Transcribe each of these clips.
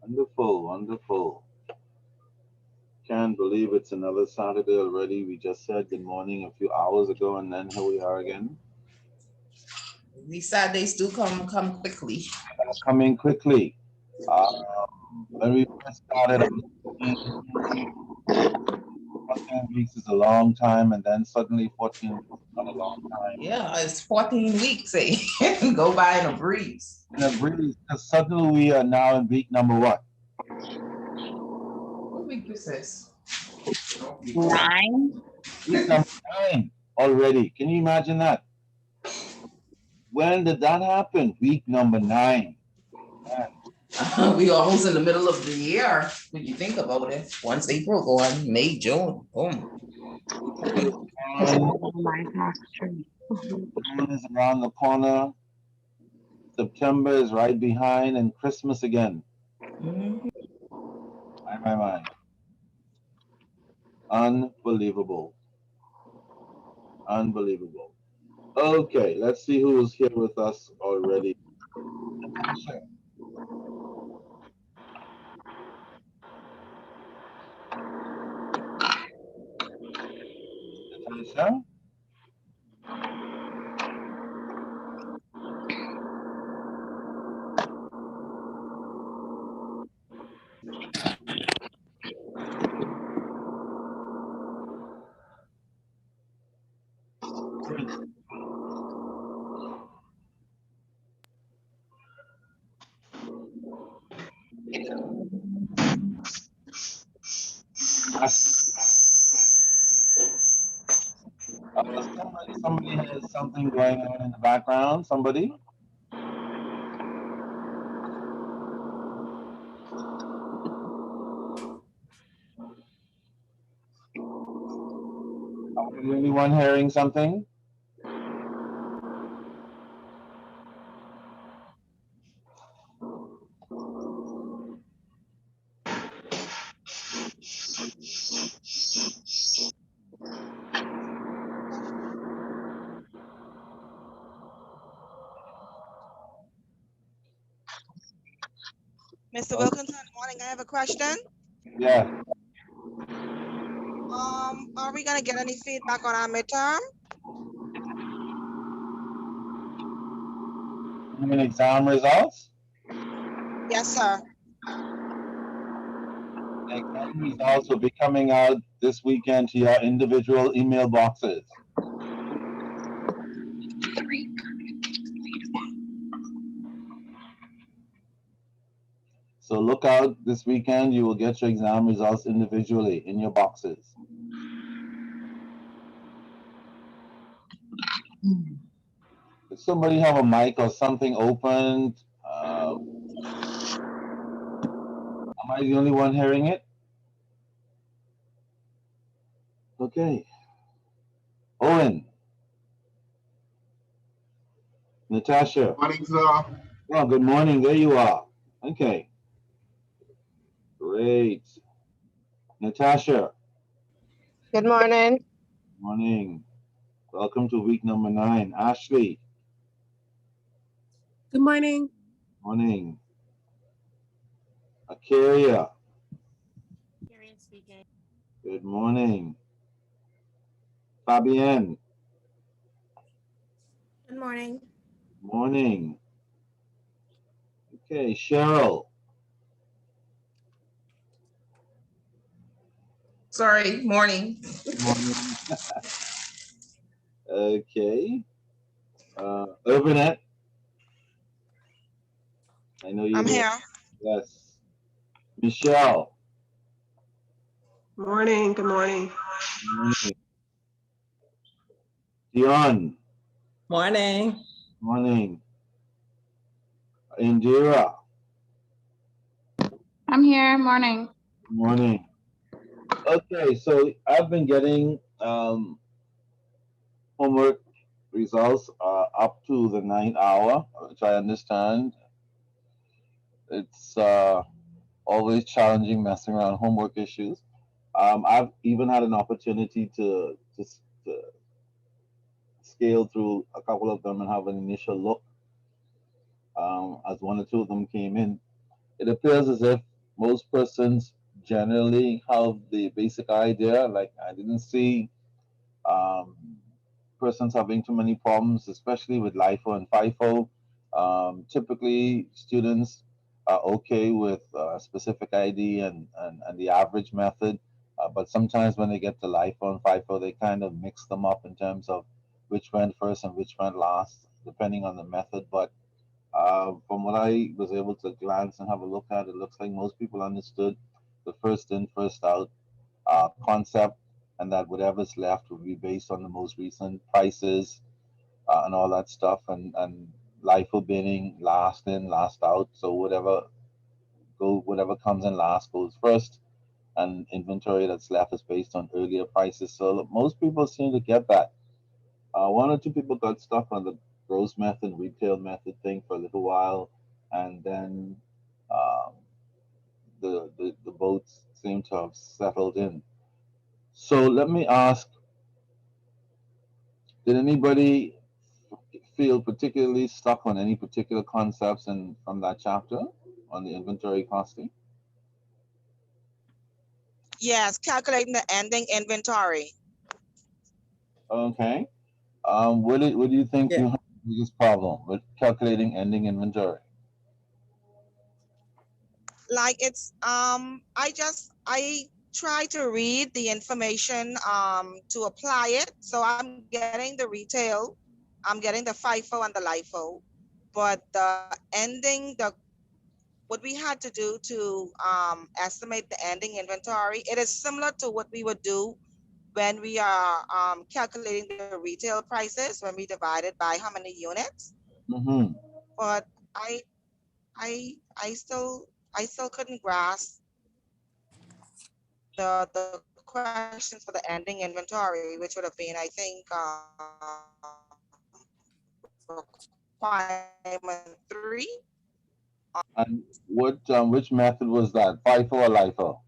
Wonderful, wonderful. Can't believe it's another Saturday already. We just said good morning a few hours ago, and then here we are again. These Saturdays do come quickly. Coming quickly. When we first started, 14 weeks is a long time, and then suddenly 14 weeks is not a long time. Yeah, it's 14 weeks. Go by in a breeze. And it really, because suddenly we are now in week number what? What week is this? 9. Week number 9 already. Can you imagine that? When did that happen? Week number 9. Man. We almost in the middle of the year when you think about it. Once April gone, May, June, boom. June is around the corner. September is right behind, and Christmas again. Mm-hmm. My. Unbelievable. Unbelievable. Okay, let's see who's here with us already. Natasha. Natasha? Somebody has something going on in the background. Somebody? Anyone hearing something? Mr. Wilkinson, good morning. I have a question. Yeah. Are we gonna get any feedback on our midterm? You mean exam results? Yes, sir. The exam results will be coming out this weekend to your individual email boxes. So look out this weekend. You will get your exam results individually in your boxes. Does somebody have a mic or something opened? Am I the only one hearing it? Okay. Owen. Natasha. Morning, sir. Oh, good morning. There you are. Okay. Great. Natasha. Good morning. Morning. Welcome to week number 9. Ashley. Good morning. Morning. Akaria. Speaking. Good morning. Fabienne. Good morning. Morning. Okay, Cheryl. Sorry, morning. Morning. Okay. Urbanette. I know you. I'm here. Yes. Michelle. Morning. Good morning. Morning. Dion. Morning. Morning. Indira. I'm here. Morning. Morning. Okay, so I've been getting homework results up to the 9th hour, which I understand. It's always challenging messing around homework issues. I've even had an opportunity to scale through a couple of them and have an initial look as one or two of them came in. It appears as if most persons generally have the basic idea. Like I didn't see um, persons having too many problems, especially with LIFO and FIFO. Typically, students are okay with specific ID and the average method, but sometimes when they get to LIFO and FIFO, they kind of mix them up in terms of which went first and which went last, depending on the method. But from what I was able to glance and have a look at, it looks like most people understood the first in, first out concept, and that whatever's left will be based on the most recent prices and all that stuff, and LIFO bidding, last in, last out. So whatever comes in last goes first, and inventory that's left is based on earlier prices. So most people seem to get that. One or two people got stuck on the gross method, retail method thing for a little while, and then um, the boats seem to have settled in. So let me ask, did anybody feel particularly stuck on any particular concepts in from that chapter on the inventory costing? Yes, calculating the ending inventory. Okay. What do you think Yeah. you have the biggest problem with calculating ending inventory? Like it's I try to read the information to apply it. So I'm getting the retail, I'm getting the FIFO and the LIFO, but the ending, the what we had to do to estimate the ending inventory, it is similar to what we would do when we are calculating the retail prices when we divide it by how many units. Mm-hmm. But I I still couldn't grasp the questions for the ending inventory, which would have been, I think, requirement 3 And what which method was that? FIFO or LIFO?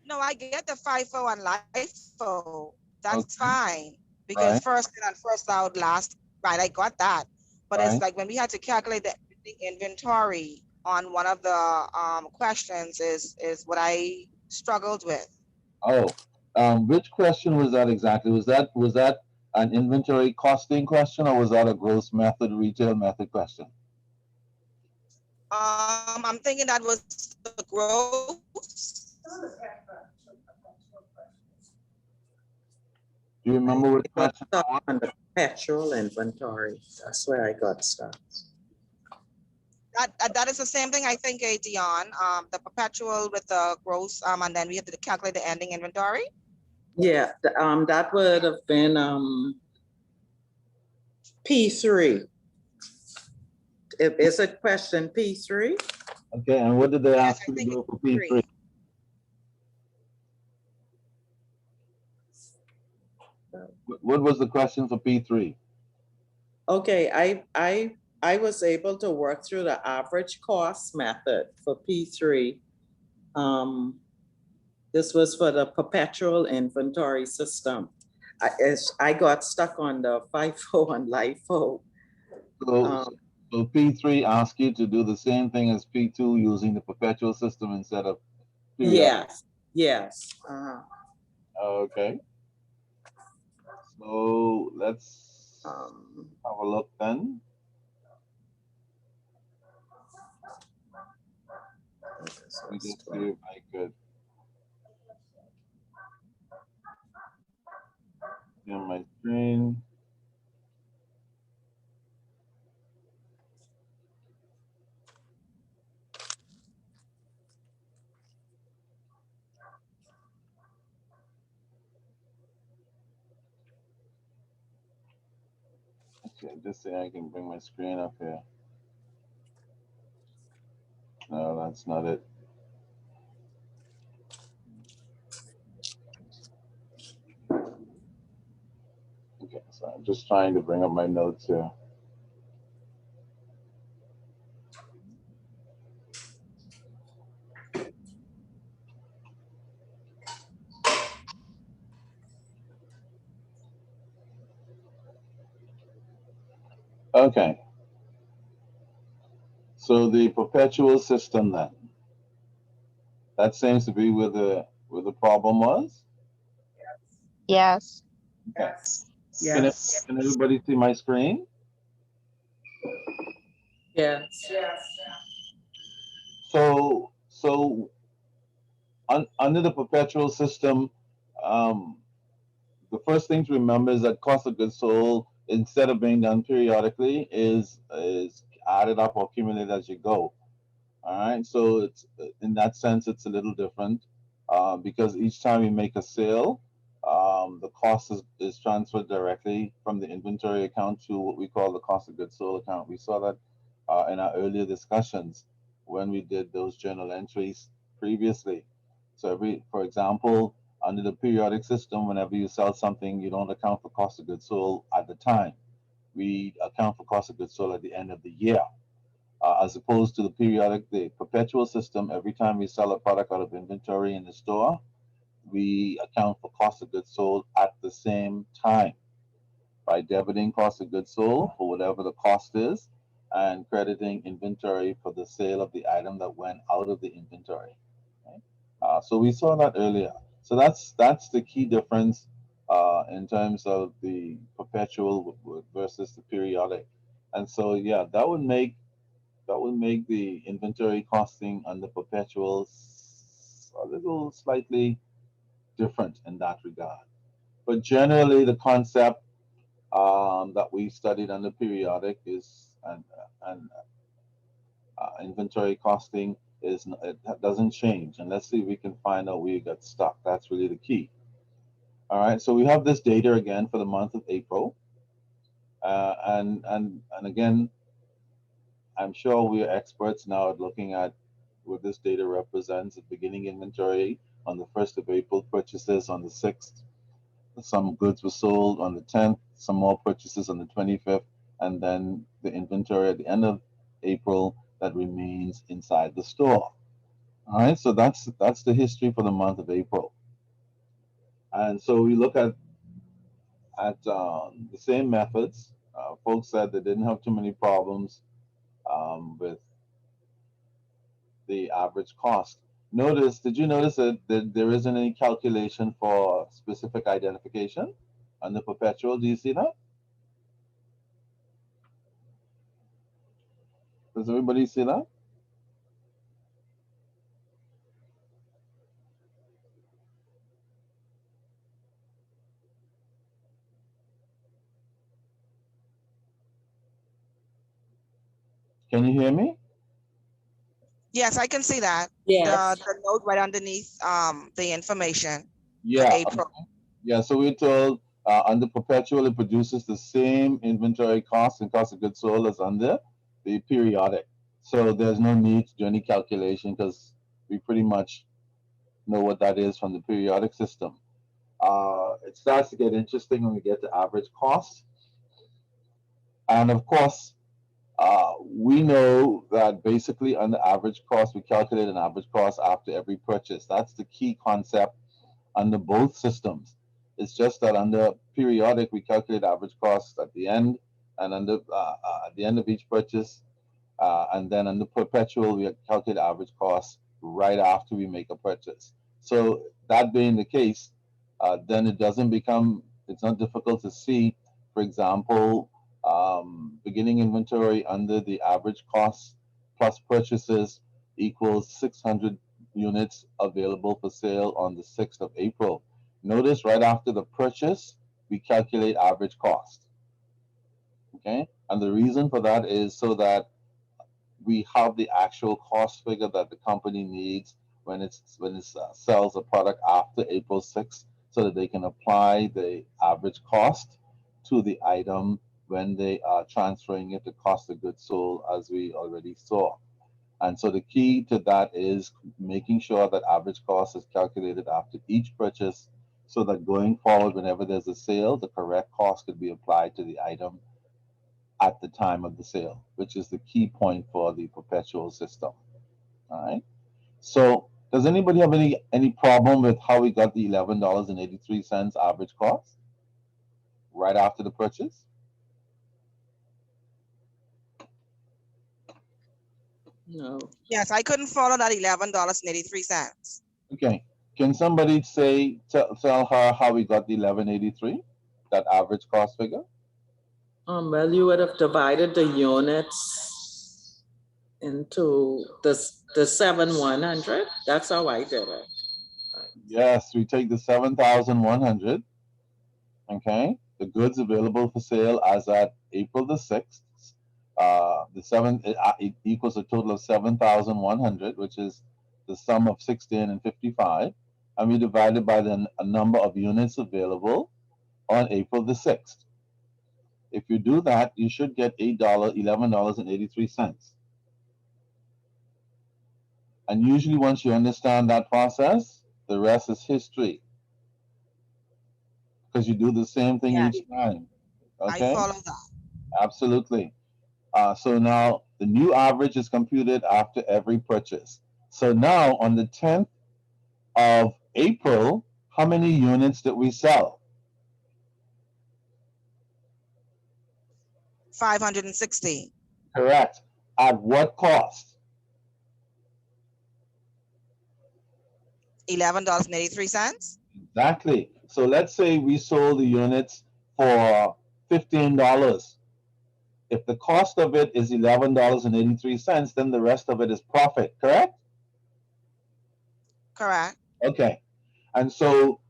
No, I get the FIFO and LIFO. That's fine Okay. because first in Right. and first out last, right? I got that. But it's like Right. when we had to calculate the ending inventory on one of the questions is what I struggled with. Oh, which question was that exactly? Was that an inventory costing question, or was that a gross method, retail method question? I'm thinking that was the gross. Do you remember I which got question stuck that was? on the perpetual inventory. That's where I got stuck. That is the same thing I think, Dion. The perpetual with the gross, and then we have to calculate the ending inventory. Yeah, that would have been P3. Is it question P3? Okay, and what did they Yes, ask I you to think do it's for P3? three. What was the question for P3? Okay, I was able to work through the average cost method for P3. This was for the perpetual inventory system. I got stuck on the FIFO and LIFO. So, Um, so P3 asked you to do the same thing as P2 using the perpetual system instead of periodic. yes, yes. Okay, so let's Um, have a look then. this Let me was just see 12. if I could share my screen. Okay, just say I can bring my screen up here. No, that's not it. Okay, so I'm just trying to bring up my notes here. Okay, so the perpetual system then. That seems to be where the problem was. Yes. Okay. Can, Yes. can everybody see my screen? Yes. So under the perpetual system, um, the first thing to remember is that cost of goods sold, instead of being done periodically, is added up or accumulated as you go. All right, so it's in that sense it's a little different because each time we make a sale, the cost is transferred directly from the inventory account to what we call the cost of goods sold account. We saw that in our earlier discussions when we did those journal entries previously. So for example, under the periodic system, whenever you sell something, you don't account for cost of goods sold at the time. We account for cost of goods sold at the end of the year as opposed to the perpetual system. Every time we sell a product out of inventory in the store, we account for cost of goods sold at the same time by debiting cost of goods sold for whatever the cost is and crediting inventory for the sale of the item that went out of the inventory. Okay? So we saw that earlier. So that's the key difference in terms of the perpetual versus the periodic. And so yeah, that would make the inventory costing under perpetuals a little slightly different in that regard. But generally, the concept that we studied under periodic is and inventory costing is it doesn't change. And let's see if we can find out where you got stuck. That's really the key. All right. So we have this data again for the month of April, and again, I'm sure we are experts now at looking at what this data represents: the beginning inventory on the 1st of April, purchases on the 6th, some goods were sold on the 10th, some more purchases on the 25th, and then the inventory at the end of April that remains inside the store. All right, so that's the history for the month of April. And so we look at the same methods. Folks said they didn't have too many problems with the average cost. Did you notice that there isn't any calculation for specific identification on the perpetual? Do you see that? Does everybody see that? Can you hear me? Yes, I can see that. Yes. The note right underneath the information for Yeah. April. Yeah. So we're told under perpetual it produces the same inventory cost and cost of goods sold as under the periodic. So there's no need to do any calculation because we pretty much know what that is from the periodic system. It starts to get interesting when we get to average cost. And of course, we know that basically under average cost, we calculate an average cost after every purchase. That's the key concept under both systems. It's just that under periodic, we calculate average cost at the end, and at the end of each purchase, and then under perpetual, we calculate average cost right after we make a purchase. So that being the case, then it's not difficult to see, for example, beginning inventory under the average cost plus purchases equals 600 units available for sale on the 6th of April. Notice right after the purchase, we calculate average cost. Okay, and the reason for that is so that we have the actual cost figure that the company needs when it sells a product after April 6th, so that they can apply the average cost to the item when they are transferring it to cost of goods sold, as we already saw. And so the key to that is making sure that average cost is calculated after each purchase, so that going forward, whenever there's a sale, the correct cost could be applied to the item at the time of the sale, which is the key point for the perpetual system. All right. So, does anybody have any problem with how we got the $11.83 average cost right after the purchase? No. Yes, I couldn't follow that $11.83. Okay. Can somebody tell her how we got the 1183, that average cost figure? Well, you would have divided the units into the 7,100. That's how I did it. Yes, we take the 7,100. Okay, the goods available for sale as at April the 6th. It equals a total of 7,100, which is the sum of 16 and 55, and we divide it by a number of units available on April the 6th. If you do that, you should get $11.83. And usually, once you understand that process, the rest is history because you do the same thing Yeah. each time. I Okay, follow that. absolutely. So now the new average is computed after every purchase. So now on the 10th of April, how many units did we sell? 560. Correct. At what cost? $11.83. Exactly. So let's say we sold the units for $15. If the cost of it is $11.83, then the rest of it is profit, correct? Correct. Okay. And so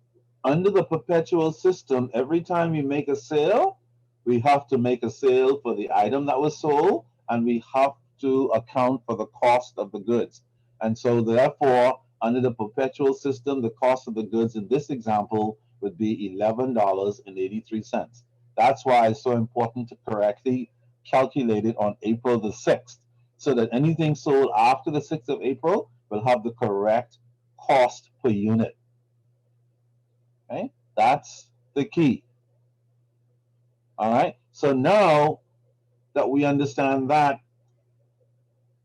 under the perpetual system, every time we make a sale, we have to make a sale for the item that was sold, and we have to account for the cost of the goods. And so, therefore, under the perpetual system, the cost of the goods in this example would be $11.83. That's why it's so important to correctly calculate it on April the 6th, so that anything sold after the 6th of April will have the correct cost per unit. Okay, that's the key. All right. So now that we understand that,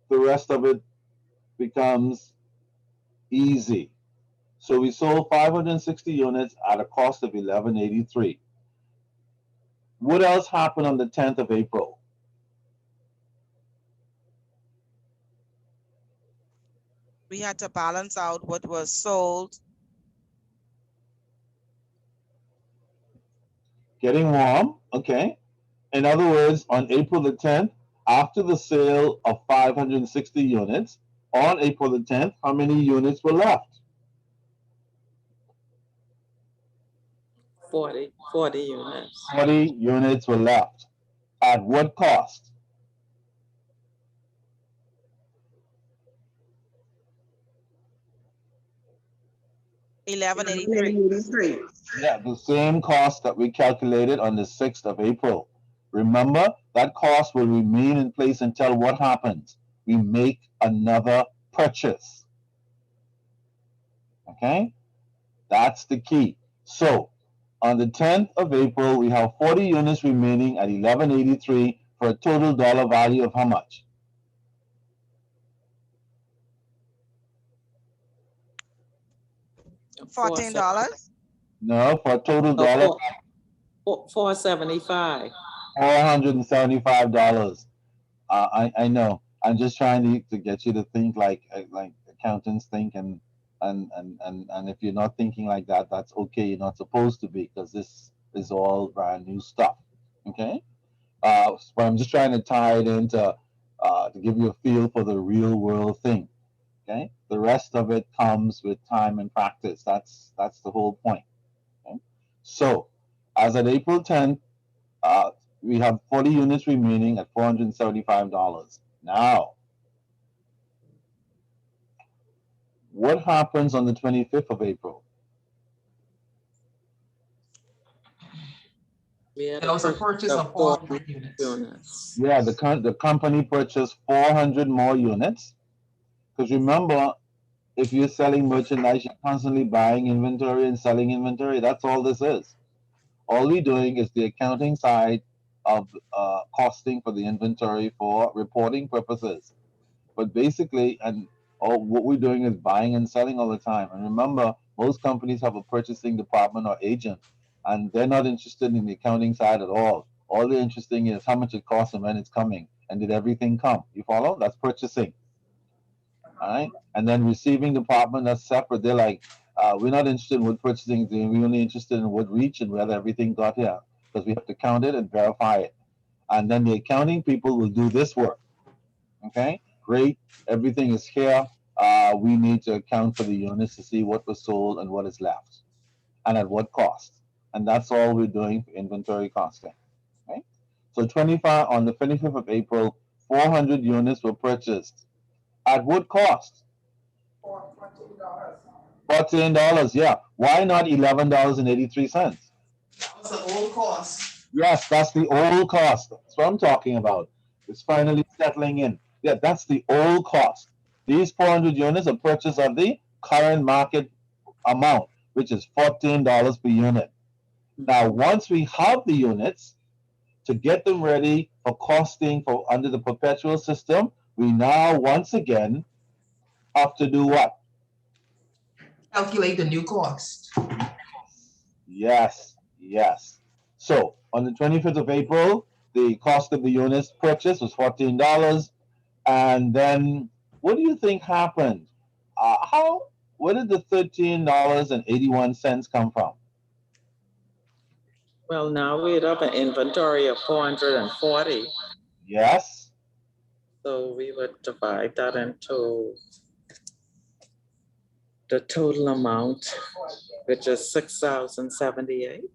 the rest of it becomes easy. So we sold 560 units at a cost of 1183. What else happened on the 10th of April? We had to balance out what was sold. Getting warm. Okay. In other words, on April the 10th, after the sale of 560 units, on April the 10th, how many units were left? 40 units. 40 units were left. At what cost? $11.83. Yeah, the same cost that we calculated on the 6th of April. Remember, that cost will remain in place until what happens? We make another purchase. Okay? That's the key. So, on the 10th of April, we have 40 units remaining at 1183 for a total dollar value of how much? $14. No, for a total dollar $475. $475. I know. I'm just trying to get you to think like accountants think, and if you're not thinking like that, that's okay. You're not supposed to be, because this is all brand new stuff. Okay. But I'm just trying to tie it into to give you a feel for the real world thing. Okay. The rest of it comes with time and practice. That's the whole point. Okay? So, as at April 10th, uh, we have 40 units remaining at $475. Now, what happens on the 25th of April? There was a purchase of 400 units. Yeah, the company purchased 400 more units. Because remember, if you're selling merchandise, you're constantly buying inventory and selling inventory. That's all this is. All we're doing is the accounting side of costing for the inventory for reporting purposes. But basically, and all what we're doing is buying and selling all the time. And remember, most companies have a purchasing department or agent, and they're not interested in the accounting side at all. All they're interested in is how much it costs and when it's coming, and did everything come. You follow? That's purchasing. All right. And then receiving department, that's separate. They're like, we're not interested in wood purchasing, we're only interested in wood reach and whether everything got here because we have to count it and verify it. And then the accounting people will do this work. Okay, great. Everything is here. We need to account for the units to see what was sold and what is left and at what cost. And that's all we're doing for inventory costing. Okay. So 25 on the 25th of April, 400 units were purchased. At what cost? $14. Yeah. Why not $11.83? That was the old cost. Yes, that's the old cost. That's what I'm talking about. It's finally settling in. Yeah, that's the old cost. These 400 units are purchased at the current market amount, which is $14 per unit. Now, once we have the units, to get them ready for costing for under the perpetual system, we now once again have to do what? Calculate the new cost. Yes, yes. So on the 25th of April, the cost of the units purchased was $14. And then what do you think happened? Where did the $13.81 come from? Well, now we have an inventory of 440. Yes, So we would divide that into the total amount, which is 6,078. To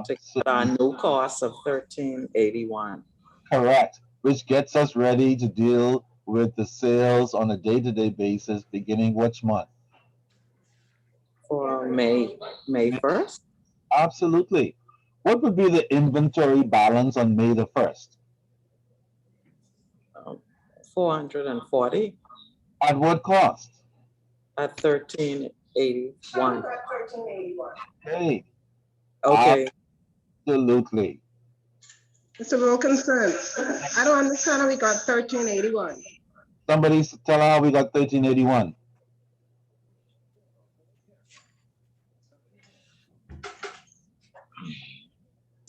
get our absolutely new cost of 1381 correct. Which gets us ready to deal with the sales on a day-to-day basis beginning which month? for May 1st. Absolutely. What would be the inventory balance on May the 1st? 440 At what cost? at 1381. Okay, Okay. absolutely. Mr. Wilkinson, I don't understand how we got 1381. Somebody tell her how we got 1381.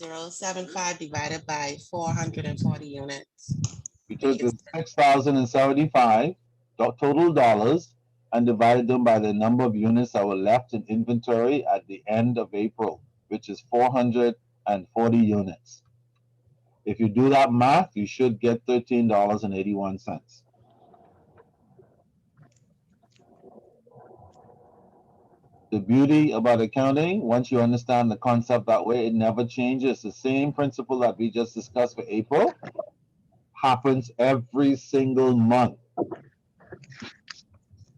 $0.75 divided by 440 units. We took the 6,075 total dollars and divided them by the number of units that were left in inventory at the end of April, which is 440 units. If you do that math, you should get $13.81. The beauty about accounting, once you understand the concept that way, it never changes. The same principle that we just discussed for April happens every single month.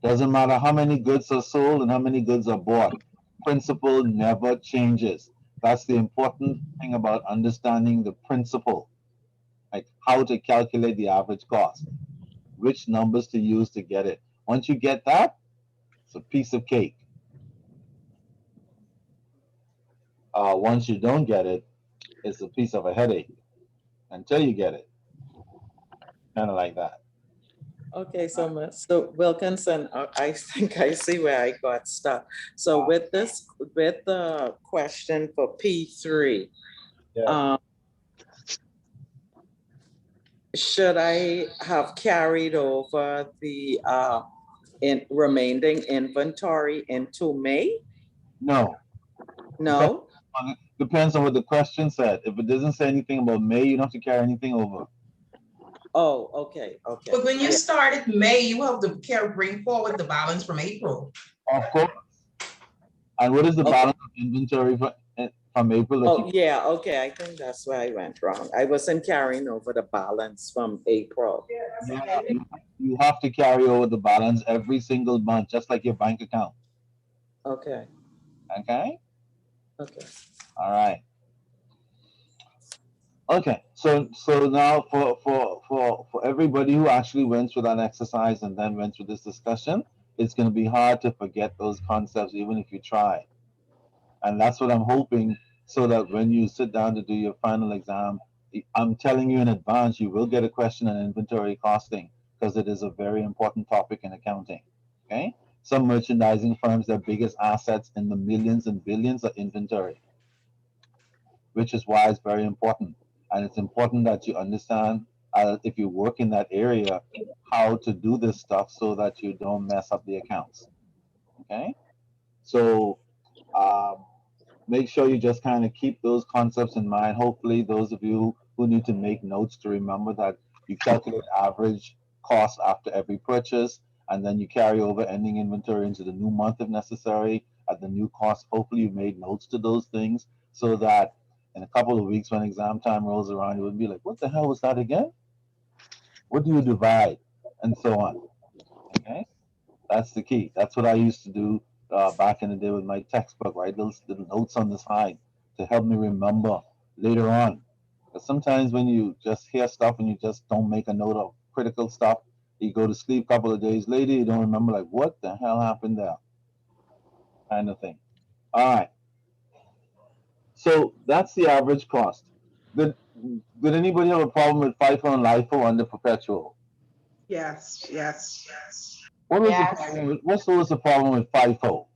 Doesn't matter how many goods are sold and how many goods are bought. Principle never changes. That's the important thing about understanding the principle, like how to calculate the average cost, which numbers to use to get it. Once you get that, it's a piece of cake. Once you don't get it, it's a piece of a headache until you get it. Kind of like that. Okay, so Mr. Wilkinson, I think I see where I got stuck. So with the question for P3, Yeah. should I have carried over the remaining inventory into May? No. No? Depends on what the question said. If it doesn't say anything about May, you don't have to carry anything over. Oh, okay, okay. But when you started May, you have to bring forward the balance from April. Of course. And what is the Okay. balance of inventory from April? Oh, yeah, okay, I think that's where I went wrong. I wasn't carrying over the balance from April. Yeah, you have to carry over the balance every single month, just like your bank account. Okay, Okay? okay. All right. Okay, so now for everybody who actually went through that exercise and then went through this discussion, it's going to be hard to forget those concepts even if you try. And that's what I'm hoping, so that when you sit down to do your final exam, I'm telling you in advance, you will get a question on inventory costing because it is a very important topic in accounting. Okay, some merchandising firms, their biggest assets in the millions and billions are inventory, which is why it's very important. And it's important that you understand if you work in that area, how to do this stuff so that you don't mess up the accounts. Okay, so um, make sure you just kind of keep those concepts in mind. Hopefully, those of you who need to make notes to remember that you calculate average cost after every purchase, and then you carry over ending inventory into the new month if necessary at the new cost. Hopefully, you made notes to those things so that in a couple of weeks when exam time rolls around, you would be like, what the hell was that again? What do you divide? And so on. Okay? That's the key. That's what I used to do back in the day with my textbook, right? Those little notes on the side to help me remember later on. Because sometimes when you just hear stuff and you just don't make a note of critical stuff, you go to sleep a couple of days later, you don't remember, like, what the hell happened there? Kind of thing. All right. So that's the average cost. Did, did anybody have a problem with FIFO and LIFO under perpetual? Yes, yes. What was the Yes. problem with, what was the problem with FIFO?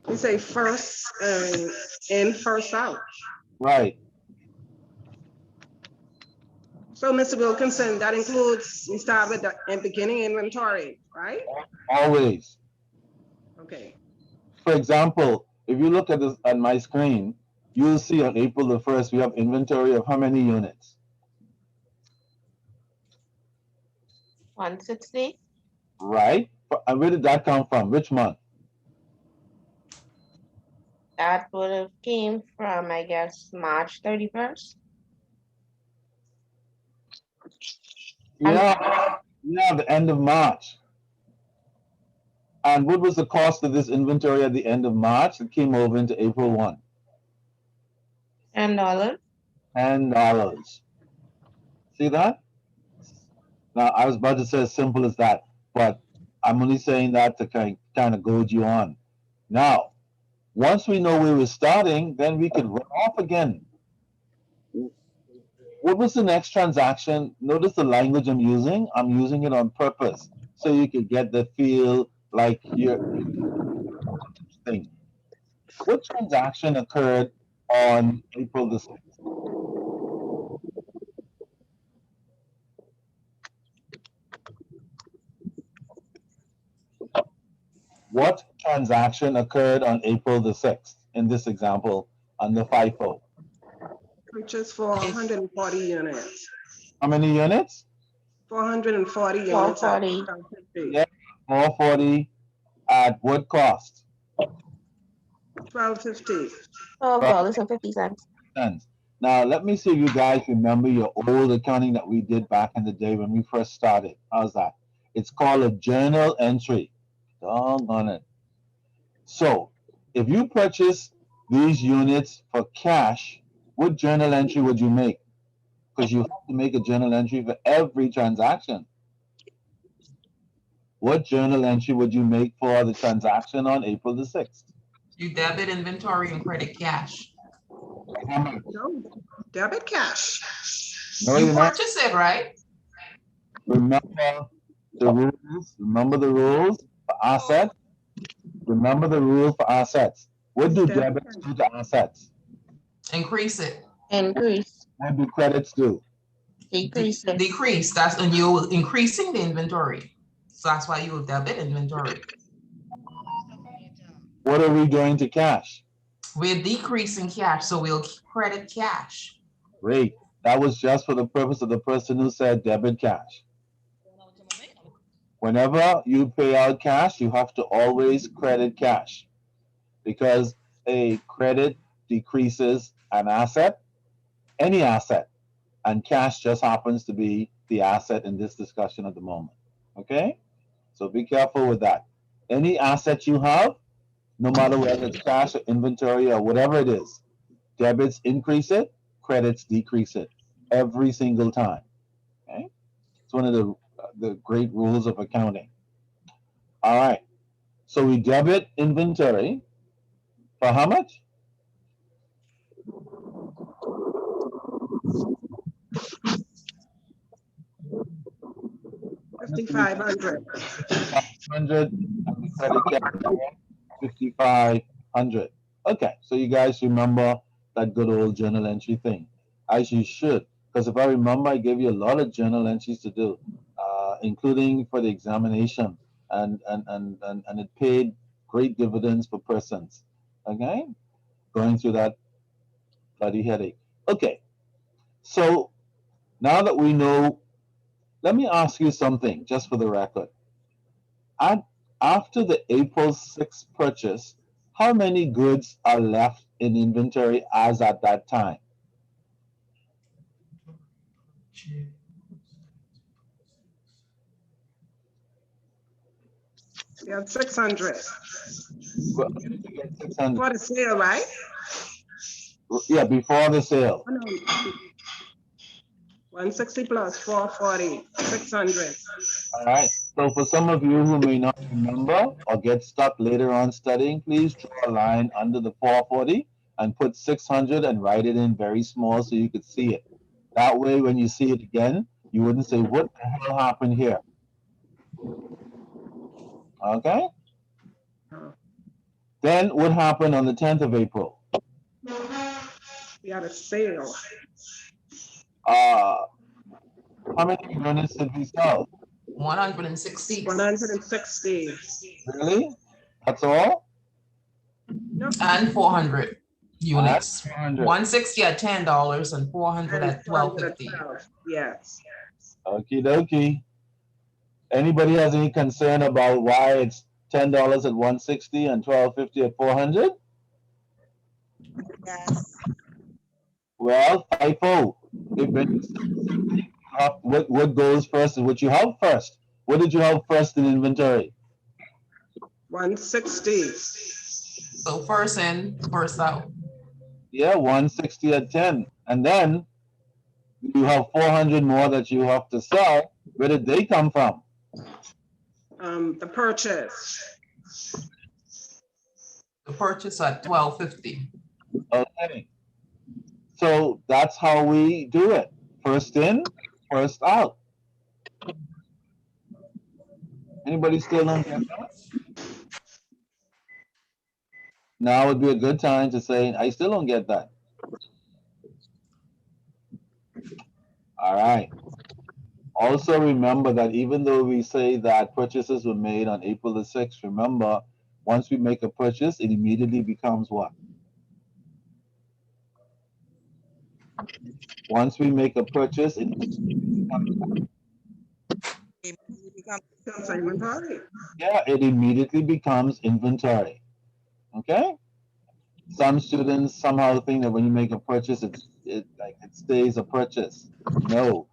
We say first in, first out. Right. So, Mr. Wilkinson, that includes we start with the beginning inventory, right? Always. Okay. For example, if you look at this at my screen, you'll see on April the 1st, we have inventory of how many units? 160. Right? And where did that come from? Which month? That would have came from, I guess, March 31st. Yeah, yeah, the end of March. And what was the cost of this inventory at the end of March? It came over into April 1. $10. $10. See that? Now, I was about to say as simple as that, but I'm only saying that to kind of goad you on. Now, once we know where we're starting, then we could run off again. What was the next transaction? Notice the language I'm using. I'm using it on purpose so you could get the feel like you're thing. What transaction occurred on April the 6th? What transaction occurred on April the 6th in this example under FIFO? Purchase for 140 units. How many units? 440 units. 440. Yeah, 440 at what cost? $12.50. $12.50. Now, let me see if you guys remember your old accounting that we did back in the day when we first started. How's that? It's called a journal entry. Doggone it. So, if you purchase these units for cash, what journal entry would you make? Because you have to make a journal entry for every transaction. What journal entry would you make for the transaction on April the 6th? You debit inventory and credit cash. How much? No, debit cash. No, You you're not. purchase it, right? Remember the rules. Remember the rules for assets. Remember the rules for assets. What do debits do to assets? Increase it. Increase. What do credits do? Decrease. Decrease. That's when you're increasing the inventory. So that's why you will debit inventory. What are we doing to cash? We're decreasing cash, so we'll credit cash. Great. That was just for the purpose of the person who said debit cash. Whenever you pay out cash, you have to always credit cash because a credit decreases an asset, any asset, and cash just happens to be the asset in this discussion at the moment. Okay? So be careful with that. Any asset you have, no matter whether it's cash or inventory or whatever it is, debits increase it, credits decrease it every single time. Okay? It's one of the great rules of accounting. All right. So we debit inventory for how much? $5,500. 500 and the credit card 5,500. Okay, so you guys remember that good old journal entry thing. as you should. Because if I remember, I gave you a lot of journal entries to do, including for the examination, and it paid great dividends for persons. Okay, going through that bloody headache. Okay, so now that we know, let me ask you something just for the record. At, after the April 6th purchase, how many goods are left in inventory as at that time? We have 600 Well, 600. for the sale, right? Yeah, before the sale. Oh, no. 160 plus 440, 600. All right. So for some of you who may not remember or get stuck later on studying, please draw a line under the 440 and put 600 and write it in very small so you could see it. That way, when you see it again, you wouldn't say, what the hell happened here? Okay? Then what happened on the 10th of April? We had a sale. How many units did we sell? 160 160. Really? That's all? No, and 400 units. 400. 160 at $10 and 400 at $12.50. Yes. Okie dokie. Anybody has any concern about why it's $10 at 160 and $12.50 at 400? Yes. Well, FIFO. What goes first is what you have first. What did you have first in inventory? 160. So first in, first out. Yeah, 160 at 10. And then you have 400 more that you have to sell. Where did they come from? The purchase. The purchase at $12.50. Okay. So that's how we do it. First in, first out. Anybody still don't get that? Now would be a good time to say, I still don't get that. All right. Also remember that even though we say that purchases were made on April the 6th, remember, once we make a purchase, it immediately becomes what? Once we make a purchase, it That's inventory. yeah, it immediately becomes inventory. Okay? Some students somehow think that when you make a purchase, it stays a purchase. No.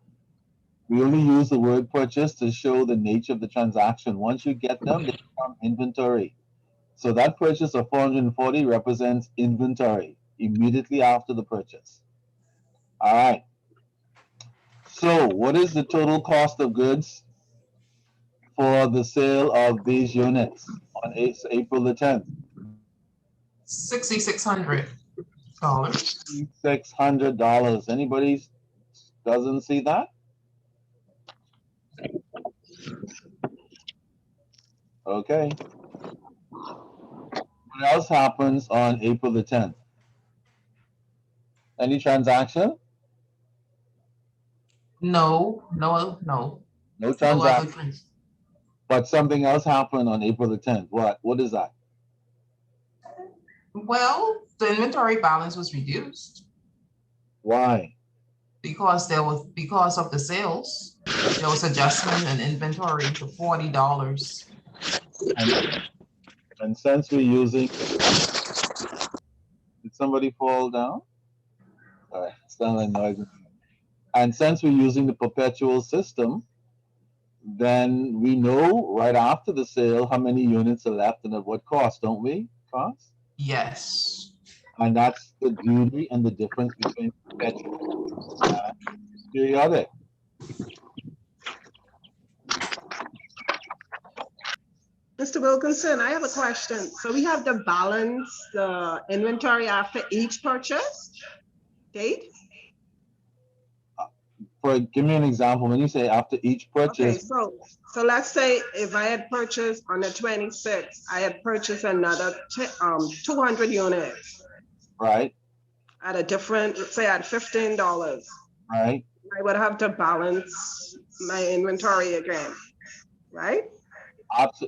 We only use the word purchase to show the nature of the transaction. Once you get them, they become inventory. So that purchase of 440 represents inventory immediately after the purchase. All right. So what is the total cost of goods for the sale of these units on April the 10th? $6,600. $600. Anybody doesn't see that? Okay. What else happens on April the 10th? Any transaction? No. No No transaction. other things. But something else happened on April the 10th. What is that? Well, the inventory balance was reduced Why? because of the sales. There was adjustment in inventory to $40. And since we're using, did somebody fall down? Sorry, it's not like noise. And since we're using the perpetual system, then we know right after the sale how many units are left and at what cost, don't we? Cost? Yes. And that's the beauty and the difference between perpetual and periodic. Mr. Wilkinson, I have a question. So we have to balance the inventory after each purchase date? Give me an example. When you say after each Okay, purchase, so let's say if I had purchased on the 26th, I had purchased another 200 units. right? at a different, let's say at $15, right? I would have to balance my inventory again, right?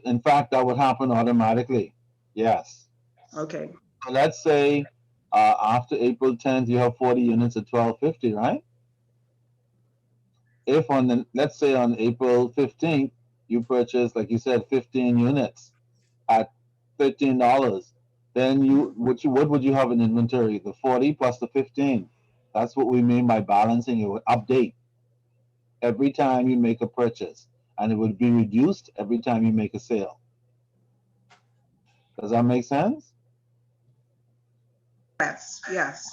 In fact, that would happen automatically. Yes. Okay, So let's say after April 10th, you have 40 units at $12.50, right? If on the, let's say on April 15th, you purchase, like you said, 15 units at $13, then what would you have in inventory? The 40 plus the 15. That's what we mean by balancing. It would update every time you make a purchase, and it would be reduced every time you make a sale. Does that make sense? yes, yes.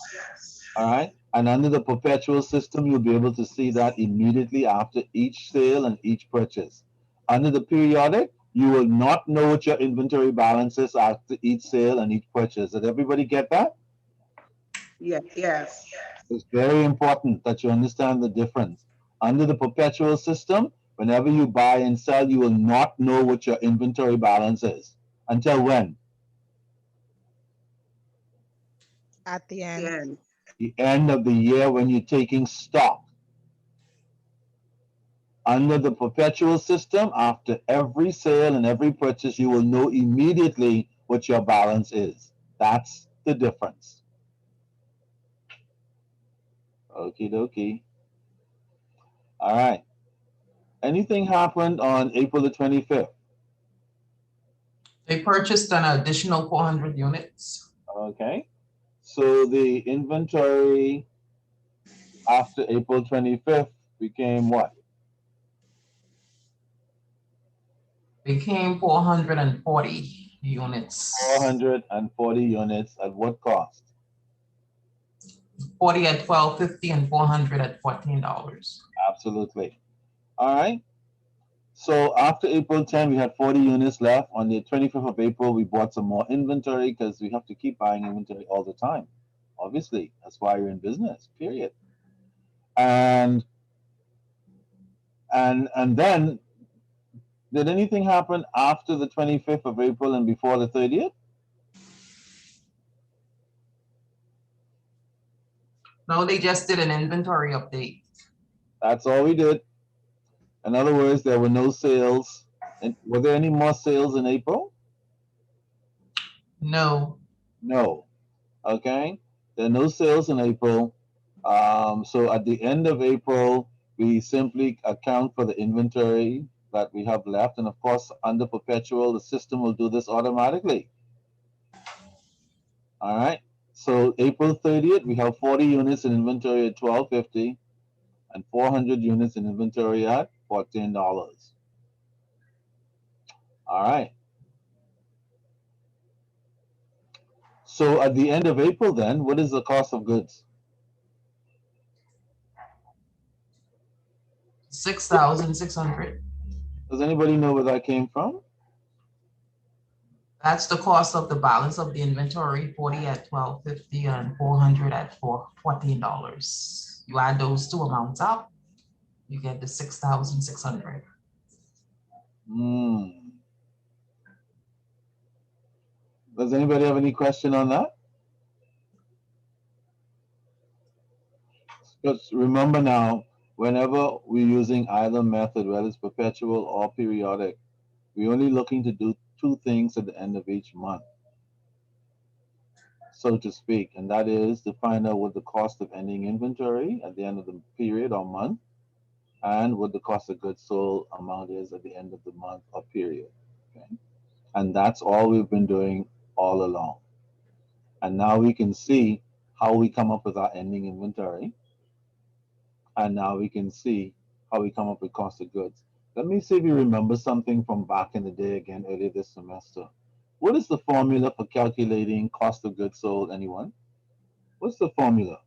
All right. And under the perpetual system, you'll be able to see that immediately after each sale and each purchase. Under the periodic, you will not know what your inventory balance is after each sale and each purchase. Did everybody get that? Yeah, yes. It's very important that you understand the difference. Under the perpetual system, whenever you buy and sell, you will not know what your inventory balance is. Until when? At the end. Again, The end of the year when you're taking stock. Under the perpetual system, after every sale and every purchase, you will know immediately what your balance is. That's the difference. Okie dokie. All right. Anything happened on April the 25th? They purchased an additional 400 units. Okay. So the inventory after April 25th became what? Became 440 units. 440 units at what cost? 40 at $12.50 and 400 at $14. Absolutely. All right. So after April 10, we had 40 units left. On the 25th of April, we bought some more inventory because we have to keep buying inventory all the time. Obviously, that's why we're in business, period. And then, did anything happen after the 25th of April and before the 30th? No, they just did an inventory update. That's all we did. In other words, there were no sales. And were there any more sales in April? No. No. Okay. There are no sales in April. So at the end of April, we simply account for the inventory that we have left. And of course, under perpetual, the system will do this automatically. All right. So April 30th, we have 40 units in inventory at $12.50 and 400 units in inventory at $14. All right. So at the end of April, then, what is the cost of goods? $6,600. Does anybody know where that came from? That's the cost of the balance of the inventory, 40 at $12.50 and 400 at $14. You add those two amounts up, you get the 6,600. Does anybody have any question on that? Just remember now, whenever we're using either method, whether it's perpetual or periodic, we're only looking to do two things at the end of each month, so to speak, and that is to find out what the cost of ending inventory at the end of the period or month, and what the cost of goods sold amount is at the end of the month or period. Okay? And that's all we've been doing all along. And now we can see how we come up with our ending inventory. And now we can see how we come up with cost of goods. Let me see if you remember something from back in the day again earlier this semester. What is the formula for calculating cost of goods sold, anyone? What's the formula?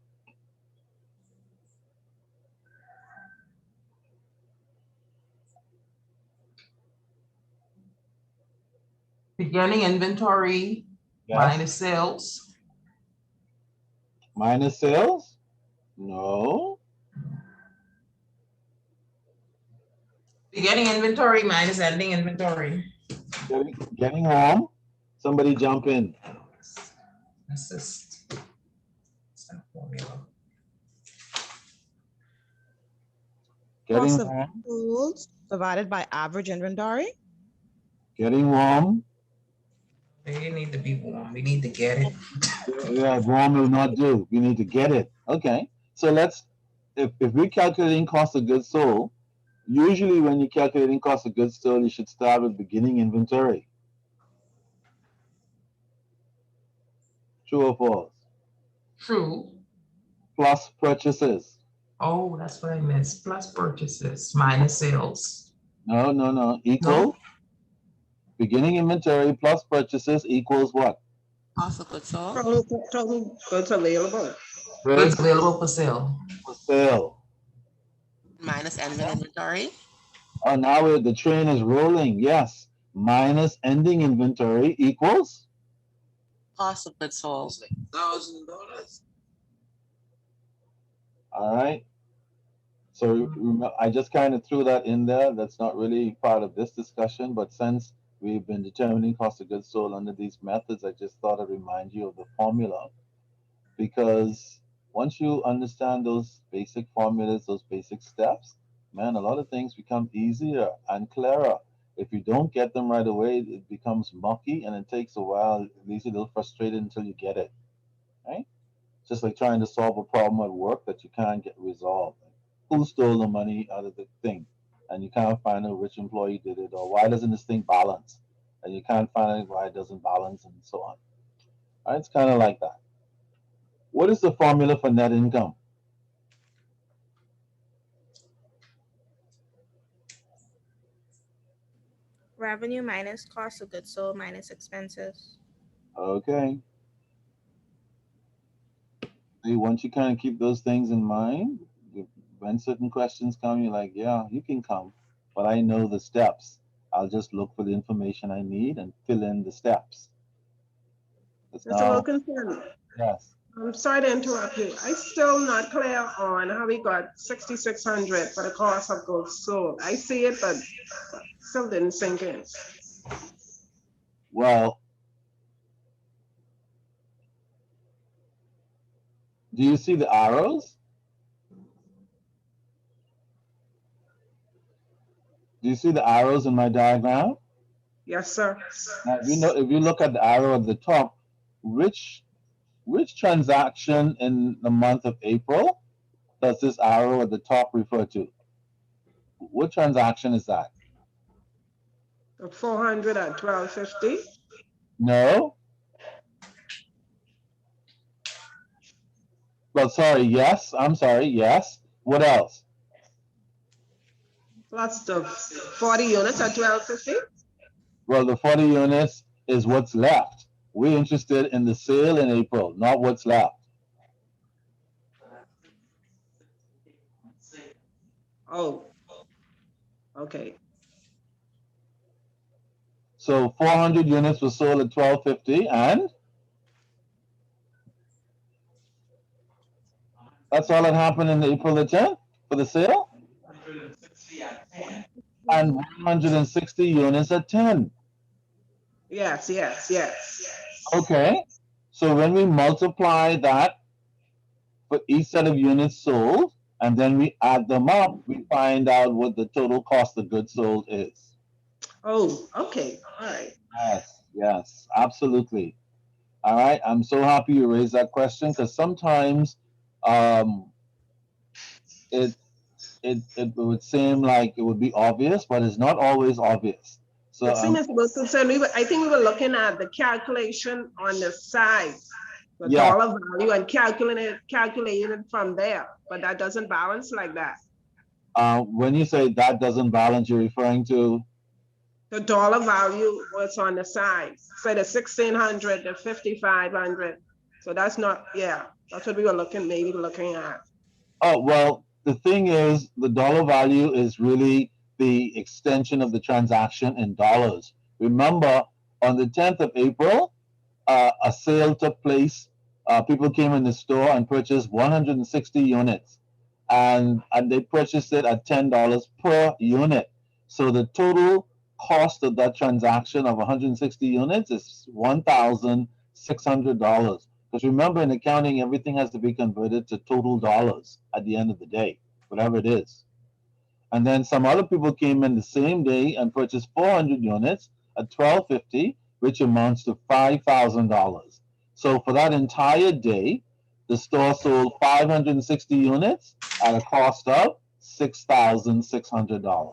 Beginning inventory Yes. minus sales. Minus sales? No. Beginning inventory minus ending inventory. Getting home? Somebody jump in. Assist. and formula. Getting Cost of warm. goods divided by average inventory. Getting warm. They need to be warm. We need to get it. Yeah, warm will not do. We need to get it. Okay. So if we're calculating cost of goods sold, usually when you're calculating cost of goods sold, you should start with beginning inventory. True or false? True. Plus purchases. Oh, that's what I missed. Plus purchases minus sales. No. Equal. No? Beginning inventory plus purchases equals what? Cost of goods sold. Total goods available. Goods available for sale. For sale. Minus ending inventory. Oh, now the train is rolling. Yes. Minus ending inventory equals? Cost of goods sold. $1,000. All right. So I just kind of threw that in there. That's not really part of this discussion, but since we've been determining cost of goods sold under these methods, I just thought I'd remind you of the formula. Because once you understand those basic formulas, those basic steps, man, a lot of things become easier and clearer. If you don't get them right away, it becomes mucky and it takes a while. It leaves you a little frustrated until you get it, right? Just like trying to solve a problem at work that you can't get resolved. Who stole the money out of the thing? And you can't find out which employee did it, or why doesn't this thing balance? And you can't find out why it doesn't balance, and so on. Right? It's kind of like that. What is the formula for net income? Revenue minus cost of goods sold minus expenses. Okay. See, once you kind of keep those things in mind, when certain questions come, you're like, yeah, you can come, but I know the steps. I'll just look for the information I need and fill in the steps. Mr. Wilkinson, Yes. I'm sorry to interrupt you. I'm still not clear on how we got 6,600 for the cost of goods sold. I see it, but still didn't sink in. Well, do you see the arrows? Do you see the arrows in my diagram? Yes, sir. Now, if you look at the arrow at the top, which transaction in the month of April does this arrow at the top refer to? What transaction is that? 400 at 12.50. No. Well, sorry, yes. I'm sorry, yes. What else? Plus the 40 units at 12.50. Well, the 40 units is what's left. We're interested in the sale in April, not what's left. Oh, okay. So 400 units were sold at 12.50, and that's all that happened in April the 10th for the sale? And 160 units at 10. Yes. Okay. So when we multiply that for each set of units sold, and then we add them up, we find out what the total cost of goods sold is. Oh, okay. All right. Yes, absolutely. All right. I'm so happy you raised that question because sometimes it would seem like it would be obvious, but it's not always obvious. So See, Mr. Wilkinson, I think we were looking at the calculation on the side, the dollar value, and calculating it from there. But that doesn't balance like that. When you say that doesn't balance, you're referring to? The dollar value was on the side. Say the 1,600, the 5,500. So that's not, that's what we were maybe looking at. Oh, well, the thing is, the dollar value is really the extension of the transaction in dollars. Remember, on the 10th of April, a sale took place. People came in the store and purchased 160 units, and they purchased it at $10 per unit. So the total cost of that transaction of 160 units is $1,600. Because remember, in accounting, everything has to be converted to total dollars at the end of the day, whatever it is. And then some other people came in the same day and purchased 400 units at 12.50, which amounts to $5,000. So for that entire day, the store sold 560 units at a cost of $6,600.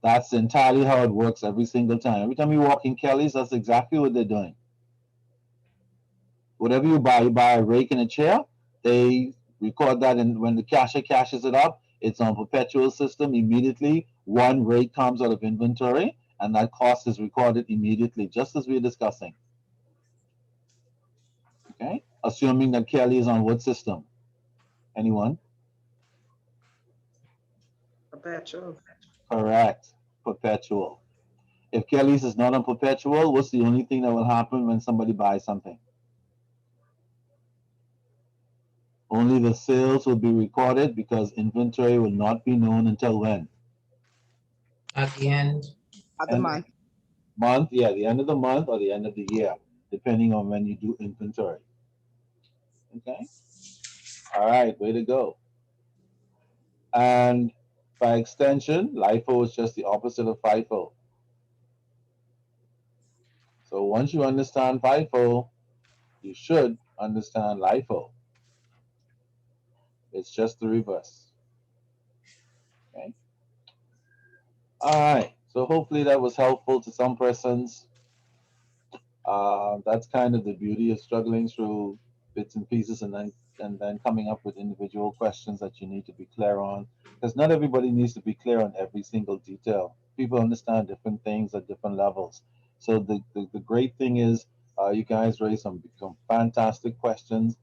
That's entirely how it works every single time. Every time you walk in Kelly's, that's exactly what they're doing. Whatever you buy a rake and a chair, they record that, and when the cashier cashes it up, it's on perpetual system immediately. One rake comes out of inventory, and that cost is recorded immediately, just as we're discussing. Okay? Assuming that Kelly is on what system? Anyone? Perpetual. Correct. Perpetual. If Kelly's is not on perpetual, what's the only thing that will happen when somebody buys something? Only the sales will be recorded because inventory will not be known until when? At the end. At the month. Month, yeah, the end of the month or the end of the year, depending on when you do inventory. Okay? All right, way to go. And by extension, LIFO is just the opposite of FIFO. So once you understand FIFO, you should understand LIFO. It's just the reverse. Okay? All right, so hopefully that was helpful to some persons. That's kind of the beauty of struggling through bits and pieces, and then coming up with individual questions that you need to be clear on, because not everybody needs to be clear on every single detail. People understand different things at different levels. So the great thing is, you guys raised some fantastic questions,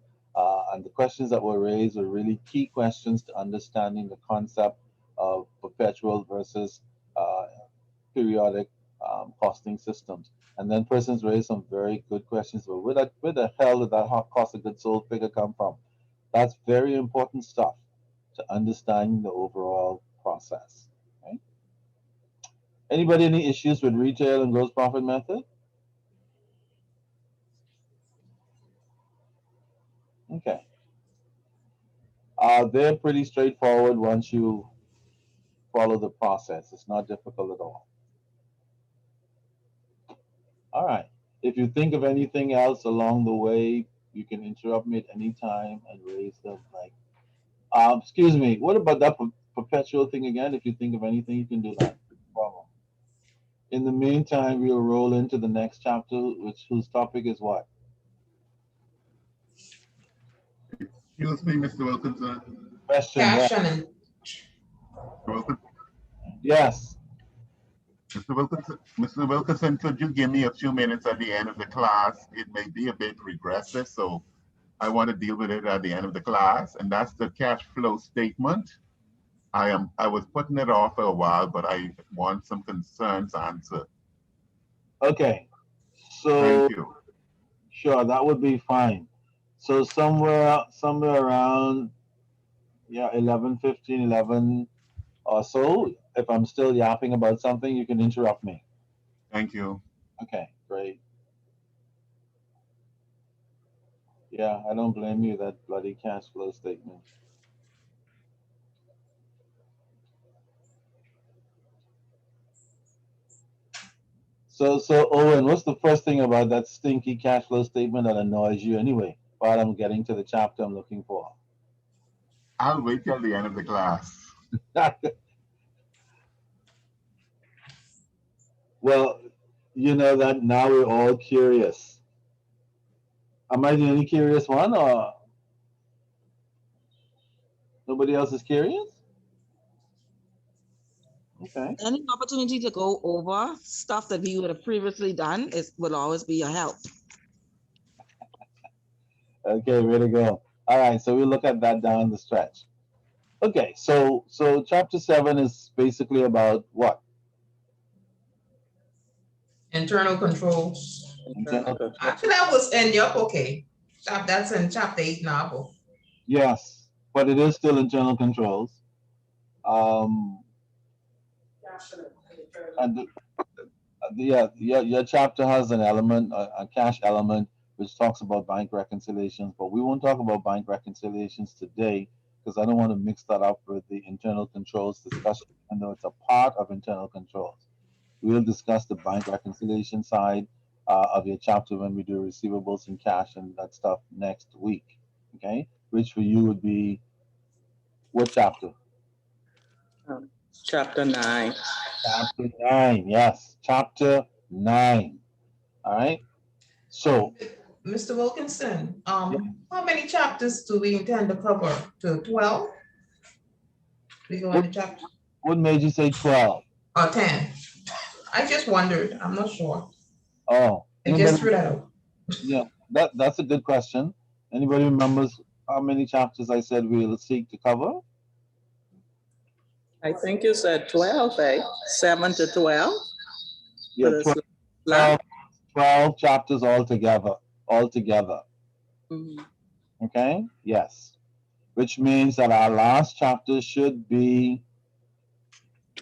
and the questions that were raised were really key questions to understanding the concept of perpetual versus periodic costing systems. And then persons raise some very good questions. But where the hell did that cost of goods sold figure come from? That's very important stuff to understanding the overall process. Okay? Anybody any issues with retail and gross profit method? Okay. They're pretty straightforward once you follow the process. It's not difficult at all. All right. If you think of anything else along the way, you can interrupt me at any time and raise them. Like, excuse me, what about that perpetual thing again? If you think of anything, you can do that. No problem. In the meantime, we'll roll into the next chapter, whose topic is what? Excuse me, Mr. Wilkinson. Question. Cash Yeah. and Yes. Mr. Wilkinson, could you give me a few minutes at the end of the class? It may be a bit regressive, so I want to deal with it at the end of the class, and that's the cash flow statement. I was putting it off for a while, but I want some concerns answered. Okay. So Thank you. sure, that would be fine. So somewhere around 11, 15, 11 or so, if I'm still yapping about something, you can interrupt me. Thank you. Okay, great. Yeah, I don't blame you, that bloody cash flow statement. So Owen, what's the first thing about that stinky cash flow statement that annoys you anyway? While I'm getting to the chapter I'm looking for. I'll wait till the end of the class. Well, you know that now we're all curious. Am I the only curious one, or nobody else is curious? Okay. Any opportunity to go over stuff that we would have previously done will always be a help. Okay, way to go. All right, so we'll look at that down the stretch. Okay, so chapter 7 is basically about what? internal controls. Internal Actually, that was in yup, okay. That's in chapter 8 novel. Yes, but it is still internal controls. Um, and your chapter has an element, a cash element, which talks about bank reconciliations, but we won't talk about bank reconciliations today because I don't want to mix that up with the internal controls discussion, even though it's a part of internal controls. We'll discuss the bank reconciliation side of your chapter when we do receivables and cash and that stuff next week. Okay, which for you would be what chapter? Chapter 9. Chapter 9. Yes, chapter 9. All right. So, Mr. Wilkinson, how many chapters do we intend to cover? To 12? We go into chapter what made you say 12? or 10? I just wondered. I'm not sure. Oh, I just threw that out. yeah, that's a good question. Anybody remembers how many chapters I said we'll seek to cover? I think you said 12, eh? 7 to 12? Yeah, For the 12 chapters altogether. Mhm. Okay, yes. Which means that our last chapter should be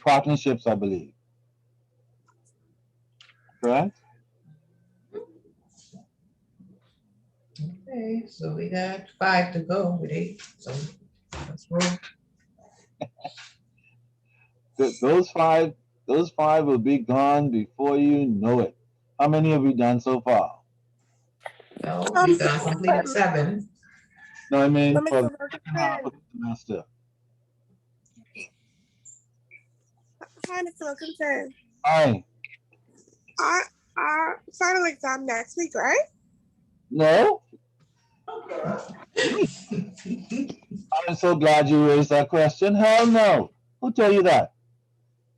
partnerships, I believe. Correct? Okay, so we got 5 to go with 8. So let's roll. Those five will be gone before you know it. How many have we done so far? Well, we done completed 7. No, I mean for the second half of the semester. Hi, Mr. Wilkinson. Hi. Our final exam next week, right? No? I'm so glad you raised that question. Hell no. Who told you that?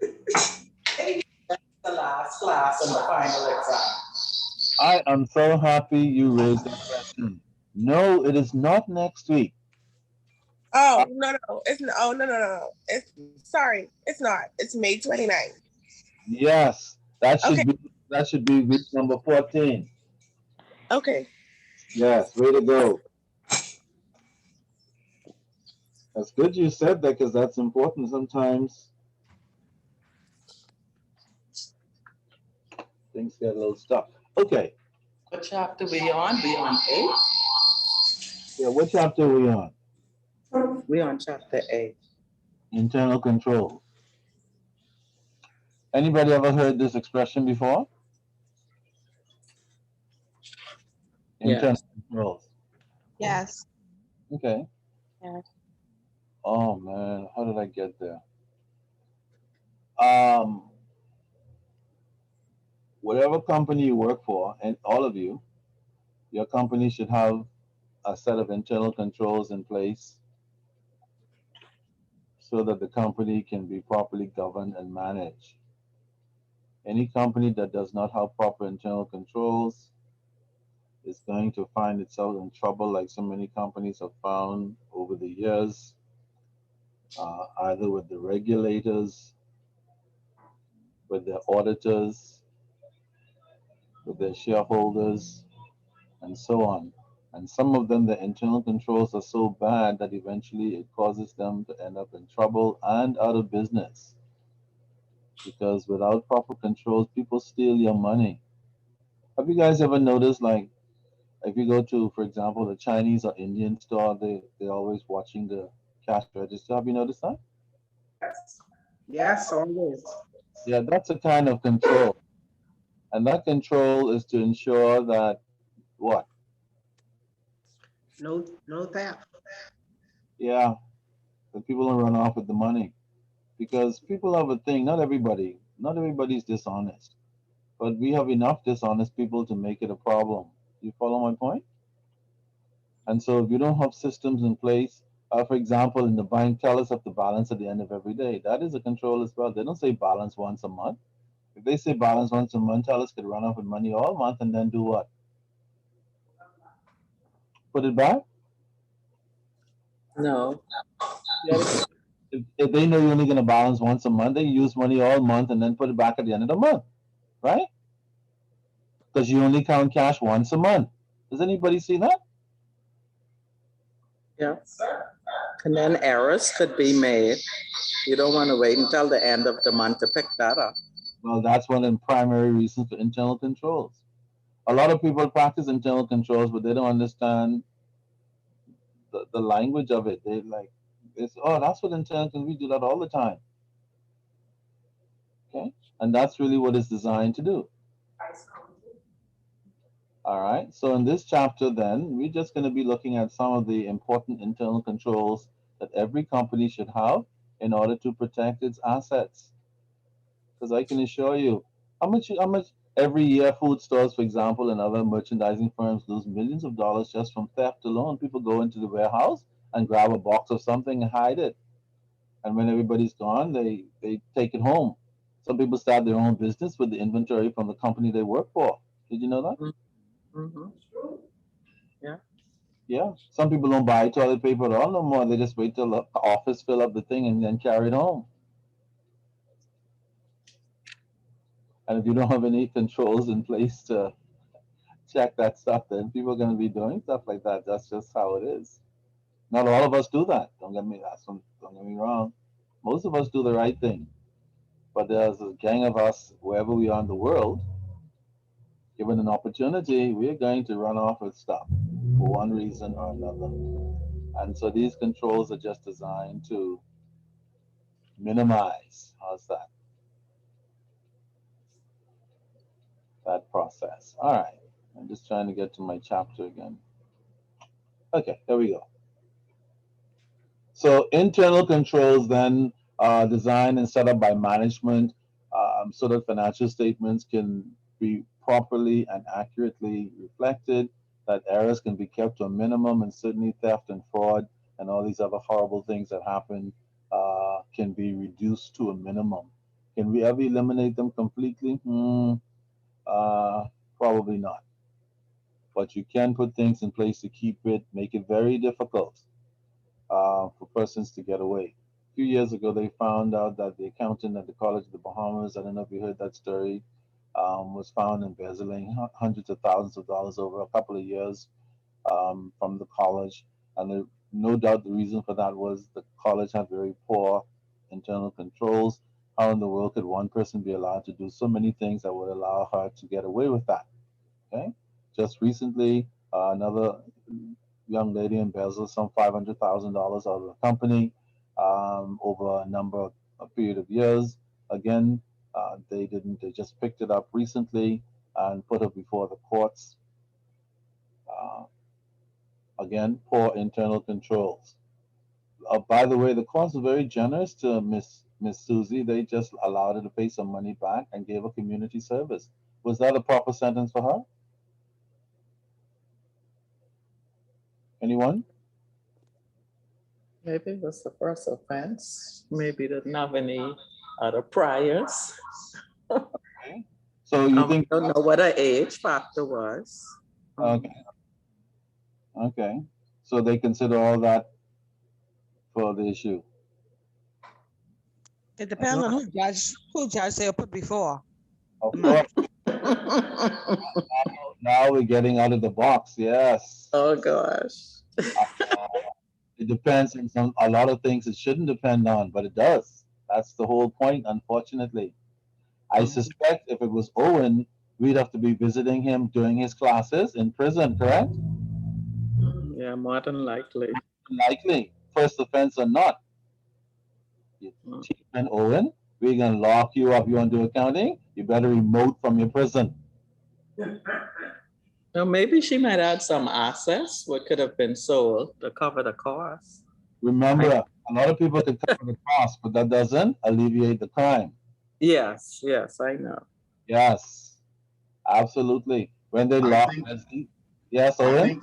The last class and the final exam. I am so happy you raised that question. No, it is not next week. Oh, no. It's no. Oh, no. It's sorry. It's not. It's May 29th. Yes, that should Okay. be week number 14. Okay. Yes, way to go. That's good you said that because that's important sometimes. Things get a little stuck. Okay. What chapter we on? We on 8? Yeah, what chapter are we on? We on chapter 8. Internal controls. Anybody ever heard this expression before? Internal controls. Yes. Okay. Yeah. Oh man, how did I get there? Whatever company you work for, and all of you, your company should have a set of internal controls in place so that the company can be properly governed and managed. Any company that does not have proper internal controls is going to find itself in trouble, like so many companies have found over the years, either with the regulators, with their auditors, with their shareholders, and so on. And some of them, the internal controls are so bad that eventually it causes them to end up in trouble and out of business. Because without proper controls, people steal your money. Have you guys ever noticed, like, if you go to, for example, the Chinese or Indian store, they're always watching the cash register. Have you noticed that? Yes, always. Yeah, that's a kind of control. And that control is to ensure that what? No theft. Yeah, that people don't run off with the money. Because people have a thing, not everybody's dishonest. But we have enough dishonest people to make it a problem. You follow my point? And so if you don't have systems in place, for example, in the bank, tell us of the balance at the end of every day. That is a control as well. They don't say balance once a month. If they say balance once a month, tellers could run off with money all month and then do what? Put it back? No. If they know you're only going to balance once a month, they use money all month and then put it back at the end of the month, right? Because you only count cash once a month. Does anybody see that? Yeah. And then errors could be made. You don't want to wait until the end of the month to pick that up. Well, that's one of the primary reasons for internal controls. A lot of people practice internal controls, but they don't understand the language of it. They like, it's, oh, that's what internal controls, we do that all the time. Okay, and that's really what it's designed to do. All right, so in this chapter, then, we're just going to be looking at some of the important internal controls that every company should have in order to protect its assets. Because I can assure you, how much every year food stores, for example, and other merchandising firms lose millions of dollars just from theft alone. People go into the warehouse and grab a box of something and hide it. And when everybody's gone, they take it home. Some people start their own business with the inventory from the company they work for. Did you know that? Mhm. Yeah. Yeah. Some people don't buy toilet paper at all no more. They just wait till the office fill up the thing and then carry it home. And if you don't have any controls in place to check that stuff, then people are going to be doing stuff like that. That's just how it is. Not all of us do that. Don't get me wrong. Most of us do the right thing, but there's a gang of us wherever we are in the world. Given an opportunity, we are going to run off with stuff for one reason or another. And so these controls are just designed to minimize. How's that? That process. All right. I'm just trying to get to my chapter again. Okay, there we go. So internal controls then are designed and set up by management so that financial statements can be properly and accurately reflected, that errors can be kept to a minimum, and certainly theft and fraud and all these other horrible things that happen can be reduced to a minimum. Can we ever eliminate them completely? Probably not. But you can put things in place to keep it, make it very difficult for persons to get away. A few years ago, they found out that the accountant at the College of the Bahamas, I don't know if you heard that story, was found embezzling hundreds of thousands of dollars over a couple of years from the college. And no doubt the reason for that was the college had very poor internal controls. How in the world could one person be allowed to do so many things that would allow her to get away with that? Okay. Just recently, another young lady embezzled some $500,000 out of the company over a period of years. Again, they didn't. They just picked it up recently and put her before the courts. Uh, Again, poor internal controls. By the way, the courts were very generous to Miss Susie. They just allowed her to pay some money back and gave her community service. Was that a proper sentence for her? Anyone? Maybe it was the first offense. Maybe didn't have any other priors. So you think? I don't know what her age factor was. Okay. Okay. So they consider all that for the issue. It depends on who judge they put before. Of course. Now we're getting out of the box. Yes. Oh gosh. It depends on a lot of things it shouldn't depend on, but it does. That's the whole point, unfortunately. I suspect if it was Owen, we'd have to be visiting him during his classes in prison, correct? Yeah, more than likely. Likely. First offense or not. Chief and Owen, we're going to lock you up. You want to do accounting? You better remote from your prison. Now, maybe she might add some assets what could have been sold to cover the cost. Remember, a lot of people can cover the cost, but that doesn't alleviate the crime. Yes, I know. Yes, absolutely. When they lock, yes, Owen?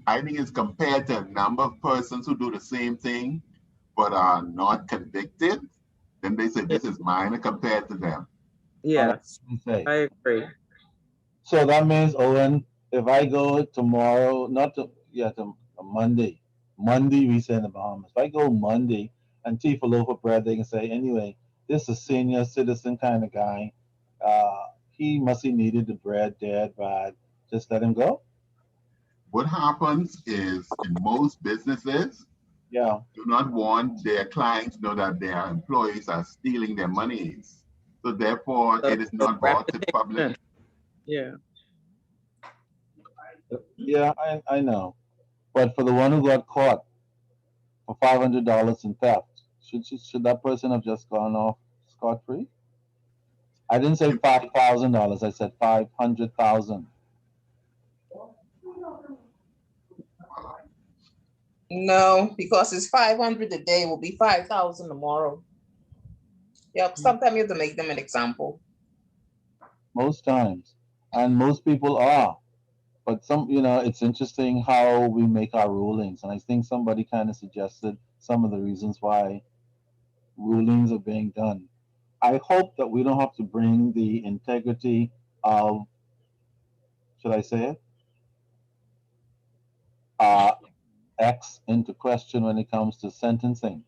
I think it's compared to a number of persons who do the same thing but are not convicted. Then they say this is minor compared to them. Yes, I agree. So that means, Owen, if I go tomorrow, to Monday. Monday, we say in the Bahamas. If I go Monday and thief a loaf of bread, they can say, anyway, this is a senior citizen kind of guy. He must have needed the bread dead bad. Just let him go. What happens is in most businesses, do not want their clients to know that their employees are stealing their monies. So therefore, it is not brought to public. Yeah. Yeah, I know. But for the one who got caught for $500 in theft, should that person have just gone off scot free? I didn't say $5,000. I said 500,000. No, because it's 500 a day, will be 5,000 tomorrow. Yeah, sometimes you have to make them an example. Most times, and most people are. But it's interesting how we make our rulings, and I think somebody kind of suggested some of the reasons why rulings are being done. I hope that we don't have to bring the integrity of, should I say it, uh, X into question when it comes to sentencing.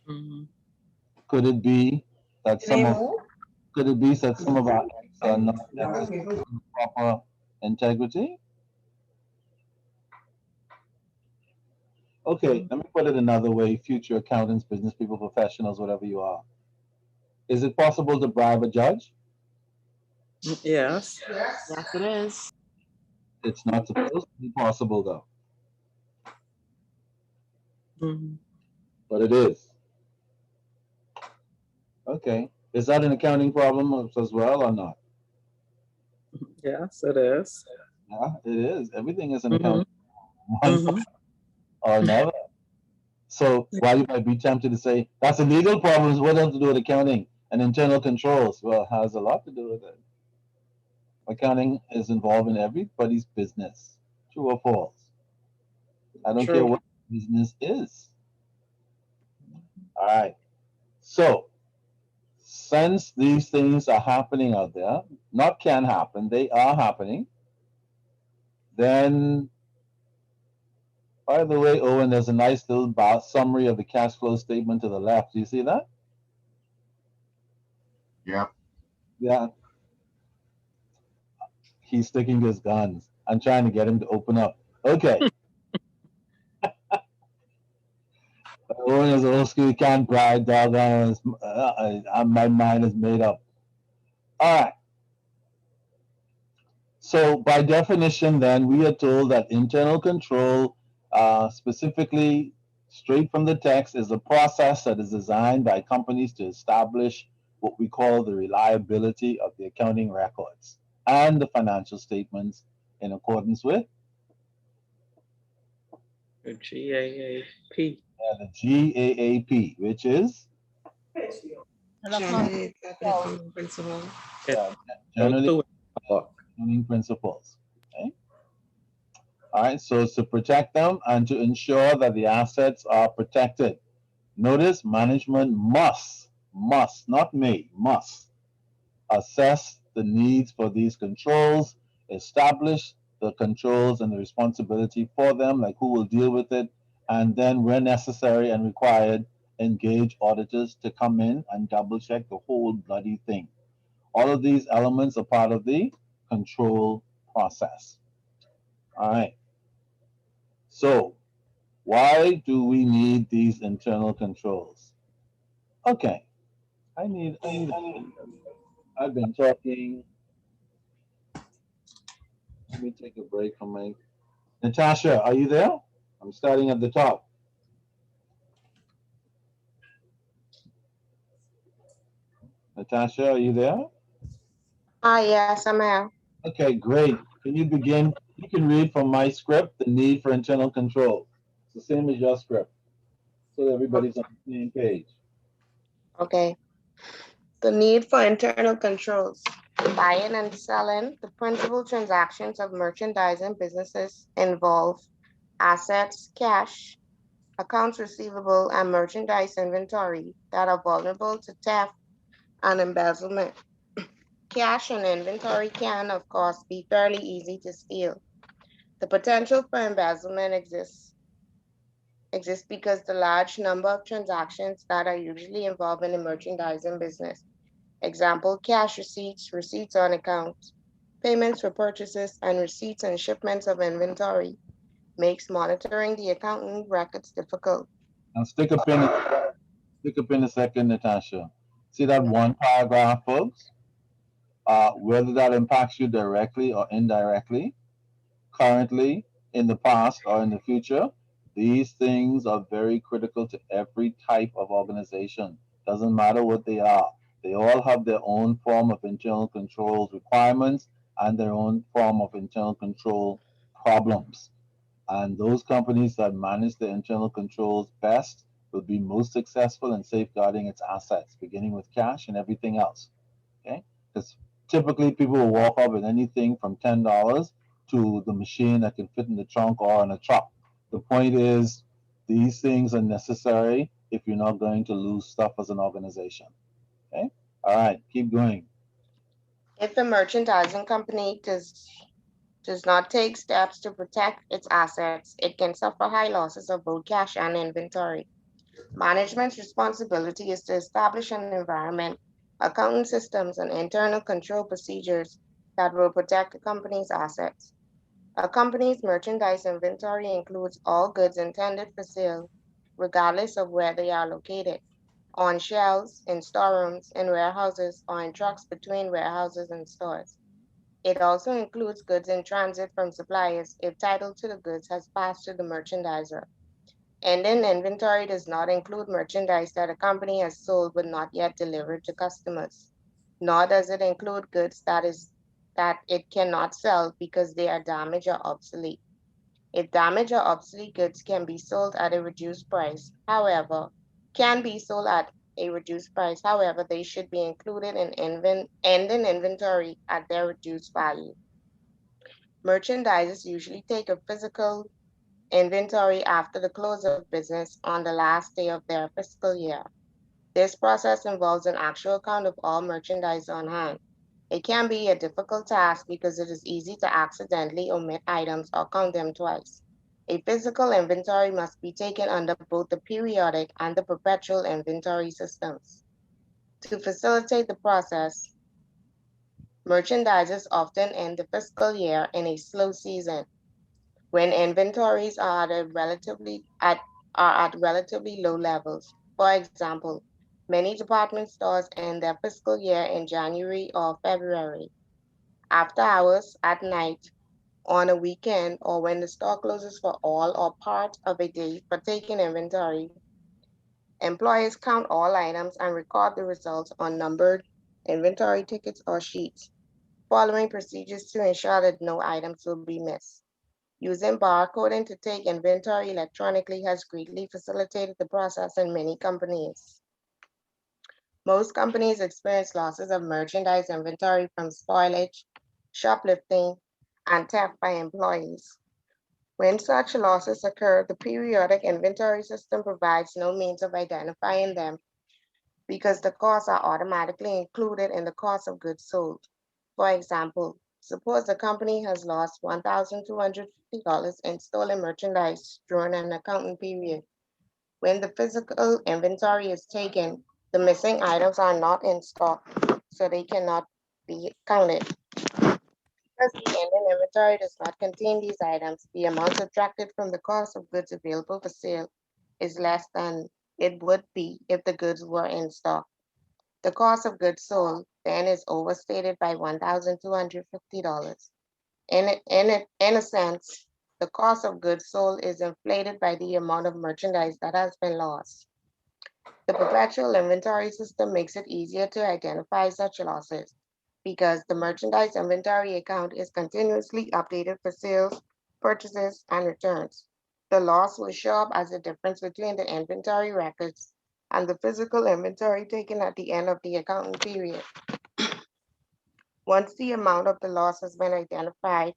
Mhm. Could it be that some of Anymore? could it be that some of our X are not exercising proper integrity? Okay, let me put it another way, future accountants, business people, professionals, whatever you are. Is it possible to bribe a judge? Yes. Yes, it is. It's not supposed to be possible though, Mhm. but it is. Okay. Is that an accounting problem as well or not? Yes, it is. Yeah, it is. Everything is an Mhm. accounting one Mhm. or another. So while you might be tempted to say that's a legal problem, what does it to do with accounting and internal controls? Well, it has a lot to do with it. Accounting is involved in everybody's business. True or false? I don't care True. what business is. All right. So since these things are happening out there, not can happen, they are happening, then, by the way, Owen, there's a nice little summary of the cash flow statement to the left. Do you see that? Yep. Yeah, he's sticking to his guns. I'm trying to get him to open up. Okay. Owen is old school, he can't brag, doggone. My mind is made up. All right. So, by definition, then, we are told that internal control, specifically straight from the text, is a process that is designed by companies to establish what we call the reliability of the accounting records and the financial statements in accordance with The GAAP. the GAAP, which is Generally accepted accounting principle. uh, Go generally to it. accounting principles. Okay? All right, so it's to protect them and to ensure that the assets are protected. Notice management must, not may, must assess the needs for these controls, establish the controls and the responsibility for them, like who will deal with it, and then, where necessary and required, engage auditors to come in and double check the whole bloody thing. All of these elements are part of the control process. All right. So, why do we need these internal controls? Okay. I need I've been talking. Let me take a break from my. Natasha, are you there? I'm starting at the top. Natasha, are you there? Ah, yes, I'm here. Okay, great. Can you begin? You can read from my script the need for internal control. It's the same as your script, so that everybody's on the same page. Okay. The need for internal controls. Buying and selling. The principal transactions of merchandising businesses involve assets, cash, accounts receivable, and merchandise inventory that are vulnerable to theft and embezzlement. Cash and inventory can, of course, be fairly easy to steal. The potential for embezzlement exists because the large number of transactions that are usually involved in the merchandising business. Example, cash receipts, receipts on accounts, payments for purchases, and receipts and shipments of inventory makes monitoring the accounting records difficult. Now stick up in a second, Natasha. See that one paragraph, folks? whether that impacts you directly or indirectly, currently, in the past, or in the future. These things are very critical to every type of organization. Doesn't matter what they are. They all have their own form of internal controls requirements and their own form of internal control problems. And those companies that manage their internal controls best will be most successful in safeguarding its assets, beginning with cash and everything else. Okay? Because typically people will walk up with anything from $10 to the machine that can fit in the trunk or in a truck. The point is, these things are necessary if you're not going to lose stuff as an organization. Okay? All right, keep going. If a merchandising company does not take steps to protect its assets, it can suffer high losses of both cash and inventory. Management's responsibility is to establish an environment, accounting systems, and internal control procedures that will protect the company's assets. A company's merchandise inventory includes all goods intended for sale, regardless of where they are located, on shelves, in storerooms, in warehouses, or in trucks between warehouses and stores. It also includes goods in transit from suppliers if title to the goods has passed to the merchandiser. Ending inventory does not include merchandise that a company has sold but not yet delivered to customers. Nor does it include goods that it cannot sell because they are damaged or obsolete. If damaged or obsolete goods can be sold at a reduced price, however, can be sold at a reduced price, however, they should be included in ending inventory at their reduced value. Merchandisers usually take a physical inventory after the close of business on the last day of their fiscal year. This process involves an actual count of all merchandise on hand. It can be a difficult task because it is easy to accidentally omit items or count them twice. A physical inventory must be taken under both the periodic and the perpetual inventory systems. To facilitate the process, merchandisers often end the fiscal year in a slow season when inventories are at relatively low levels. For example, many department stores end their fiscal year in January or February. After hours, at night, on a weekend, or when the store closes for all or part of a day for taking inventory, employees count all items and record the results on numbered inventory tickets or sheets, following procedures to ensure that no items will be missed. Using barcoding to take inventory electronically has greatly facilitated the process in many companies. Most companies experience losses of merchandise inventory from spoilage, shoplifting, and theft by employees. When such losses occur, the periodic inventory system provides no means of identifying them because the costs are automatically included in the cost of goods sold. For example, suppose the company has lost $1,250 in stolen merchandise during an accounting period. When the physical inventory is taken, the missing items are not in stock, so they cannot be counted. Because the ending inventory does not contain these items, the amount subtracted from the cost of goods available for sale is less than it would be if the goods were in stock. The cost of goods sold then is overstated by $1,250. In a sense, the cost of goods sold is inflated by the amount of merchandise that has been lost. The perpetual inventory system makes it easier to identify such losses because the merchandise inventory account is continuously updated for sales, purchases, and returns. The loss will show up as the difference between the inventory records and the physical inventory taken at the end of the accounting period. Once the amount of the loss has been identified,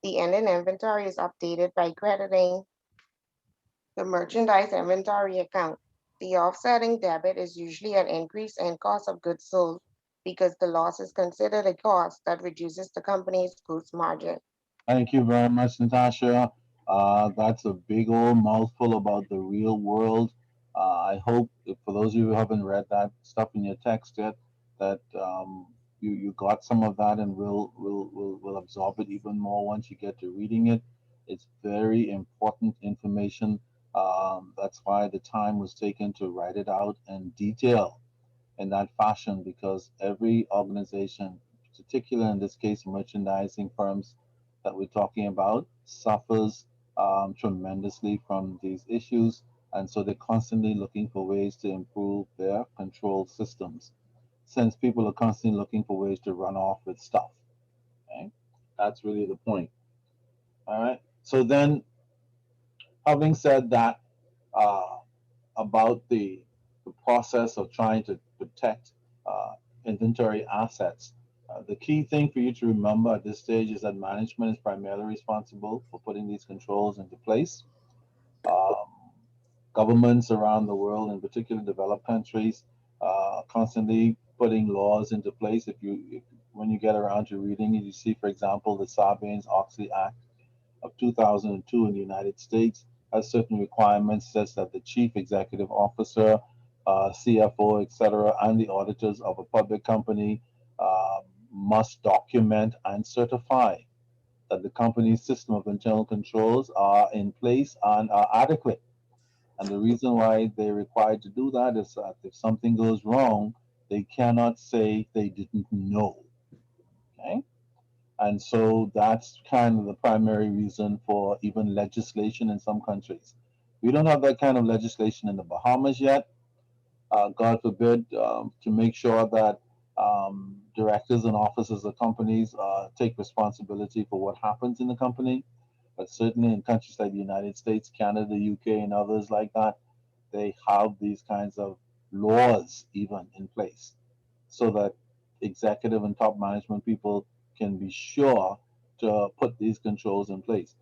the ending inventory is updated by crediting the merchandise inventory account. The offsetting debit is usually an increase in cost of goods sold because the loss is considered a cost that reduces the company's gross margin. Thank you very much, Natasha. That's a big old mouthful about the real world. I hope, if, for those of you who haven't read that stuff in your text yet, that you got some of that and will absorb it even more once you get to reading it. It's very important information. That's why the time was taken to write it out in detail in that fashion, because every organization, particular in this case, merchandising firms that we're talking about, suffers tremendously from these issues. And so they're constantly looking for ways to improve their control systems, since people are constantly looking for ways to run off with stuff. Okay? That's really the point. All right. So then, having said that, uh, about the process of trying to protect uh, inventory assets. The key thing for you to remember at this stage is that management is primarily responsible for putting these controls into place. Um, Governments around the world, in particular developed countries, constantly putting laws into place. When you get around to reading it, you see, for example, the Sarbanes-Oxley Act of 2002 in the United States has certain requirements, says that the chief executive officer, CFO, etc., and the auditors of a public company must document and certify that the company's system of internal controls are in place and are adequate. And the reason why they're required to do that is that if something goes wrong, they cannot say they didn't know. Okay? And so that's kind of the primary reason for even legislation in some countries. We don't have that kind of legislation in the Bahamas yet. God forbid, to make sure that directors and officers of companies take responsibility for what happens in the company. But certainly in countries like the United States, Canada, UK, and others like that, they have these kinds of laws even in place so that executive and top management people can be sure to put these controls in place.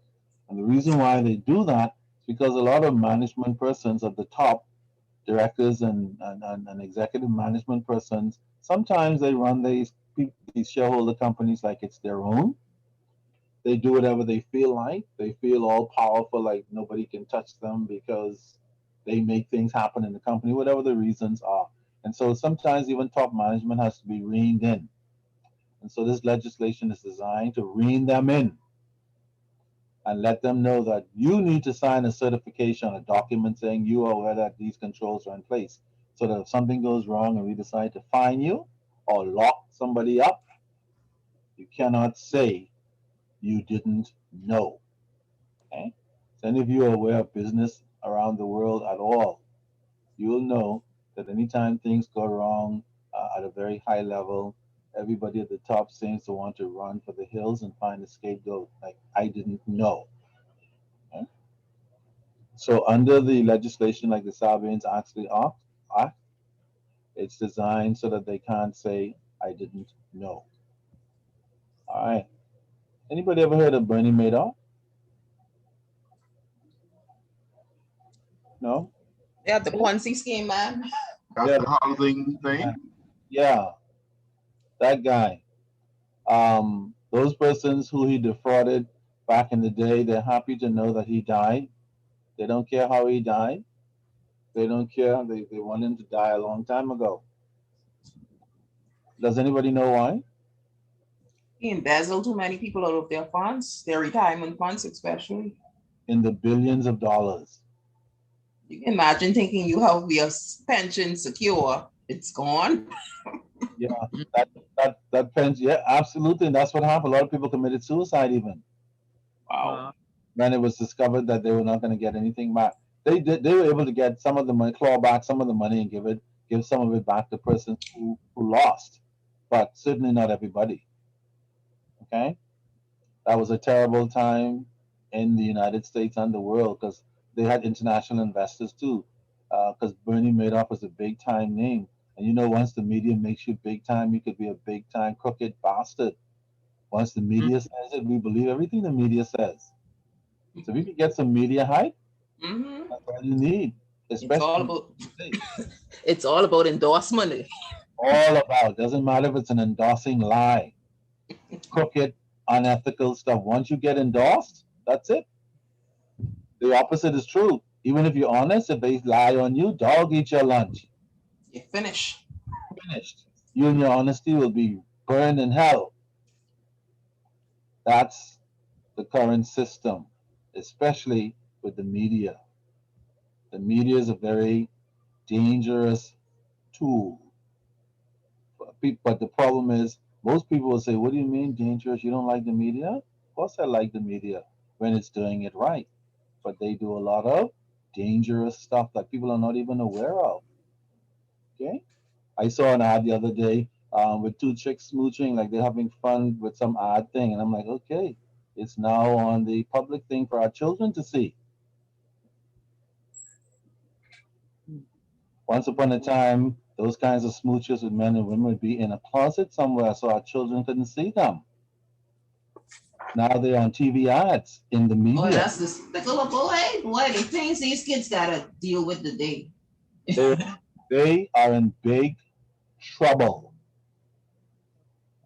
And the reason why they do that is because a lot of management persons at the top, directors and executive management persons, sometimes they run these shareholder companies like it's their own. They do whatever they feel like. They feel all powerful, like nobody can touch them because they make things happen in the company, whatever the reasons are. And so sometimes even top management has to be reined in. And so this legislation is designed to rein them in and let them know that you need to sign a certification, a document saying you are aware that these controls are in place. So that if something goes wrong and we decide to fine you or lock somebody up, you cannot say you didn't know. Okay? So any of you are aware of business around the world at all, you will know that anytime things go wrong at a very high level, everybody at the top seems to want to run for the hills and find a scapegoat. Like, I didn't know. Okay? So under the legislation like the Sarbanes-Oxley Act, it's designed so that they can't say, I didn't know. All right. Anybody ever heard of Bernie Madoff? No? Yeah, the Ponzi scheme, man. That's Yeah, the housing thing. yeah, that guy. Those persons who he defrauded back in the day, they're happy to know that he died. They don't care how he died. They don't care. They want him to die a long time ago. Does anybody know why? He embezzled too many people out of their funds, their retirement funds, especially. In the billions of dollars. You can imagine thinking you have your pension secure, it's gone. Yeah, that pension. Yeah, absolutely. And that's what happened. A lot of people committed suicide even. Wow. When it was discovered that they were not going to get anything back. They were able to get some of the money, claw back some of the money and give some of it back to persons who lost, but certainly not everybody. Okay, that was a terrible time in the United States and the world because they had international investors too. Because Bernie Madoff was a big time name, and you know, once the media makes you big time, you could be a big time crooked bastard. Once the media says it, we believe everything the media says. So if you can get some media hype, Mm-hmm. that's all you need, It's all especially about it's all about endorsement. all about. Doesn't matter if it's an endorsing lie, crooked, unethical stuff. Once you get endorsed, that's it. The opposite is true. Even if you're honest, if they lie on you, dog, eat your lunch. You finish. Finished. You and your honesty will be burned in hell. That's the current system, especially with the media. The media is a very dangerous tool. But the problem is Most people will say, what do you mean dangerous? You don't like the media? Of course I like the media when it's doing it right. But they do a lot of dangerous stuff that people are not even aware of. Okay? I saw an ad the other day with two chicks smooching, like they're having fun with some odd thing. And I'm like, okay, it's now on the public thing for our children to see. Once upon a time, those kinds of smooches with men and women would be in a closet somewhere so our children couldn't see them. Now they're on TV ads in the Oh, media. that's the little boy, the things these kids gotta deal with today. They are in big trouble.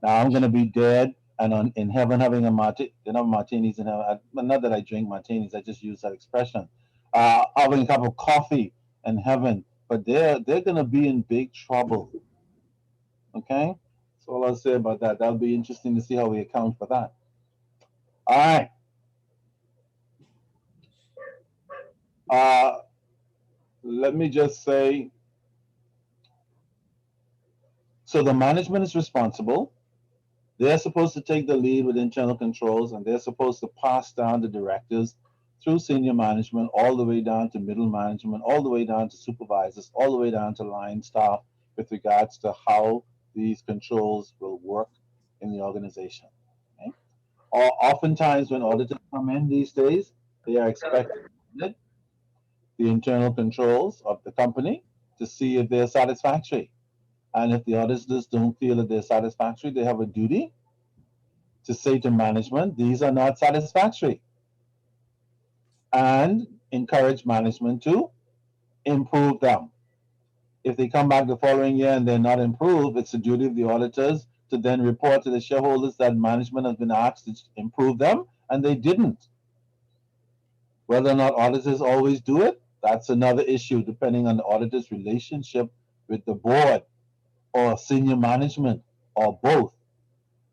Now I'm gonna be dead and in heaven having a martini. You know, martinis in heaven. Not that I drink martinis. I just use that expression. Having a cup of coffee in heaven, but they're gonna be in big trouble. Okay, that's all I'll say about that. That'll be interesting to see how we account for that. All right. Uh, Let me just say. So the management is responsible. They're supposed to take the lead with internal controls, and they're supposed to pass down the directives through senior management, all the way down to middle management, all the way down to supervisors, all the way down to line staff with regards to how these controls will work in the organization. Okay? Oftentimes, when auditors come in these days, they are expected to audit the internal controls of the company to see if they're satisfactory. And if the auditors don't feel that they're satisfactory, they have a duty to say to management, these are not satisfactory, and encourage management to improve them. If they come back the following year and they're not improved, it's the duty of the auditors to then report to the shareholders that management has been asked to improve them and they didn't. Whether or not auditors always do it, that's another issue depending on the auditor's relationship with the board or senior management or both.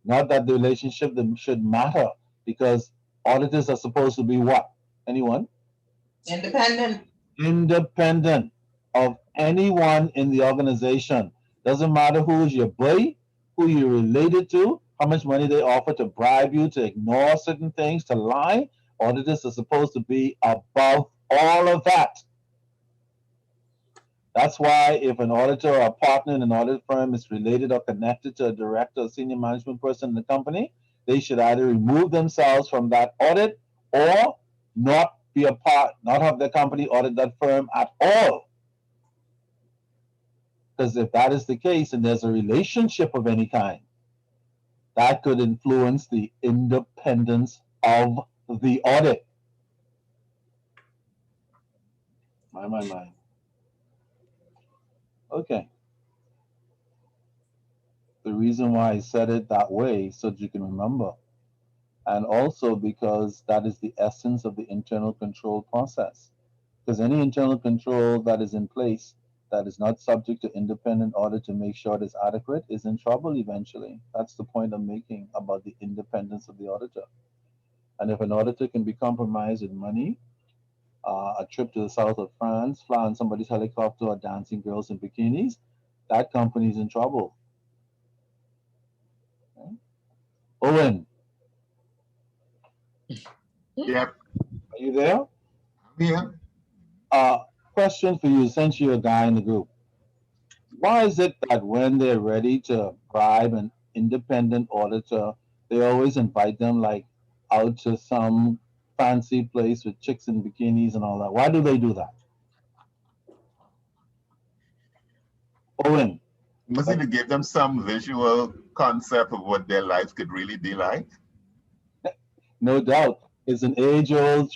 Not that the relationship should matter because auditors are supposed to be what? Anyone? Independent. Independent of anyone in the organization. Doesn't matter who is your boy, who you're related to, how much money they offer to bribe you, to ignore certain things, to lie. Auditors are supposed to be above all of that. That's why if an auditor or a partner in an audit firm is related or connected to a director or senior management person in the company, they should either remove themselves from that audit or not be a part, not have the company audit that firm at all. Because if that is the case and there's a relationship of any kind, that could influence the independence of the audit. My. Okay. The reason why I said it that way so that you can remember. And also because that is the essence of the internal control process. Because any internal control that is in place that is not subject to independent audit to make sure it is adequate is in trouble eventually. That's the point I'm making about the independence of the auditor. And if an auditor can be compromised with money, a trip to the south of France, fly on somebody's helicopter, or dancing girls in bikinis, that company's in trouble. Okay? Owen. Yep. Are you there? Yeah. Question for you, since you're a guy in the group. Why is it that when they're ready to bribe an independent auditor, they always invite them like out to some fancy place with chicks in bikinis and all that? Why do they do that? Owen. Must it give them some visual concept of what their lives could really be like? No doubt. It's an age-old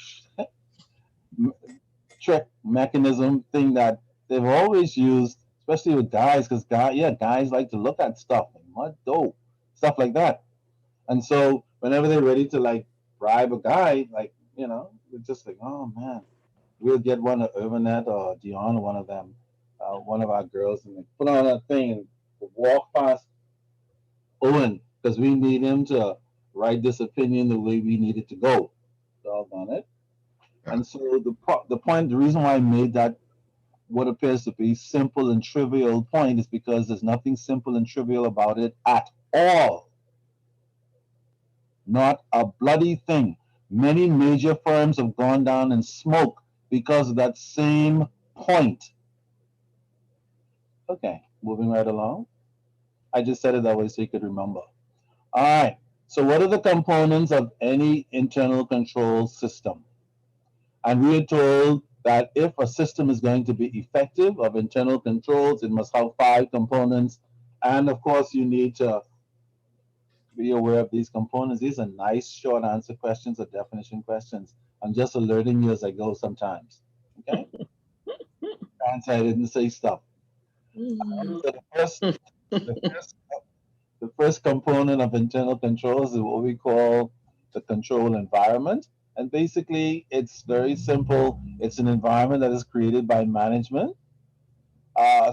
trick mechanism thing that they've always used, especially with guys, because guys like to look at stuff like mud dope, stuff like that. And so whenever they're ready to like bribe a guy, like, it's just like, oh man, we'll get one of Irvinet or Dion or one of them, one of our girls, and they put on that thing and walk past Owen because we need him to write this opinion the way we need it to go. Doggone it. And so the reason why I made that what appears to be simple and trivial point is because there's nothing simple and trivial about it at all. Not a bloody thing. Many major firms have gone down in smoke because of that same point. Okay, moving right along. I just said it that way so you could remember. All right. So what are the components of any internal control system? And we are told that if a system is going to be effective of internal controls, it must have 5 components. And of course, you need to be aware of these components. These are nice short answer questions or definition questions. I'm just alerting you as I go sometimes. Okay? And so I didn't say stuff. So the first the first component of internal controls is what we call the control environment. And basically, it's very simple. It's an environment that is created by management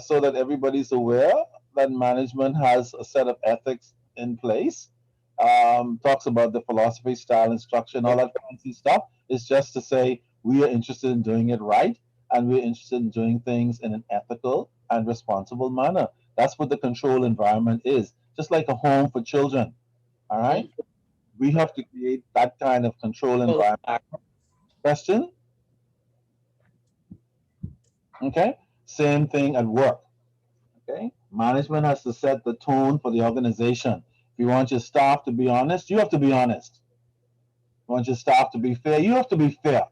so that everybody's aware that management has a set of ethics in place. Talks about the philosophy, style, and structure, and all that fancy stuff. It's just to say we are interested in doing it right, and we're interested in doing things in an ethical and responsible manner. That's what the control environment is, just like a home for children. All right, we have to create that kind of control environment. Question? Okay, same thing at work. Okay, management has to set the tone for the organization. If you want your staff to be honest, you have to be honest. You want your staff to be fair, you have to be fair.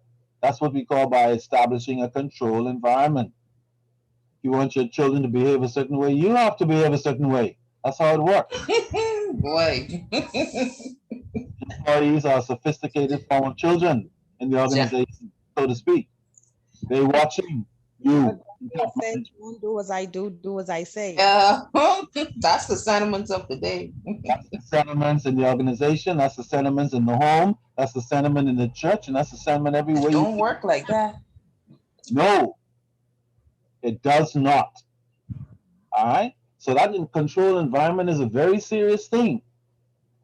That's what we call by establishing a control environment. If you want your children to behave a certain way, you have to behave a certain way. That's how it works. Boy. Employees are a sophisticated form of children in the organization, so to speak. They're watching you. Say, don't do as I do as I say. That's the sentiments of the day. That's the sentiments in the organization. That's the sentiments in the home. That's the sentiment in the church, and that's the sentiment everywhere. Don't work like that. No, it does not. All right. So that control environment is a very serious thing.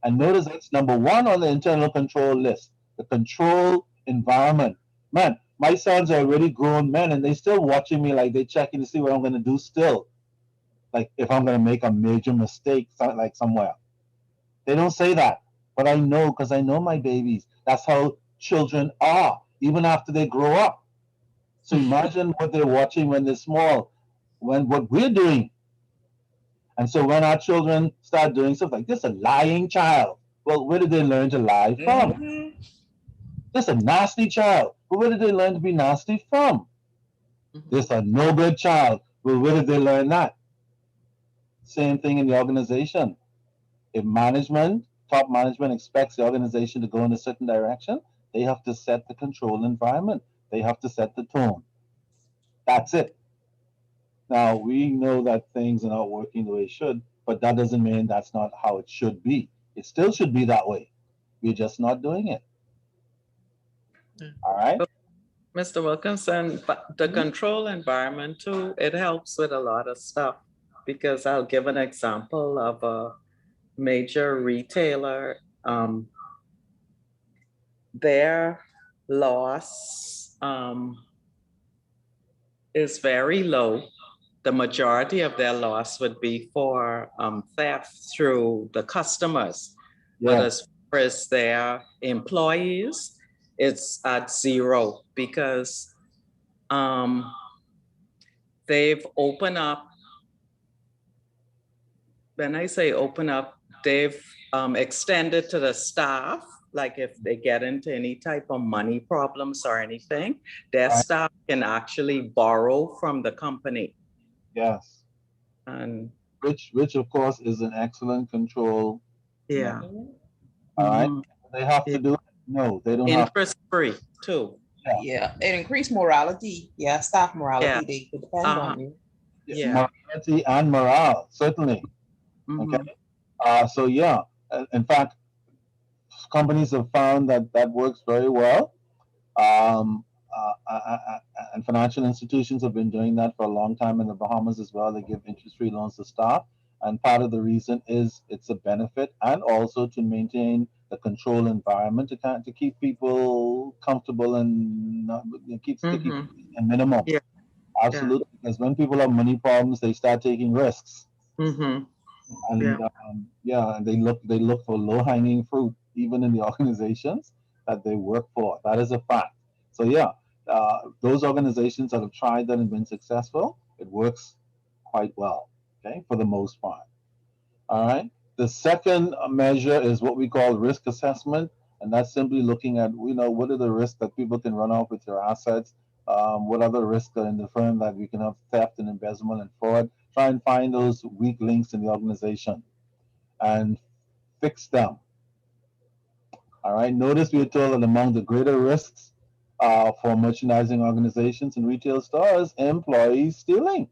And notice that's number 1 on the internal control list. The control environment. Man, my sons are already grown men, and they still watching me like they checking to see what I'm going to do still. Like if I'm going to make a major mistake, like somewhere. They don't say that, but I know because I know my babies. That's how children are, even after they grow up. So imagine what they're watching when they're small, when what we're doing. And so when our children start doing stuff like this, a lying child. Well, where did they learn to lie from? This a nasty child. Well, where did they learn to be nasty from? This a no good child. Well, where did they learn that? Same thing in the organization. If top management expects the organization to go in a certain direction, they have to set the control environment. They have to set the tone. That's it. Now, we know that things are not working the way it should, but that doesn't mean that's not how it should be. It still should be that way. We're just not doing it. All right? Mr. Wilkinson, but the control environment too, it helps with a lot of stuff, because I'll give an example of a major retailer. Their loss is very low. The majority of their loss would be for theft through the customers. But as far as their employees, it's at 0 because they've opened up. When I say open up, they've extended to the staff, like if they get into any type of money problems or anything, their staff can actually borrow from the company. Yes. And which of course is an excellent control. Yeah. All right. They have to do it? No, they don't have to. Interest free too. Yeah, it increased morality. Yeah, staff morality. They depend on you. Yeah. Morality and morale, certainly. Okay. So yeah, in fact, companies have found that that works very well. And financial institutions have been doing that for a long time in the Bahamas as well. They give interest-free loans to staff, and part of the reason is it's a benefit, and also to maintain the control environment to keep people comfortable and keep a minimum. Yeah. Absolutely, because when people have money problems, they start taking risks. And yeah, and they look for low hanging fruit even in the organizations that they work for. That is a fact. So yeah, those organizations that have tried that and been successful, it works quite well. Okay, for the most part. All right. The second measure is what we call risk assessment, and that's simply looking at, what are the risks that people can run off with your assets. What are the risks in the firm that we can have theft and embezzlement and fraud. Try and find those weak links in the organization and fix them. All right. Notice we are told that among the greater risks for merchandising organizations and retail stores, employees stealing.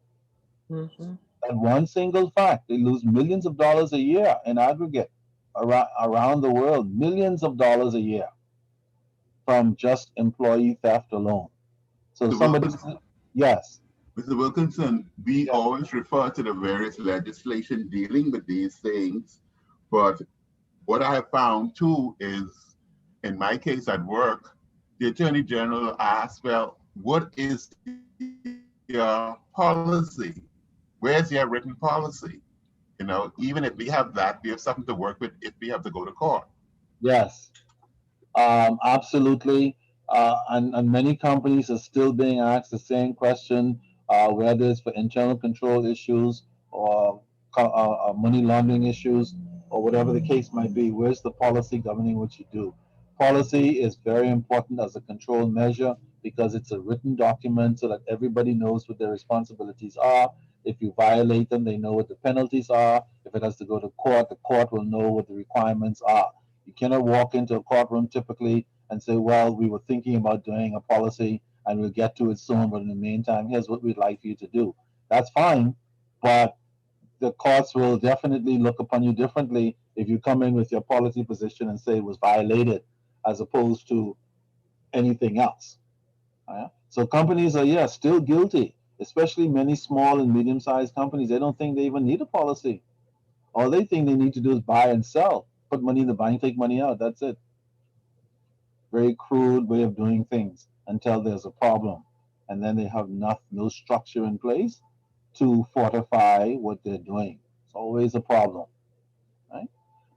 Mhm. That one single fact, they lose millions of dollars a year in aggregate around the world, millions of dollars a year from just employee theft alone. So Mr. somebody, Wilkinson, yes, Mr. Wilkinson, we yes, always refer to the various legislation dealing with these things, but what I have found too is, in my case at work, the Attorney General asked, well, what is your policy? Where's your written policy? Even if we have that, we have something to work with if we have to go to court. yes. Absolutely. And many companies are still being asked the same question, whether it's for internal control issues or money laundering issues or whatever the case might be. Where's the policy governing what you do? Policy is very important as a control measure because it's a written document so that everybody knows what their responsibilities are. If you violate them, they know what the penalties are. If it has to go to court, the court will know what the requirements are. You cannot walk into a courtroom typically and say, well, we were thinking about doing a policy and we'll get to it soon, but in the meantime, here's what we'd like for you to do. That's fine, but the courts will definitely look upon you differently if you come in with your policy position and say it was violated as opposed to anything else. So companies are, yeah, still guilty, especially many small and medium sized companies. They don't think they even need a policy. All they think they need to do is buy and sell, put money in the bank, take money out. That's it. Very crude way of doing things until there's a problem. And then they have no structure in place to fortify what they're doing. It's always a problem. Right?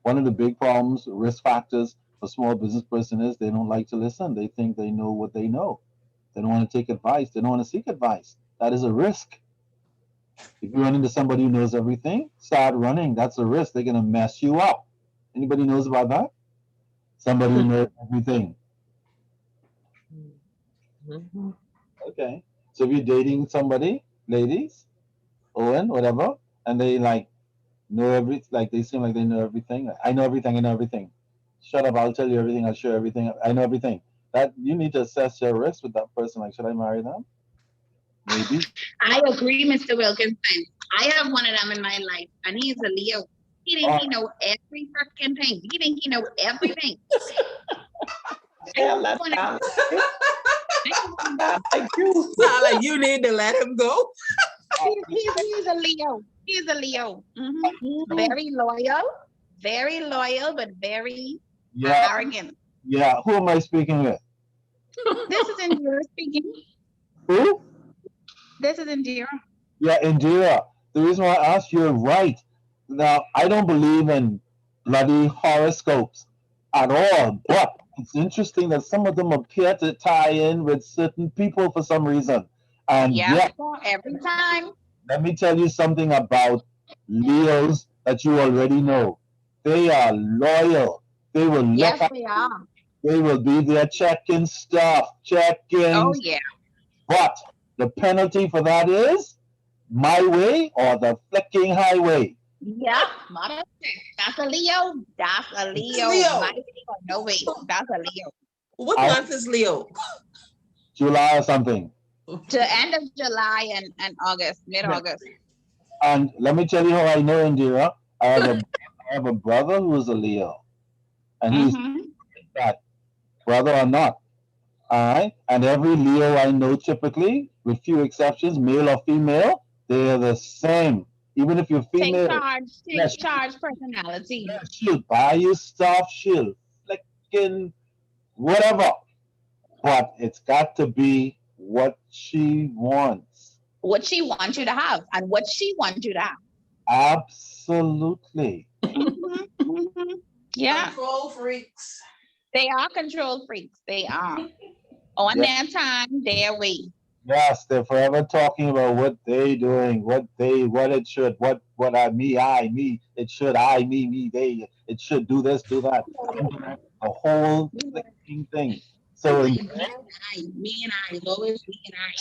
One of the big problems, risk factors for small business person is they don't like to listen. They think they know what they know. They don't want to take advice. They don't want to seek advice. That is a risk. If you run into somebody who knows everything, start running. That's a risk. They're going to mess you up. Anybody knows about that? Somebody who knows everything. Mhm. Okay. So if you're dating somebody, ladies, Owen, whatever, and they know like they seem like they know everything. I know everything. I know everything. Shut up! I'll tell you everything. I'll share everything. I know everything. That you need to assess your risk with that person. Like, should I marry them? Maybe. I agree, Mr. Wilkinson. I have one of them in my life, and he's a Leo. He think Oh, he know every freaking thing. He think he know everything. Yeah, that One of sounds them- like you. Sound like you need to let him go. he's a Leo. He's a Leo. Very loyal, but very yeah, arrogant. yeah. Who am I speaking with? This is Indira speaking. Who? This is Indira. Yeah, Indira. The reason why I asked you're right. Now, I don't believe in bloody horoscopes at all, but it's interesting that some of them appear to tie in with certain people for some reason. And Yep. yeah, Every time. let me tell you something about Leos that you already know. They are loyal. They will look Yes, up. they are. They will be there checking stuff, Oh checking. yeah. But the penalty for that is my way or the flicking highway. Yep. Mother, that's a Leo. That's a Leo. Leo. My way or no way. That's a Leo. What I- month is Leo? July or something. To end of July and August, mid-August. And let me tell you how I know Indira. I have a brother who is a Leo, and he's Mm-hmm. that brother or not. All right. And every Leo I know, typically, with few exceptions, male or female, they are the same. Even if you're female, Take charge personality. she'll buy you stuff, she'll flicking whatever. But it's got to be what she wants. What she wants you to have and what she wants you to have. Absolutely. Yeah, Control freaks. they are control freaks. They are on Yeah. their time, their way. Yes, they're forever talking about what they doing, what it should, what me, it should, me, they, it should do this, do that. Implement the whole freaking thing. So in, Me and I, it's always me and I.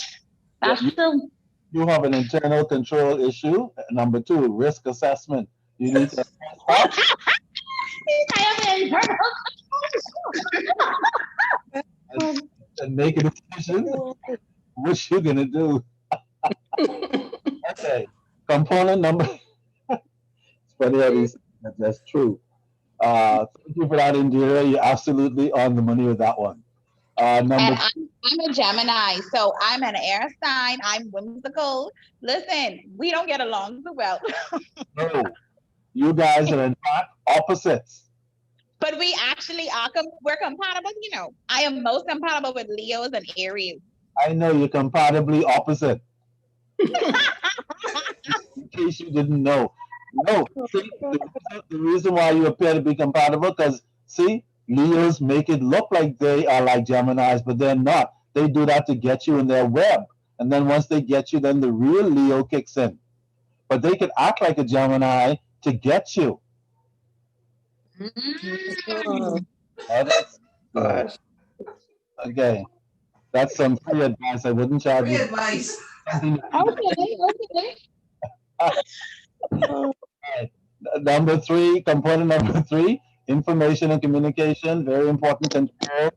yeah, That's true. you have an internal control issue. Number two, risk assessment. You need to assess that I have an internal. and, and make a decision what you're gonna do. Okay. Component number. It's funny how these that's true. Thank you for that, Indira. You're absolutely on the money with that one. And Number I'm a Gemini, so I'm an air sign. I'm whimsical. Listen, we don't get along so well, two, you guys are in fact opposites. but we actually are. We're compatible. You know, I am most compatible with Leos and Aries. I know you're compatibly opposite. In case you didn't know. No, see, the reason why you appear to be compatible, because see, Leos make it look like they are like Geminis, but they're not. They do that to get you in their web. And then once they get you, then the real Leo kicks in. But they can act like a Gemini to get you. Mm. Oh, that's good. Gosh. Okay. That's some free advice. I wouldn't charge Free you. advice. Something Okay. Right. Number three, component number three, information and communication, very important control.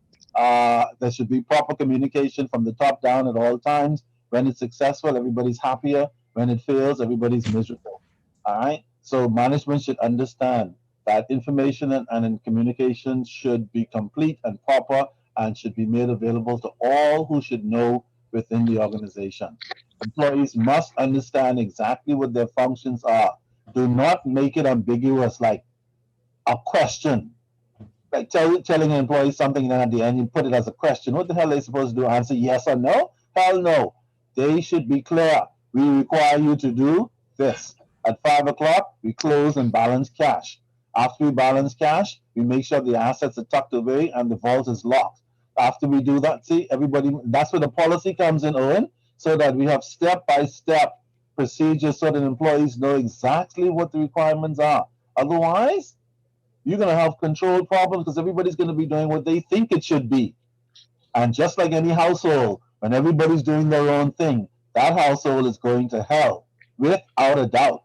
There should be proper communication from the top down at all times. When it's successful, everybody's happier. When it fails, everybody's miserable. All right. So management should understand that information and communication should be complete and proper and should be made available to all who should know within the organization. Employees must understand exactly what their functions are. Do not make it ambiguous like a question. Like telling an employee something and then at the end you put it as a question. What the hell are they supposed to do? Answer yes or no? Hell no. They should be clear. We require you to do this. At 5 o'clock, we close and balance cash. After we balance cash, we make sure the assets are tucked away and the vault is locked. After we do that, see, everybody, that's where the policy comes in, Owen, so that we have step by step procedures so that employees know exactly what the requirements are. Otherwise, you're going to have control problems because everybody's going to be doing what they think it should be. And just like any household, when everybody's doing their own thing, that household is going to hell without a doubt.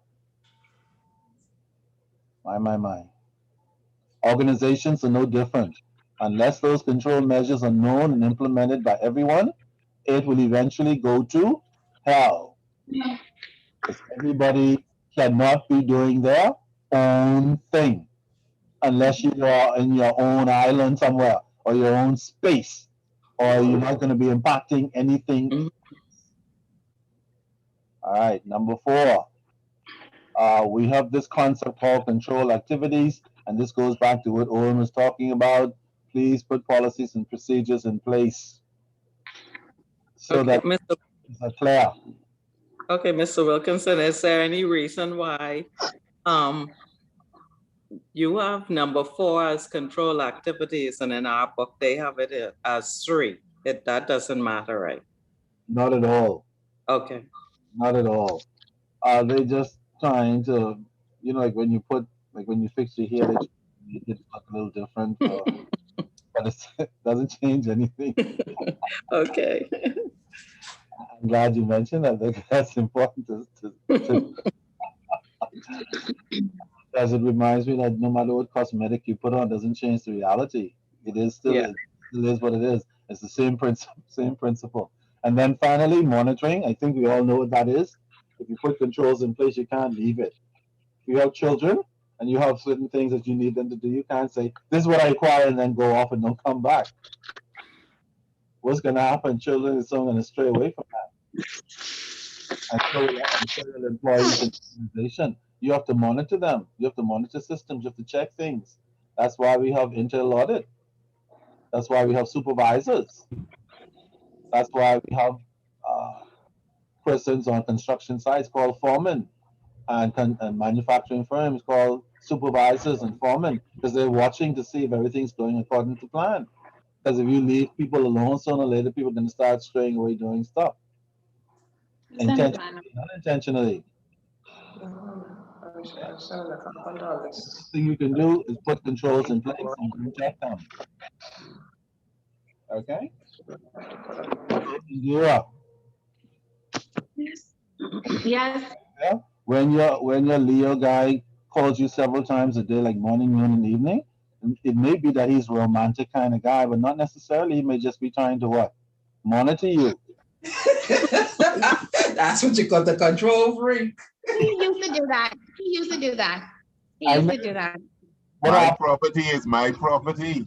My. Organizations are no different. Unless those control measures are known and implemented by everyone, it will eventually go to hell. Because everybody cannot be doing their own thing unless you are in your own island somewhere or your own space, or you're not going to be impacting anything. Mhm. All right, number four, we have this concept called control activities, and this goes back to what Owen was talking about. Please put policies and procedures in place so Okay, that Mr. it's clear. Okay, Mr. Wilkinson, is there any reason why um, you have number 4 as control activities, and in our book they have it as 3? That doesn't matter, right? Not at all. Okay. Not at all. They just trying to, like when you put, like when you fix your hair, they make it look a little different, but it doesn't change anything. Okay. I'm glad you mentioned that. That's important because it reminds me that no matter what cosmetic you put on, doesn't change the reality. It is still, Yeah. it still is what it is. It's the same principle, same principle. And then finally, monitoring. I think we all know what that is. If you put controls in place, you can't leave it. If you have children and you have certain things that you need them to do, you can't say, "This is what I require," and then go off and don't come back. What's going to happen? Children is still going to stray away from that. And so employees in the organization, you have to monitor them. You have to monitor systems. You have to check things. That's why we have internal audit. That's why we have supervisors. That's why we have persons on construction sites called foremen. and manufacturing firms called supervisors and foremen because they're watching to see if everything's going according to plan. Because if you leave people alone, sooner or later people are going to start straying away doing stuff intentionally, unintentionally. The thing you can do is put controls in place and check them. Okay? Yeah. Yes. Yeah. When your Leo guy calls you several times a day, like morning, noon, and evening, it may be that he's a romantic kind of guy, but not necessarily. He may just be trying to what? Monitor you. That's what you call the control freak. He used to do that. He used to do that. He I used know. to do that. What My happened? property is my property.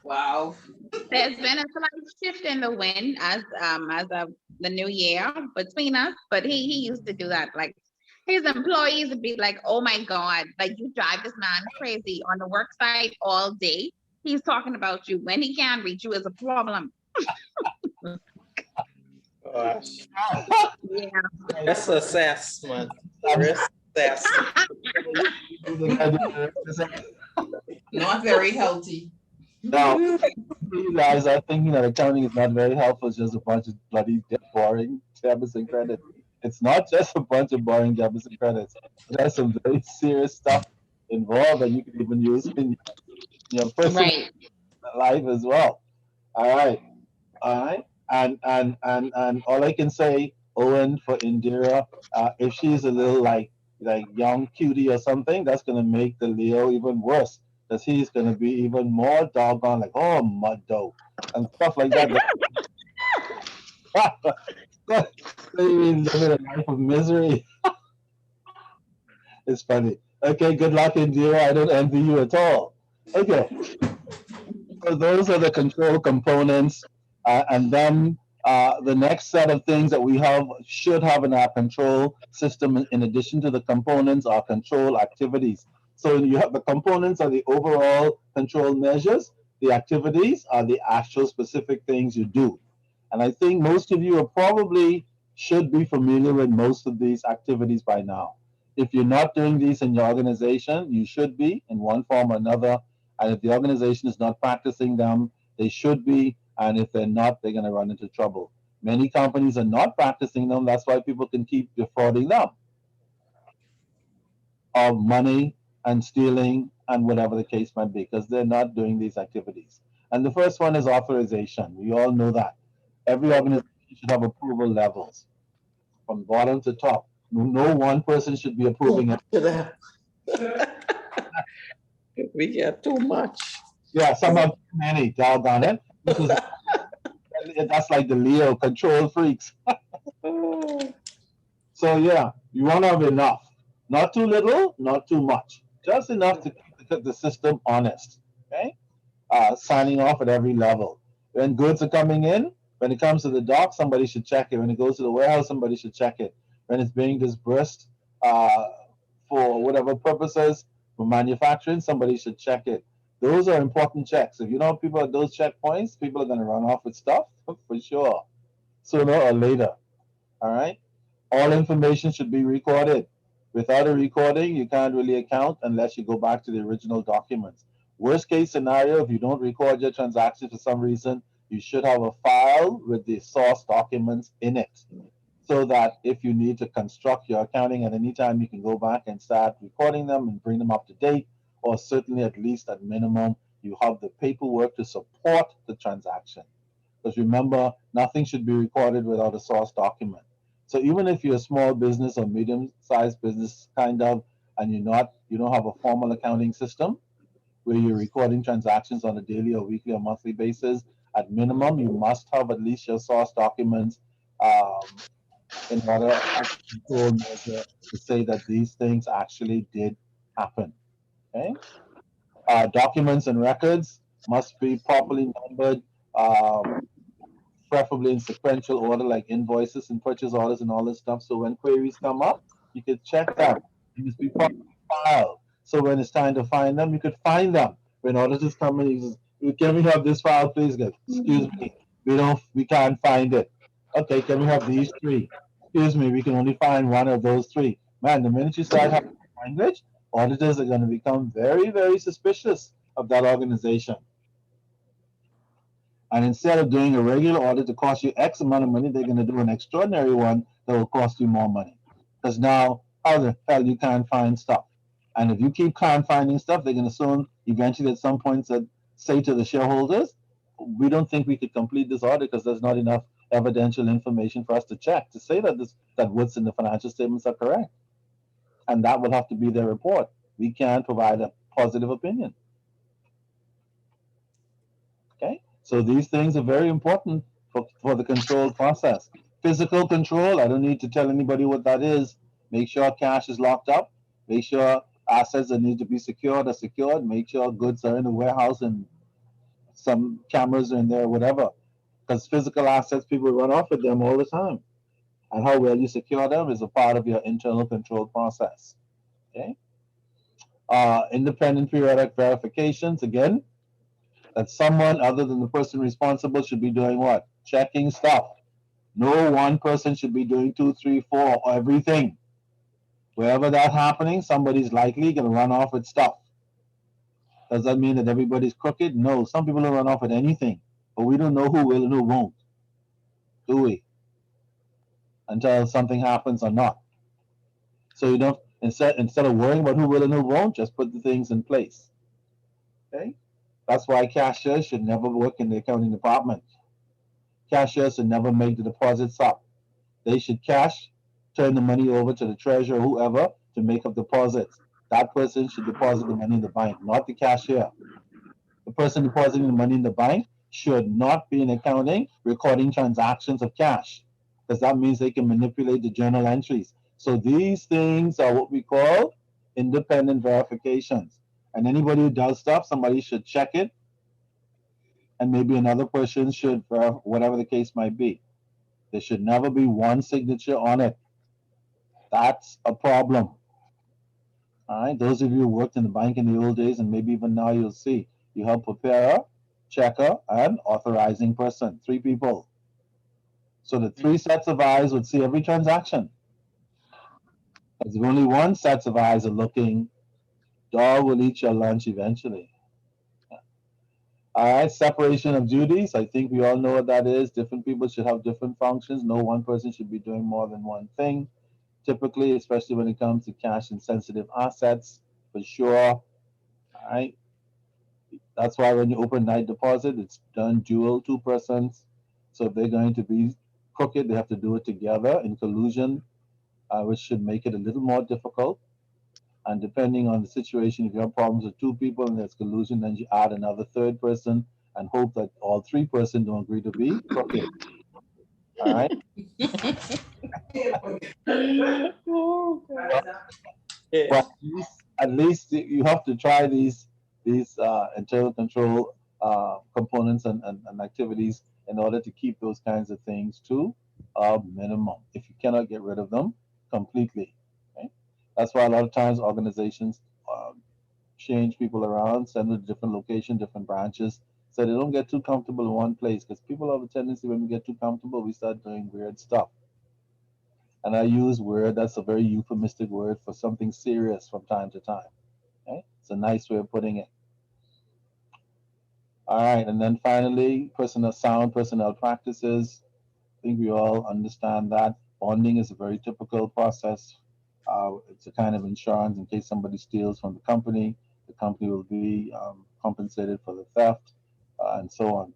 Wow. There's been a slight shift in the wind as of the new year between us, but he used to do that. Like his employees would be like, "Oh my God, like you drive this man crazy on the work site all day. He's talking about you. When he can't reach you is a problem." Gosh. Yeah. Risk assessment. Risk assessment. Not very healthy. Now, you guys are thinking that accounting is not very helpful. It's just a bunch of bloody boring debits and credits. It's not just a bunch of boring debits and credits. There's some very serious stuff involved that you can even use in your personal Right. life as well. All right. All right. And all I can say, Owen, for Indira, if she's a little like young cutie or something, that's gonna make the Leo even worse. Because he's gonna be even more doggone like, oh muddo and stuff like that. Living a life of misery. It's funny. Okay, good luck, Indira. I don't envy you at all. Okay. So those are the control components, and then the next set of things that we have should have in our control system, in addition to the components, are control activities. So you have the components are the overall control measures. The activities are the actual specific things you do. And I think most of you are probably should be familiar with most of these activities by now. If you're not doing these in your organization, you should be in one form or another. And if the organization is not practicing them, they should be. And if they're not, they're going to run into trouble. Many companies are not practicing them. That's why people can keep defrauding them of money and stealing and whatever the case might be, because they're not doing these activities. And the first one is authorization. We all know that. Every organization should have approval levels from bottom to top. No one person should be approving it. We get too much. Yeah, some have too many, doggone it. That's like the Leo control freaks. So yeah, you want to have enough. Not too little, not too much. Just enough to keep the system honest. Okay? Signing off at every level. When goods are coming in, when it comes to the dock, somebody should check it. When it goes to the warehouse, somebody should check it. When it's being disbursed for whatever purposes, for manufacturing, somebody should check it. Those are important checks. If you don't have people at those checkpoints, people are going to run off with stuff for sure, sooner or later. All right? All information should be recorded. Without a recording, you can't really account unless you go back to the original documents. Worst case scenario, if you don't record your transactions for some reason, you should have a file with the source documents in it, so that if you need to construct your accounting at any time, you can go back and start recording them and bring them up to date, or certainly at least at minimum, you have the paperwork to support the transaction. Because remember, nothing should be recorded without a source document. So even if you're a small business or medium-sized business kind of, and you don't have a formal accounting system where you're recording transactions on a daily or weekly or monthly basis, at minimum, you must have at least your source documents in order as a control measure to say that these things actually did happen. Okay? Documents and records must be properly numbered, preferably in sequential order, like invoices and purchase orders and all this stuff. So when queries come up, you could check them. It must be properly filed. So when it's time to find them, you could find them. When auditors come in, you just, can we have this file, please? Excuse me, we can't find it. Okay, can we have these three? excuse me, we can only find one of those three. Man, the minute you start having language, auditors are going to become very, very suspicious of that organization. And instead of doing a regular audit to cost you X amount of money, they're going to do an extraordinary one that will cost you more money. Because now, how the hell you can't find stuff? And if you keep can't finding stuff, they're going to soon, eventually, at some point, say to the shareholders, we don't think we could complete this audit because there's not enough evidential information for us to check to say that what's in the financial statements are correct. And that will have to be their report. We can't provide a positive opinion. Okay, so these things are very important for the control process. Physical control, I don't need to tell anybody what that is. Make sure cash is locked up. Make sure assets that need to be secured are secured. Make sure goods are in the warehouse and some cameras are in there, whatever. Because physical assets, people run off with them all the time. And how well you secure them is a part of your internal control process. Okay. Independent periodic verifications, again, that someone other than the person responsible should be doing what? Checking stuff. No one person should be doing 2, 3, 4, everything. Wherever that's happening, somebody's likely going to run off with stuff. Does that mean that everybody's crooked? No, some people will run off with anything, but we don't know who will and who won't, do we? Until something happens or not. So you don't instead of worrying about who will and who won't, just put the things in place. Okay, that's why cashiers should never work in the accounting department. Cashiers should never make the deposits up. They should turn the money over to the treasurer or whoever to make up deposits. That person should deposit the money in the bank, not the cashier. The person depositing the money in the bank should not be in accounting recording transactions of cash, because that means they can manipulate the journal entries. So these things are what we call independent verifications. And anybody who does stuff, somebody should check it, and maybe another person should, whatever the case might be. There should never be one signature on it. That's a problem. All right, those of you who worked in the bank in the old days, and maybe even now, you'll see you have preparer, checker, and authorizing person. 3 people. So the 3 sets of eyes would see every transaction. Because if only one set of eyes are looking, dog will eat your lunch eventually. All right, separation of duties. I think we all know what that is. Different people should have different functions. No one person should be doing more than one thing. Typically, especially when it comes to cash and sensitive assets, for sure. All right. That's why when you open night deposit, it's done dual 2 persons. So if they're going to be crooked, they have to do it together in collusion, which should make it a little more difficult. And depending on the situation, if you have problems with 2 people and there's collusion, then you add another 3rd person and hope that all 3 persons don't agree to be crooked. All right. But at least you have to try these internal control components and activities in order to keep those kinds of things to a minimum. If you cannot get rid of them completely, okay? That's why a lot of times organizations change people around, send them to different locations, different branches, so they don't get too comfortable in one place. Because people have a tendency, when we get too comfortable, we start doing weird stuff. And I use weird, that's a very euphemistic word for something serious from time to time. Okay? It's a nice way of putting it. All right, and then finally, sound personnel practices. I think we all understand that. Bonding is a very typical process. It's a kind of insurance in case somebody steals from the company. The company will be compensated for the theft, and so on.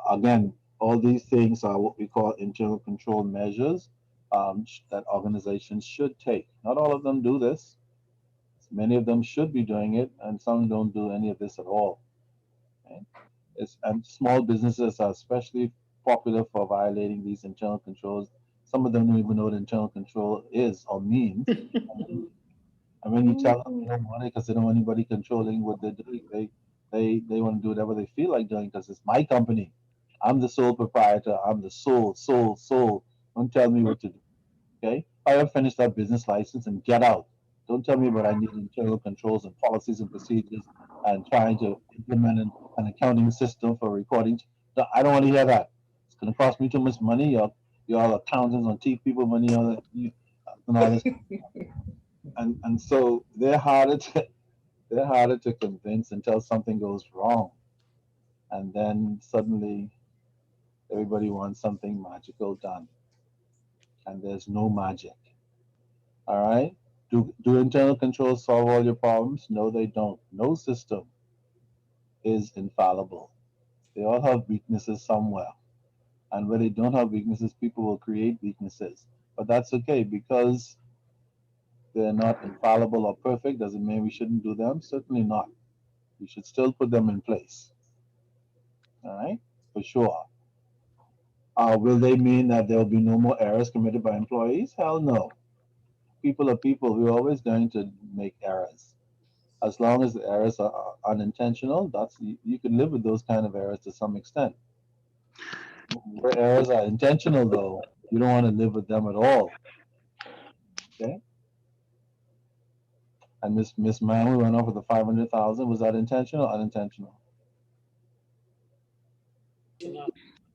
Again, all these things are what we call internal control measures that organizations should take. Not all of them do this. Many of them should be doing it, and some don't do any of this at all. Okay? And small businesses are especially popular for violating these internal controls. Some of them don't even know what internal control is or means. And when you tell them they don't want it because they don't want anybody controlling what they're doing, they want to do whatever they feel like doing because it's my company. I'm the sole proprietor. I'm the sole. Don't tell me what to do. Okay? I have finished that business license and get out. Don't tell me what I need internal controls and policies and procedures and trying to implement an accounting system for recording. I don't want to hear that. It's going to cost me too much money. y'all accountants on teach people money, all that, and all this, and so they're harder to convince until something goes wrong, and then suddenly everybody wants something magical done, and there's no magic. All right. Do internal controls solve all your problems? No, they don't. No system is infallible. They all have weaknesses somewhere. And where they don't have weaknesses, people will create weaknesses. But that's okay because they're not infallible or perfect. Doesn't mean we shouldn't do them. Certainly not. We should still put them in place. All right, for sure. Will they mean that there will be no more errors committed by employees? Hell no. People are people. We're always going to make errors. As long as the errors are unintentional, you can live with those kind of errors to some extent. Where errors are intentional, though, you don't want to live with them at all. Okay. And Miss Man, we went off with the 500,000. Was that intentional or unintentional?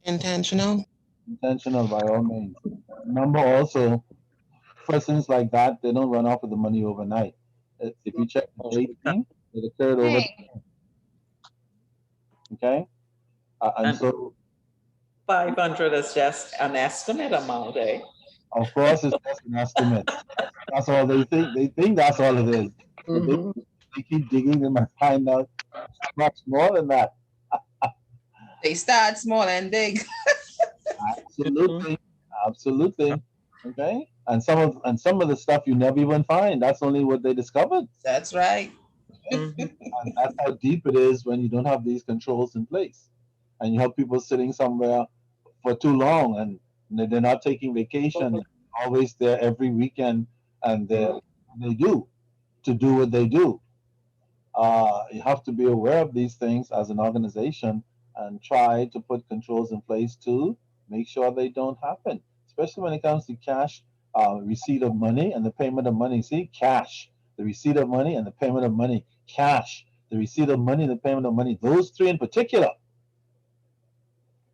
Intentional. Intentional by all means. Remember also, persons like that, they don't run off with the money overnight. If you check the dating, it occurred over. Hey, Okay. And And so, 500 is just an estimate amount, eh? of course, it's just an estimate. That's all they think. They think that's all it is. But they keep digging and find out much more than that. They start small and big. Absolutely, absolutely. Okay, and some of the stuff you never even find. That's only what they discovered. That's right. And that's how deep it is when you don't have these controls in place, and you have people sitting somewhere for too long, and they're not taking vacation. Always there every weekend, and they do to do what they do. You have to be aware of these things as an organization and try to put controls in place to make sure they don't happen, especially when it comes to cash, receipt of money and the payment of money. See, cash, the receipt of money and the payment of money, cash, the receipt of money and the payment of money. Those three in particular,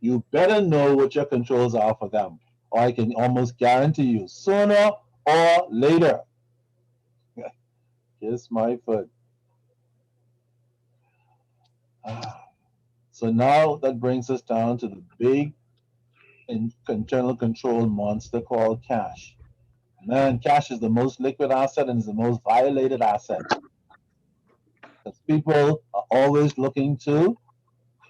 you better know what your controls are for them, or I can almost guarantee you sooner or later. Kiss my foot. So now that brings us down to the big internal control monster called cash. Man, cash is the most liquid asset and is the most violated asset. Because people are always looking to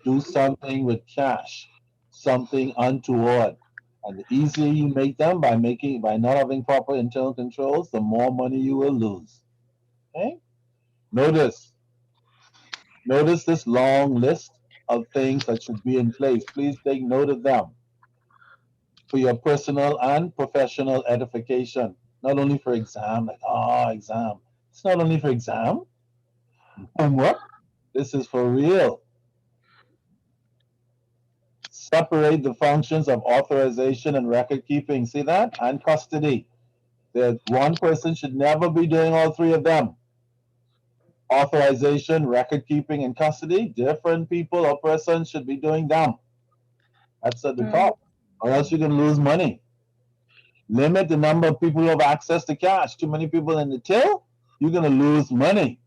do something with cash, something untoward. And the easier you make them by not having proper internal controls, the more money you will lose. Okay? Notice this long list of things that should be in place. Please take note of them for your personal and professional edification, not only for exam, like, exam. It's not only for exam, homework. This is for real. Separate the functions of authorization and record keeping. See that? And custody. That one person should never be doing all three of them. Authorization, record keeping, and custody, different people or persons should be doing them. That's at the top, or else you can lose money. Limit the number of people who have access to cash. Too many people in the till, you're going to lose money.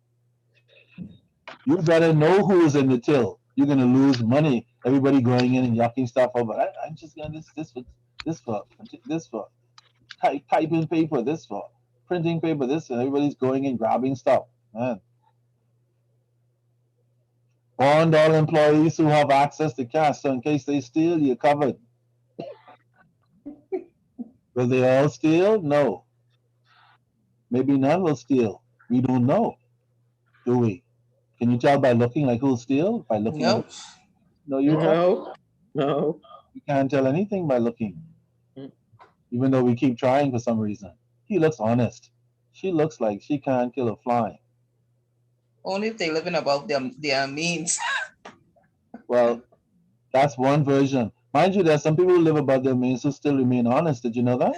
You better know who's in the till. You're going to lose money. Everybody going in and yucking stuff over. I'm just going to this for typing paper, this for printing paper, this, and everybody's going in grabbing stuff. Man. Bond all employees who have access to cash, so in case they steal, you're covered. Will they all steal? No. Maybe none will steal. We don't know, do we? Can you tell by looking like who'll steal? By looking Nope. no, you can't. No. You can't tell anything by looking. Even though we keep trying for some reason. He looks honest. She looks like she can't kill a fly. Only if they living above their means. Well, that's one version. Mind you, there's some people who live above their means who still remain honest. Did you know that?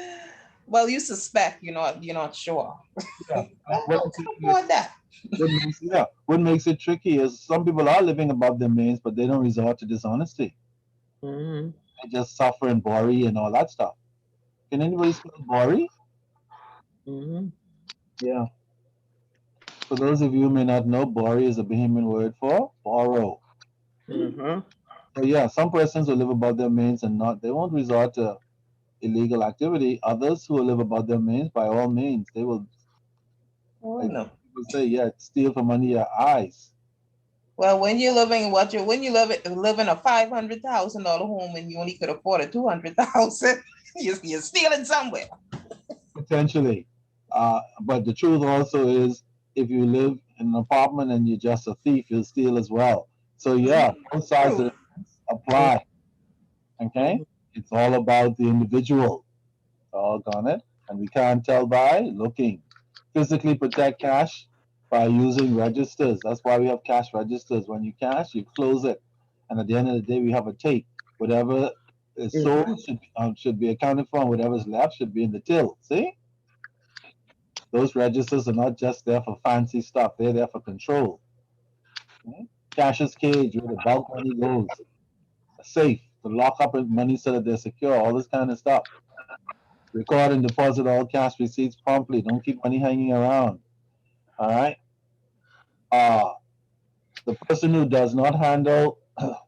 Well, you suspect, you're not sure. Yeah. That. What makes it tricky is some people are living above their means, but they don't resort to dishonesty. They just suffer and worry and all that stuff. Can anybody spell Bori? Mhm. Yeah. For those of you who may not know, Bori is a Bahamian word for borrow. Mhm. So yeah, some persons will live above their means and not, they won't resort to illegal activity. Others who will live above their means, by all means, they will, Oh, like no. people say, yeah, steal from under your eyes. Well, when you're living when you live in a $500,000 home and you only could afford a 200,000, you're stealing somewhere. Potentially. But the truth also is, if you live in an apartment and you're just a thief, you'll steal as well. So yeah, both sides of True. it apply. Okay? It's all about the individual. Doggone it. And we can't tell by looking. Physically protect cash by using registers. That's why we have cash registers. When you cash, you close it. And at the end of the day, we have a tape. Whatever is sold should be accounted for, and whatever's left should be in the till. See? Those registers are not just there for fancy stuff, they're there for control. Okay? Cashier's cage where the bulk money goes. A safe to lock up money so that they're secure, all this kind of stuff. Record and deposit all cash receipts promptly. Don't keep money hanging around. All right. Uh, the person who does not handle,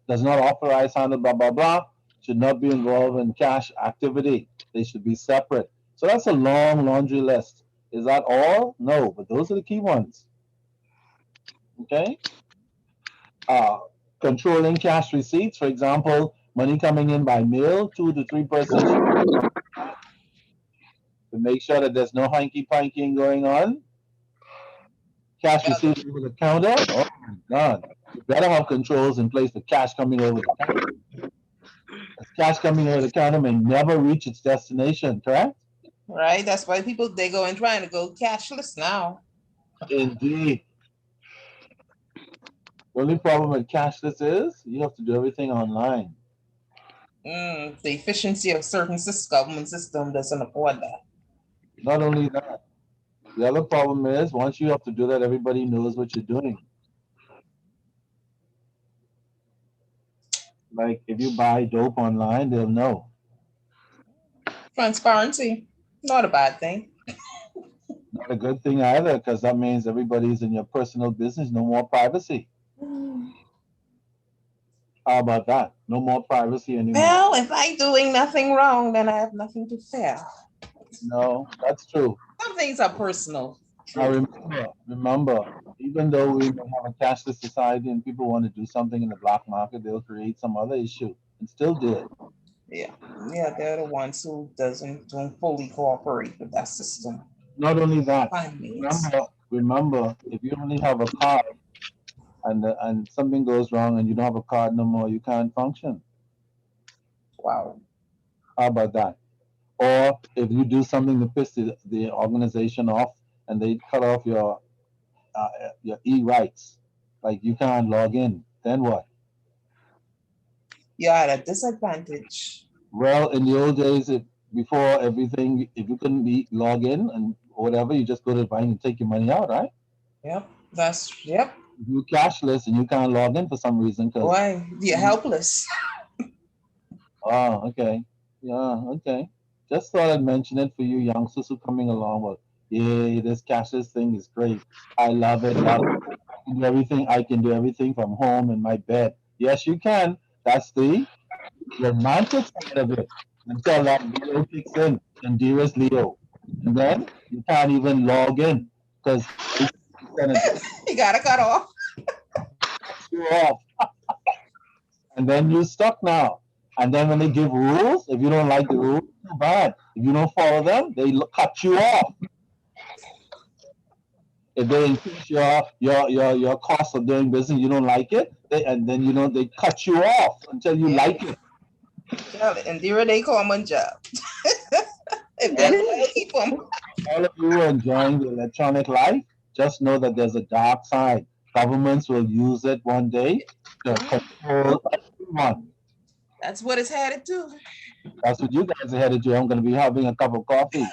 does not authorize handle, blah blah blah, should not be involved in cash activity. They should be separate. So that's a long laundry list. Is that all? No, but those are the key ones. Okay. Uh, Controlling cash receipts, for example, money coming in by mail, 2 to 3 persons should to make sure that there's no hanky pankying going on. Cash receipts over the counter, oh my God. You better have controls in place for cash coming over the counter. Because cash coming over the counter may never reach its destination, correct? Right? That's why people they go and trying to go cashless now. Indeed. The only problem with cashless is you have to do everything online. The efficiency of certain government system doesn't afford that. Not only that, the other problem is once you have to do that, everybody knows what you're doing. Like if you buy dope online, they'll know. Transparency, not a bad thing. Not a good thing either, because that means everybody's in your personal business, no more privacy. How about that? No more privacy anymore. Well, if I'm doing nothing wrong, then I have nothing to fear. No, that's true. Some things are personal. Now remember, even though we may have a cashless society and people want to do something in the black market, they'll create some other issue and still do it. Yeah, they're the ones who don't fully cooperate with that system. Not only that, remember, if you only have a card and something goes wrong and you don't have a card no more, you can't function. Wow. How about that? Or if you do something to piss the organization off and they cut off your e-rights, like you can't log in, then what? You're at a disadvantage. Well, in the old days, before everything, if you couldn't log in and whatever, you just go to the bank and take your money out, right? Yep. If you're cashless and you can't log in for some reason, why? You're helpless. Oh, okay. Yeah, okay. Just thought I'd mention it for you youngsters who coming along. Well, yeah, this cashless thing is great. I love it. Love it. I can do everything from home in my bed. Yes, you can. That's the romantic side of it. Until that Leo kicks in, and dearest Leo, and then you can't even log in because you gotta cut off. You off, and then you're stuck now. And then when they give rules, if you don't like the rules, too bad. If you don't follow them, they cut you off. If they increase your cost of doing business, you don't like it, and then they cut you off until you like it. And there they common job. If they keep them. All of you are enjoying the electronic life, just know that there's a dark side. Governments will use it one day to control everyone. That's what it's headed to. That's what you guys are headed to. I'm going to be having a cup of coffee.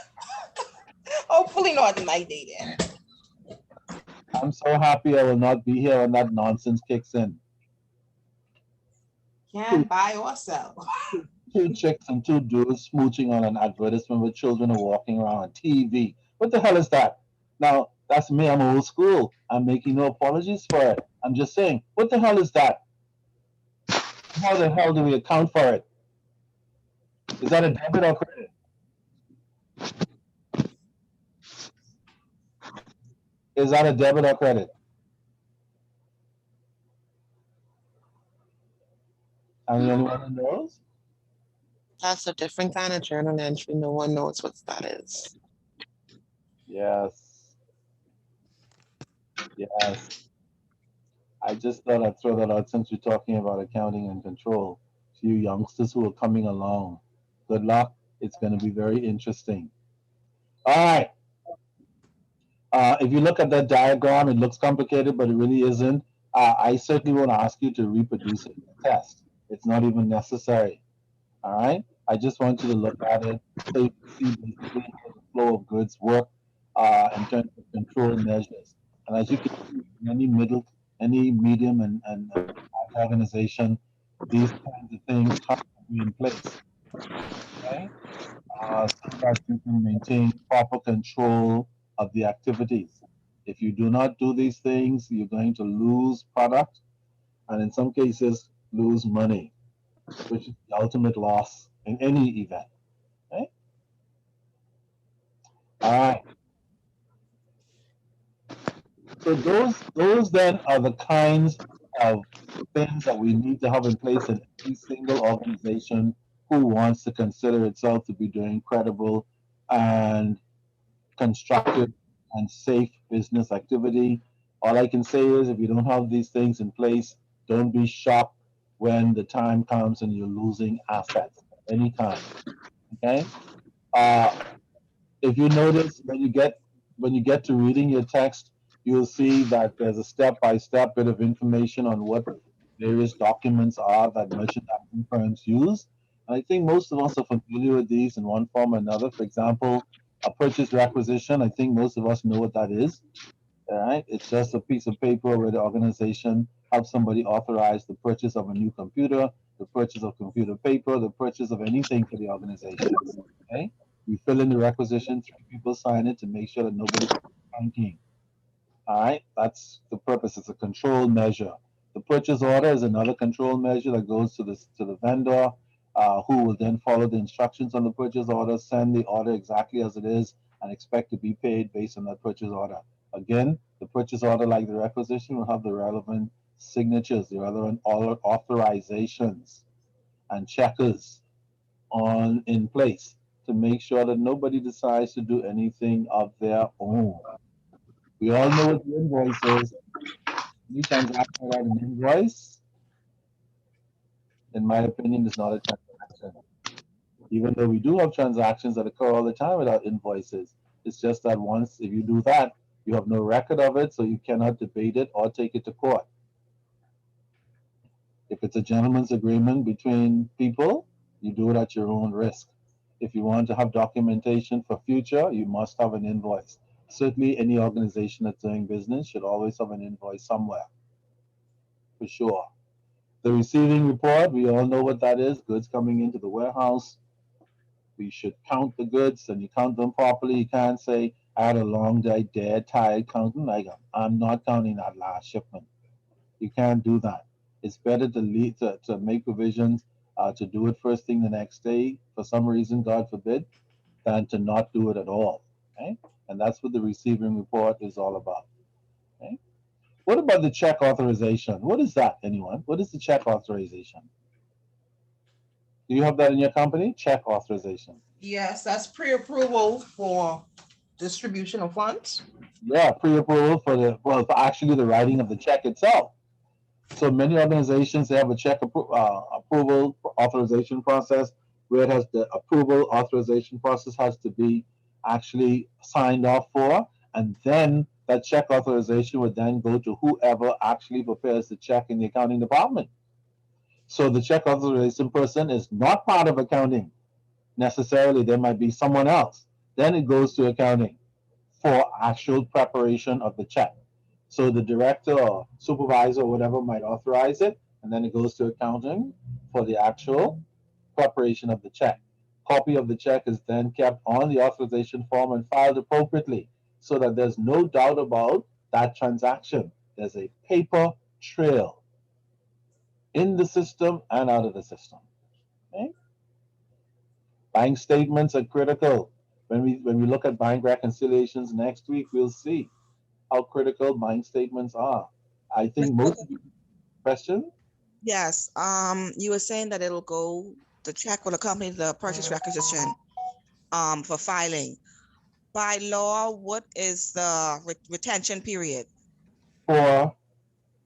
Hopefully not in my day then. I'm so happy I will not be here when that nonsense kicks in. Can't buy or sell. two chicks and two dudes smooching on an advertisement where children are walking around on TV. What the hell is that? Now, that's me. I'm old school. I'm making no apologies for it. I'm just saying, what the hell is that? How the hell do we account for it? Is that a debit or credit? Is that a debit or credit? I'm the only one who knows? That's a different kind of journal entry. No one knows what that is. Yes. Yes. I just thought I'd throw that out since we're talking about accounting and control. To you youngsters who are coming along, good luck. It's going to be very interesting. All right. If you look at that diagram, it looks complicated, but it really isn't. I certainly won't ask you to reproduce it in the test. It's not even necessary. All right. I just want you to look at it so you can see basically how the flow of goods work in terms of control measures. And as you can see, in any medium and large organization, these kinds of things have to be in place. Okay. So that you can maintain proper control of the activities. If you do not do these things, you're going to lose product and in some cases lose money, which is the ultimate loss in any event. Okay? All right. So those then are the kinds of things that we need to have in place in every single organization who wants to consider itself to be doing credible and constructive and safe business activity. All I can say is if you don't have these things in place, don't be shocked when the time comes and you're losing assets anytime. Okay? Uh, if you notice when you get to reading your text, you'll see that there's a step-by-step bit of information on what various documents are that merchandising firms use. And I think most of us are familiar with these in one form or another. For example, a purchase requisition, I think most of us know what that is. All right, it's just a piece of paper where the organization helps somebody authorize the purchase of a new computer, the purchase of computer paper, the purchase of anything for the organization. Okay, we fill in the requisition, three people sign it to make sure that nobody's banking. All right, that's the purpose. It's a control measure. The purchase order is another control measure that goes to the vendor, who will then follow the instructions on the purchase order, send the order exactly as it is, and expect to be paid based on that purchase order. Again, the purchase order, like the requisition, will have the relevant signatures, the relevant authorizations, and checkers on in place to make sure that nobody decides to do anything of their own. We all know what the invoice is. Any transaction without an invoice, in my opinion, is not a transaction. Even though we do have transactions that occur all the time without invoices, it's just that once, if you do that, you have no record of it, so you cannot debate it or take it to court. If it's a gentleman's agreement between people, you do it at your own risk. If you want to have documentation for future, you must have an invoice. Certainly, any organization that's doing business should always have an invoice somewhere, for sure. The receiving report, we all know what that is. Goods coming into the warehouse. We should count the goods and you count them properly. You can't say, I had a long day, dead, tired counting. Like, I'm not counting that last shipment. You can't do that. It's better to make provisions to do it first thing the next day for some reason, God forbid, than to not do it at all. Okay? And that's what the receiving report is all about. Okay? What about the check authorization? What is that, anyone? What is the check authorization? Do you have that in your company? Check authorization. Yes, that's pre-approval for distribution of funds. Yeah, pre-approval for actually the writing of the check itself. So many organizations, they have a check approval authorization process where it has the approval authorization process has to be actually signed off for, and then that check authorization would then go to whoever actually prepares the check in the accounting department. So the check authorization person is not part of accounting necessarily. There might be someone else. Then it goes to accounting for actual preparation of the check. So the director or supervisor or whatever might authorize it, and then it goes to accounting for the actual preparation of the check. Copy of the check is then kept on the authorization form and filed appropriately so that there's no doubt about that transaction. There's a paper trail in the system and out of the system. Okay? Bank statements are critical. When we look at bank reconciliations next week, we'll see how critical bank statements are. I think most of you, question? Yes, you were saying that it'll go, the check will accompany the purchase requisition, for filing. By law, what is the retention period, For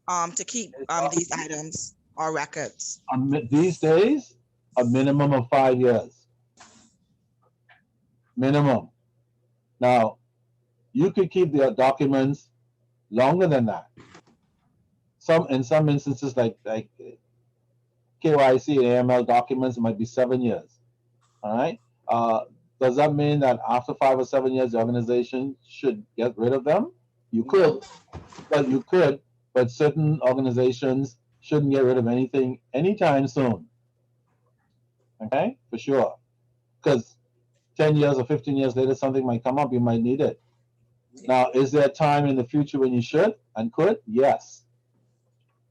to keep, these items or records? these days, a minimum of 5 years. Minimum. Now, you could keep the documents longer than that. In some instances, like KYC and AML documents, it might be 7 years. All right. Does that mean that after 5 or 7 years, the organization should get rid of them? You could, but certain organizations shouldn't get rid of anything anytime soon. Okay, for sure. Because 10 years or 15 years later, something might come up, you might need it. Now, is there a time in the future when you should and could? Yes.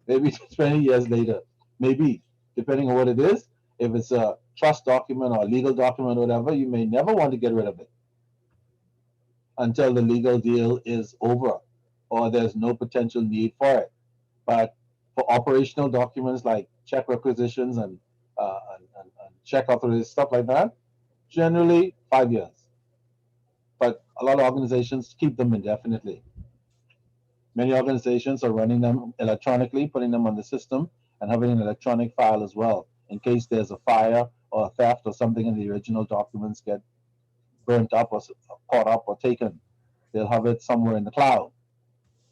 Maybe 20 years later, maybe, depending on what it is. If it's a trust document or a legal document or whatever, you may never want to get rid of it until the legal deal is over or there's no potential need for it. But for operational documents like check requisitions and check authorization, stuff like that, generally 5 years. But a lot of organizations keep them indefinitely. Many organizations are running them electronically, putting them on the system, and having an electronic file as well, in case there's a fire or a theft or something and the original documents get burnt up or caught up or taken. They'll have it somewhere in the cloud,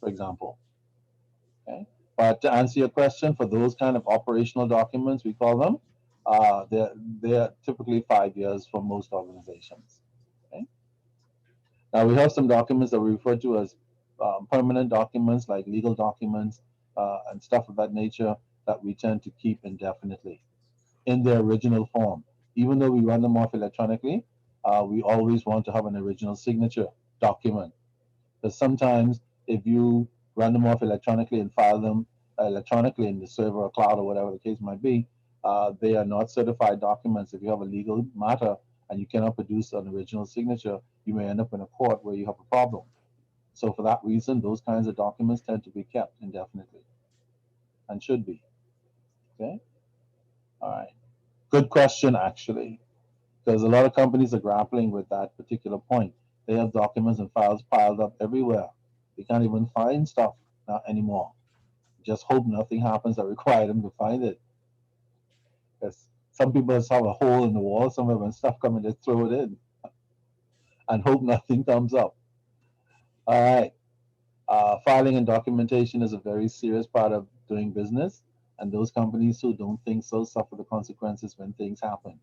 for example. Okay? But to answer your question, for those kind of operational documents, we call them, they're typically 5 years for most organizations. Okay? Now we have some documents that we refer to as permanent documents, like legal documents and stuff of that nature, that we tend to keep indefinitely in their original form. Even though we run them off electronically, we always want to have an original signature document. Because sometimes if you run them off electronically and file them electronically in the server or cloud or whatever the case might be, they are not certified documents. If you have a legal matter and you cannot produce an original signature, you may end up in a court where you have a problem. So for that reason, those kinds of documents tend to be kept indefinitely and should be. Okay? All right. Good question, actually, because a lot of companies are grappling with that particular point. They have documents and files piled up everywhere. They can't even find stuff anymore. Just hope nothing happens that require them to find it. Because some people just have a hole in the wall somewhere, when stuff comes, they throw it in and hope nothing comes up. All right. Filing and documentation is a very serious part of doing business, and those companies who don't think so suffer the consequences when things happen.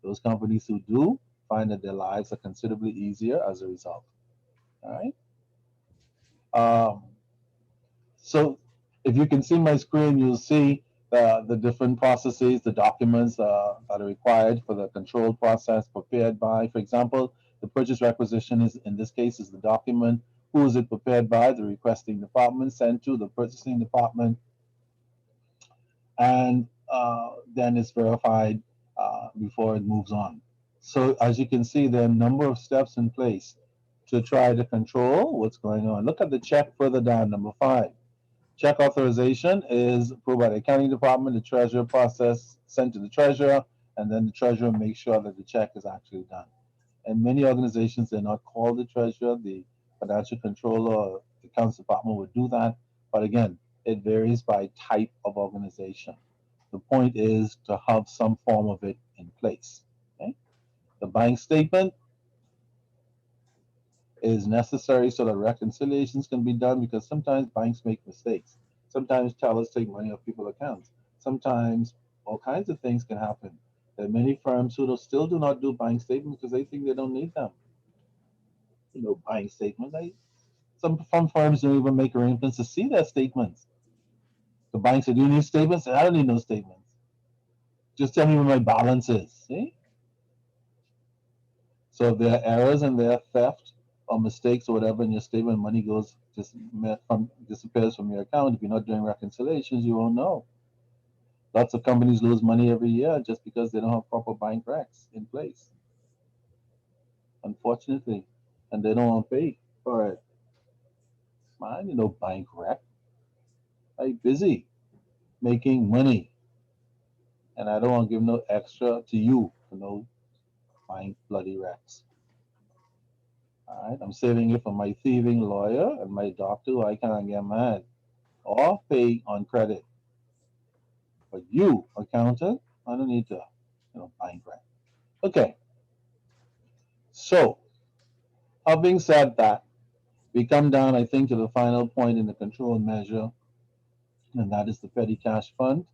Those companies who do find that their lives are considerably easier as a result. All right. So if you can see my screen, you'll see the different processes, the documents that are required for the control process prepared by. For example, the purchase requisition is, in this case, is the document. Who is it prepared by? The requesting department, sent to the purchasing department, and then it's verified before it moves on. So as you can see, there are a number of steps in place to try to control what's going on. Look at the check further down, number 5. Check authorization is approved by the accounting department, the treasurer process sent to the treasurer, and then the treasurer makes sure that the check is actually done. And many organizations, they're not called the treasurer, the financial controller or the accounts department would do that. But again, it varies by type of organization. The point is to have some form of it in place. Okay? The bank statement is necessary so that reconciliations can be done, because sometimes banks make mistakes. Sometimes tellers take money off people's accounts. Sometimes all kinds of things can happen. There are many firms who still do not do bank statements because they think they don't need them. Bank statement. Some firms don't even make arrangements to see their statements. The bank said, "Do you need statements?" I don't need no statements. Just tell me what my balance is. See? So if there are errors and there are theft or mistakes or whatever in your statement, money goes disappears from your account. If you're not doing reconciliations, you won't know. Lots of companies lose money every year just because they don't have proper bank recs in place, unfortunately, and they don't want to pay for it. Man, you know, bank rec. I'm busy making money, and I don't want to give no extra to you for no bank bloody recs. All right, I'm saving it for my thieving lawyer and my doctor who I can't get mad or pay on credit. But you, accountant, I don't need to, bank rec. Okay, so having said that, we come down, I think, to the final point in the control measure, and that is the petty cash fund.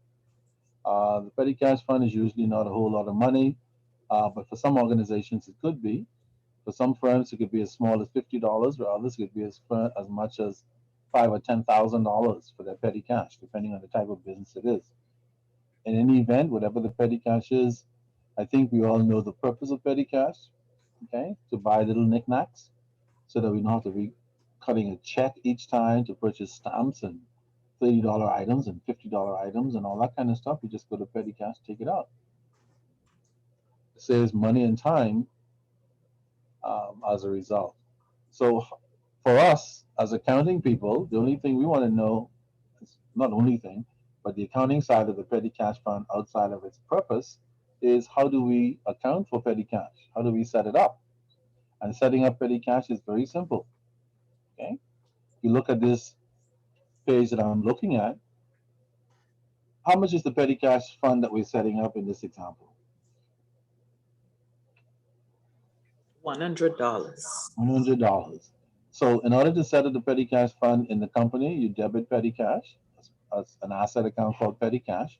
The petty cash fund is usually not a whole lot of money, but for some organizations it could be. For some firms, it could be as small as $50, or others it could be as much as $5,000 or $10,000 for their petty cash, depending on the type of business it is. In any event, whatever the petty cash is, I think we all know the purpose of petty cash. Okay, to buy little knickknacks, so that we don't have to be cutting a check each time to purchase stamps and $30 items and $50 items and all that kind of stuff. You just go to petty cash, take it out. It saves money and time as a result. So for us as accounting people, the only thing we want to know, is not the only thing, but the accounting side of the petty cash fund outside of its purpose is how do we account for petty cash? How do we set it up? And setting up petty cash is very simple. Okay, if you look at this page that I'm looking at, how much is the petty cash fund that we're setting up in this example? $100. $100. So in order to set up the petty cash fund in the company, you debit petty cash as an asset account called petty cash.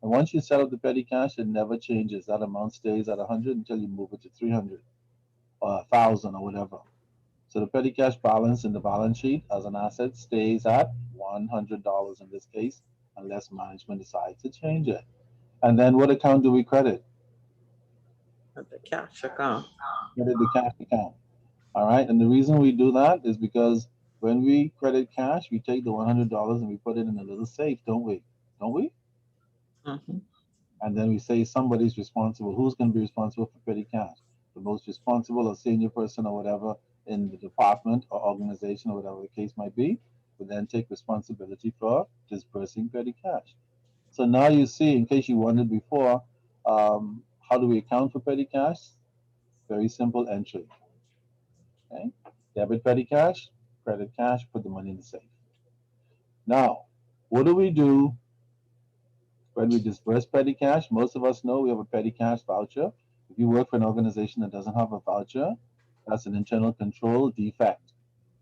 And once you set up the petty cash, it never changes. That amount stays at 100 until you move it to 300 or 1,000 or whatever. So the petty cash balance in the balance sheet as an asset stays at $100 in this case, unless management decides to change it. And then what account do we credit? The cash account. Credit the cash account. All right. And the reason we do that is because when we credit cash, we take the $100 and we put it in a little safe, don't we? Don't we? Mm-hmm. And then we say somebody's responsible. Who's going to be responsible for petty cash? The most responsible or senior person or whatever in the department or organization or whatever the case might be would then take responsibility for dispersing petty cash. So now you see, in case you wondered before, how do we account for petty cash? Very simple entry. Okay? Debit petty cash, credit cash, put the money in the safe. Now, what do we do when we disperse petty cash? Most of us know we have a petty cash voucher. If you work for an organization that doesn't have a voucher, that's an internal control defect.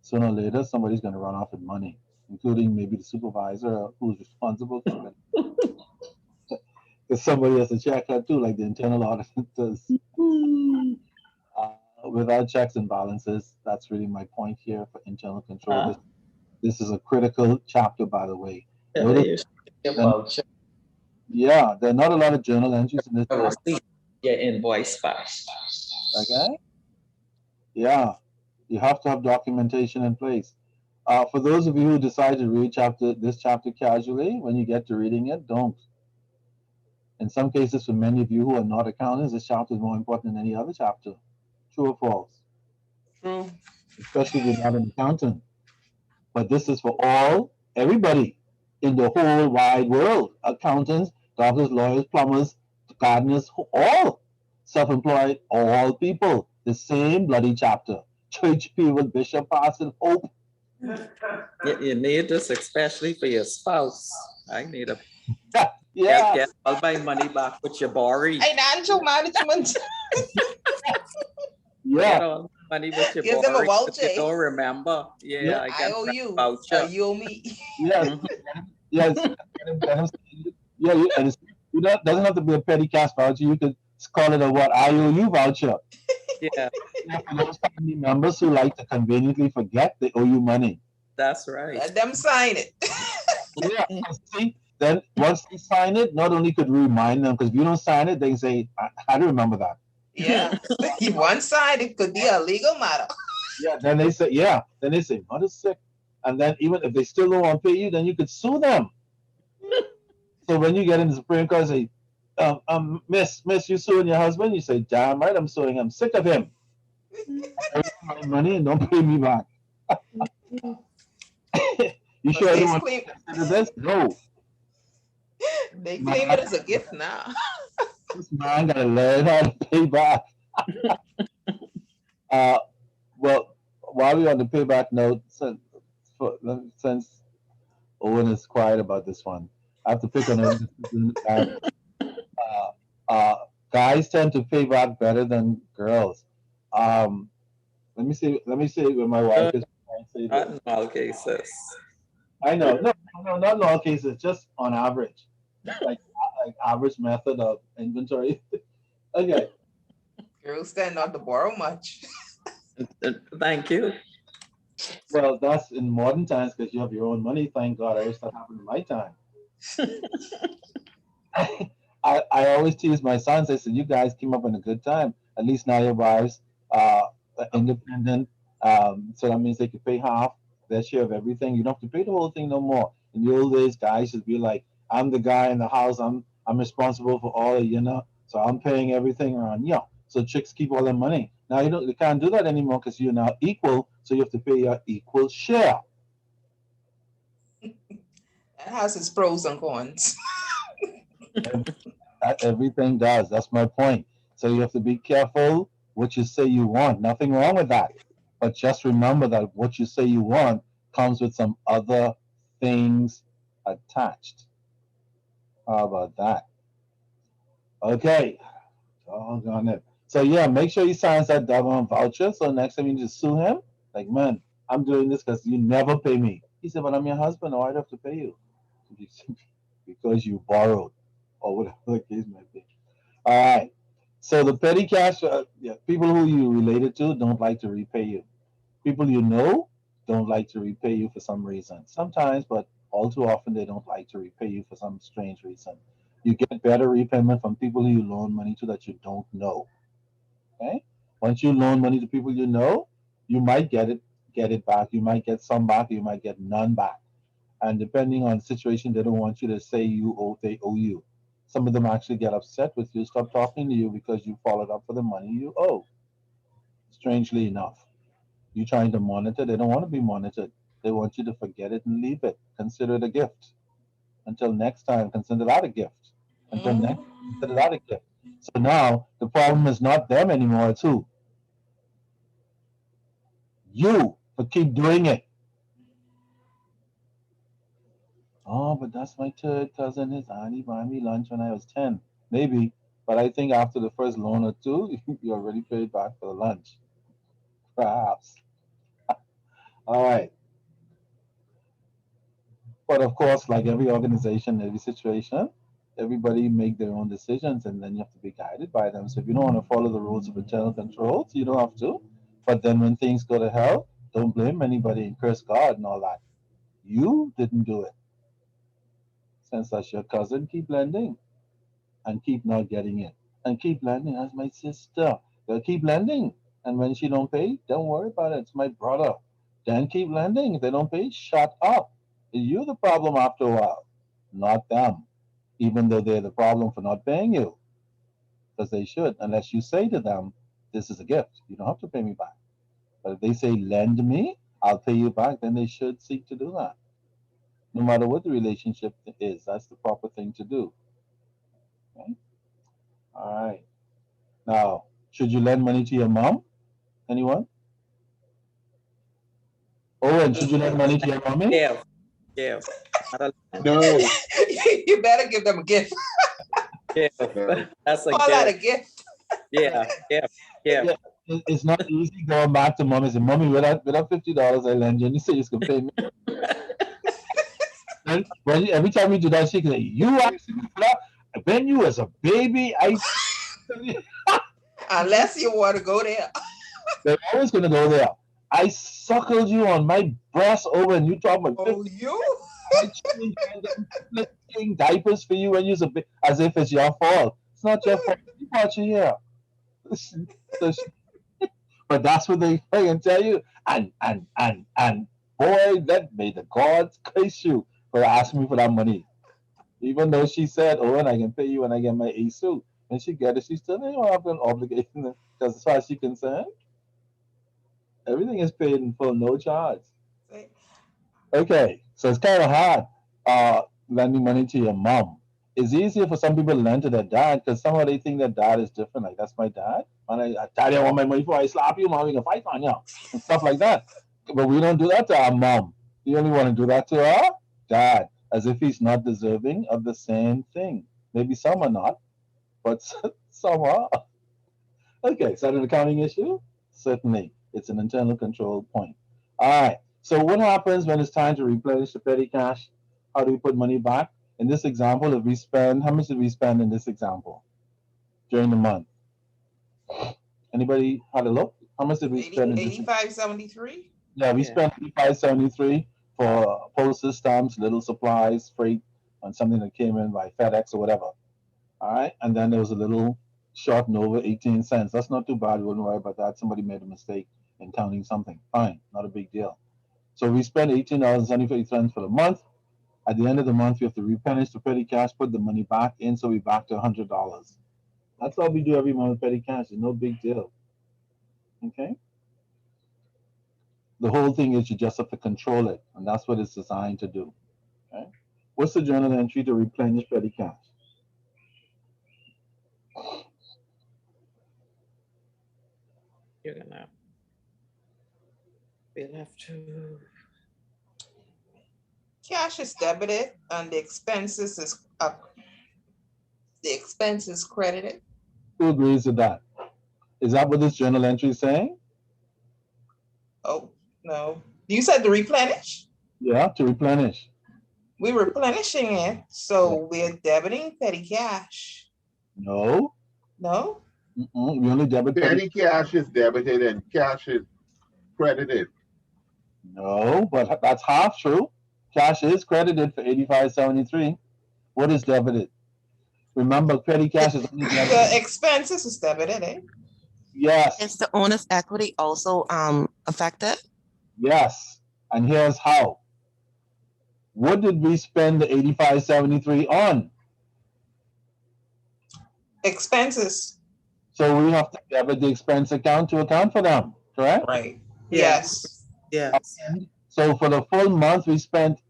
Sooner or later, somebody's going to run off with money, including maybe the supervisor who's responsible for it. Because somebody has to check that too, like the internal auditor does. Without checks and balances, that's really my point here for internal control. This is a critical chapter, by the way. Notice, yeah, there are not a lot of journal entries in this chapter. Your invoice back. Okay. Yeah, you have to have documentation in place. For those of you who decide to read this chapter casually, when you get to reading it, don't. In some cases, for many of you who are not accountants, this chapter is more important than any other chapter. True or false? True. Especially if you're not an accountant. But this is for everybody in the whole wide world. Accountants, doctors, lawyers, plumbers, gardeners, all self-employed, all people. The same bloody chapter. Church people, bishop, pastor, hope. You need this especially for your spouse. I need a yeah. Get all my money back with your borrowing. Financial management. Yeah. Money with your Give them a voucher. You don't remember. Yeah, I owe you. Voucher. You owe me. Yes. Yes. Yeah, and it doesn't have to be a petty cash voucher. You could call it a what? I owe you voucher. Yeah. For those family members who like to conveniently forget they owe you money. That's right. Let them sign it. Yeah. See, Then once they sign it, not only could we remind them, because if you don't sign it, they can say, I don't remember that. Yeah, one side, it could be a legal matter. Yeah, then they say, mother's sick. And then even if they still don't want to pay you, then you could sue them. So when you get in the Supreme Court, say, miss, you suing your husband? You say, damn right, I'm suing him. Sick of him. My money and don't pay me back. You sure I don't want to consider this? No. They claim it as a gift now. This man gotta learn how to pay back. Well, while we're on the payback note, since Owen is quiet about this one, I have to pick on Owen. Guys tend to pay back better than girls. Let me see when my wife is. Not in all cases. I know, no, not in all cases, just on average, like average method of inventory. Okay. Girls tend not to borrow much. Thank you. Well, that's in modern times because you have your own money. Thank God, I wish that happened in my time. I always tease my sons. I said, "You guys came up in a good time. At least now your wives are independent, so that means they could pay half their share of everything. You don't have to pay the whole thing no more. In the old days, guys should be like, I'm the guy in the house. I'm responsible for all of so I'm paying everything around So chicks keep all their money. Now you can't do that anymore because you're now equal. So you have to pay your equal share. That has its pros and cons. Everything does. That's my point. So you have to be careful what you say you want. Nothing wrong with that. But just remember that what you say you want comes with some other things attached. How about that? Okay. Doggone it. So yeah, make sure he signs that doggone voucher. So next time you just sue him, like, man, I'm doing this because you never pay me. He said, but I'm your husband, or I'd have to pay you. Because you borrowed, or whatever the case might be. All right. So the petty cash, people who you related to don't like to repay you. People you know don't like to repay you for some reason. Sometimes, but all too often, they don't like to repay you for some strange reason. You get better repayment from people who you loan money to that you don't know. Okay. Once you loan money to people you know, you might get it back. You might get some back. You might get none back. And depending on the situation, they don't want you to say they owe you. Some of them actually get upset with you, stop talking to you because you followed up for the money you owe. Strangely enough, you trying to monitor, they don't want to be monitored. They want you to forget it and leave it. Consider it a gift. Until next time, consider that a gift. Until next, consider that a gift. So now the problem is not them anymore, it's who? You for keep doing it. Oh, but that's my third cousin. His auntie bought me lunch when I was 10. Maybe. But I think after the first loan or two, you already paid back for the lunch. Perhaps. All right. But of course, like every organization, every situation, everybody make their own decisions and then you have to be guided by them. So if you don't want to follow the rules of internal controls, you don't have to. But then when things go to hell, don't blame anybody and curse God and all that. You didn't do it. Since that's your cousin, keep lending and keep not getting it. And keep lending. That's my sister. They'll keep lending. And when she don't pay, don't worry about it. It's my brother. Then keep lending. If they don't pay, shut up. You're the problem after a while, not them. Even though they're the problem for not paying you. Because they should, unless you say to them, this is a gift. You don't have to pay me back. But if they say, lend me, I'll pay you back, then they should seek to do that. No matter what the relationship is, that's the proper thing to do. Okay? All right. Now, should you lend money to your mom? Anyone? Owen, should you lend money to your mommy? Yeah. No. You better give them a gift. Yeah. That's a Call that a gift. Yeah. It's not easy going back to mommy and saying, mommy, without $50 I lend you, and you say you can pay me. And every time you do that, she can say, you asked me for that. When you was a baby, Unless you want to go there. They're always going to go there. I suckled you on my breast over and you talk about Oh, you? making diapers for you when you're a bit as if it's your fault. It's not your fault. You brought you here. So but that's what they can tell you. And boy, that made the gods curse you for asking me for that money. Even though she said, "Oh, and I can pay you when I get my A suit," and she get it, she still don't have an obligation because as far as she's concerned, everything is paid in full, no charge. Okay, so it's kind of hard lending money to your mom. It's easier for some people to lend to their dad because somehow they think their dad is different. Like, that's my dad. And daddy, I want my money for I slap you, mom, we can fight on you, and stuff like that. But we don't do that to our mom. We only want to do that to our dad, as if he's not deserving of the same thing. Maybe some are not, but some are. Okay, is that an accounting issue? Certainly. It's an internal control point. All right. So what happens when it's time to replenish the petty cash? How do we put money back? In this example, if we spend, how much did we spend in this example during the month? Anybody had a look? How much did we spend in this? 85.73. Yeah, we spent 85.73 for postage stamps, little supplies, freight, on something that came in by FedEx or whatever. All right, and then there was a little short over 18 cents. That's not too bad. We wouldn't worry about that. Somebody made a mistake in counting something. Fine, not a big deal. So we spent $18.75 for the month. At the end of the month, we have to replenish the petty cash, put the money back in, so we're back to $100. That's all we do every month with petty cash. It's no big deal. Okay? The whole thing is you just have to control it, and that's what it's designed to do. Okay? What's the journal entry to replenish petty cash? You're gonna, we'll have to. Cash is debited and the expenses is credited. Who agrees with that? Is that what this journal entry is saying? Oh, no. You said to replenish? Yeah, to replenish. We're replenishing it, so we're debiting petty cash. No. No? We only debit Petty cash is debited and cash is credited. No, but that's half true. Cash is credited for 85.73. What is debited? Remember, petty cash is only debited. The expenses is debited, eh? Yes. Is the owner's equity also affected? Yes. And here's how. What did we spend the 85.73 on? Expenses. So we have to debit the expense account to account for them, correct? Right. Yes. Yes. So for the full month, we spent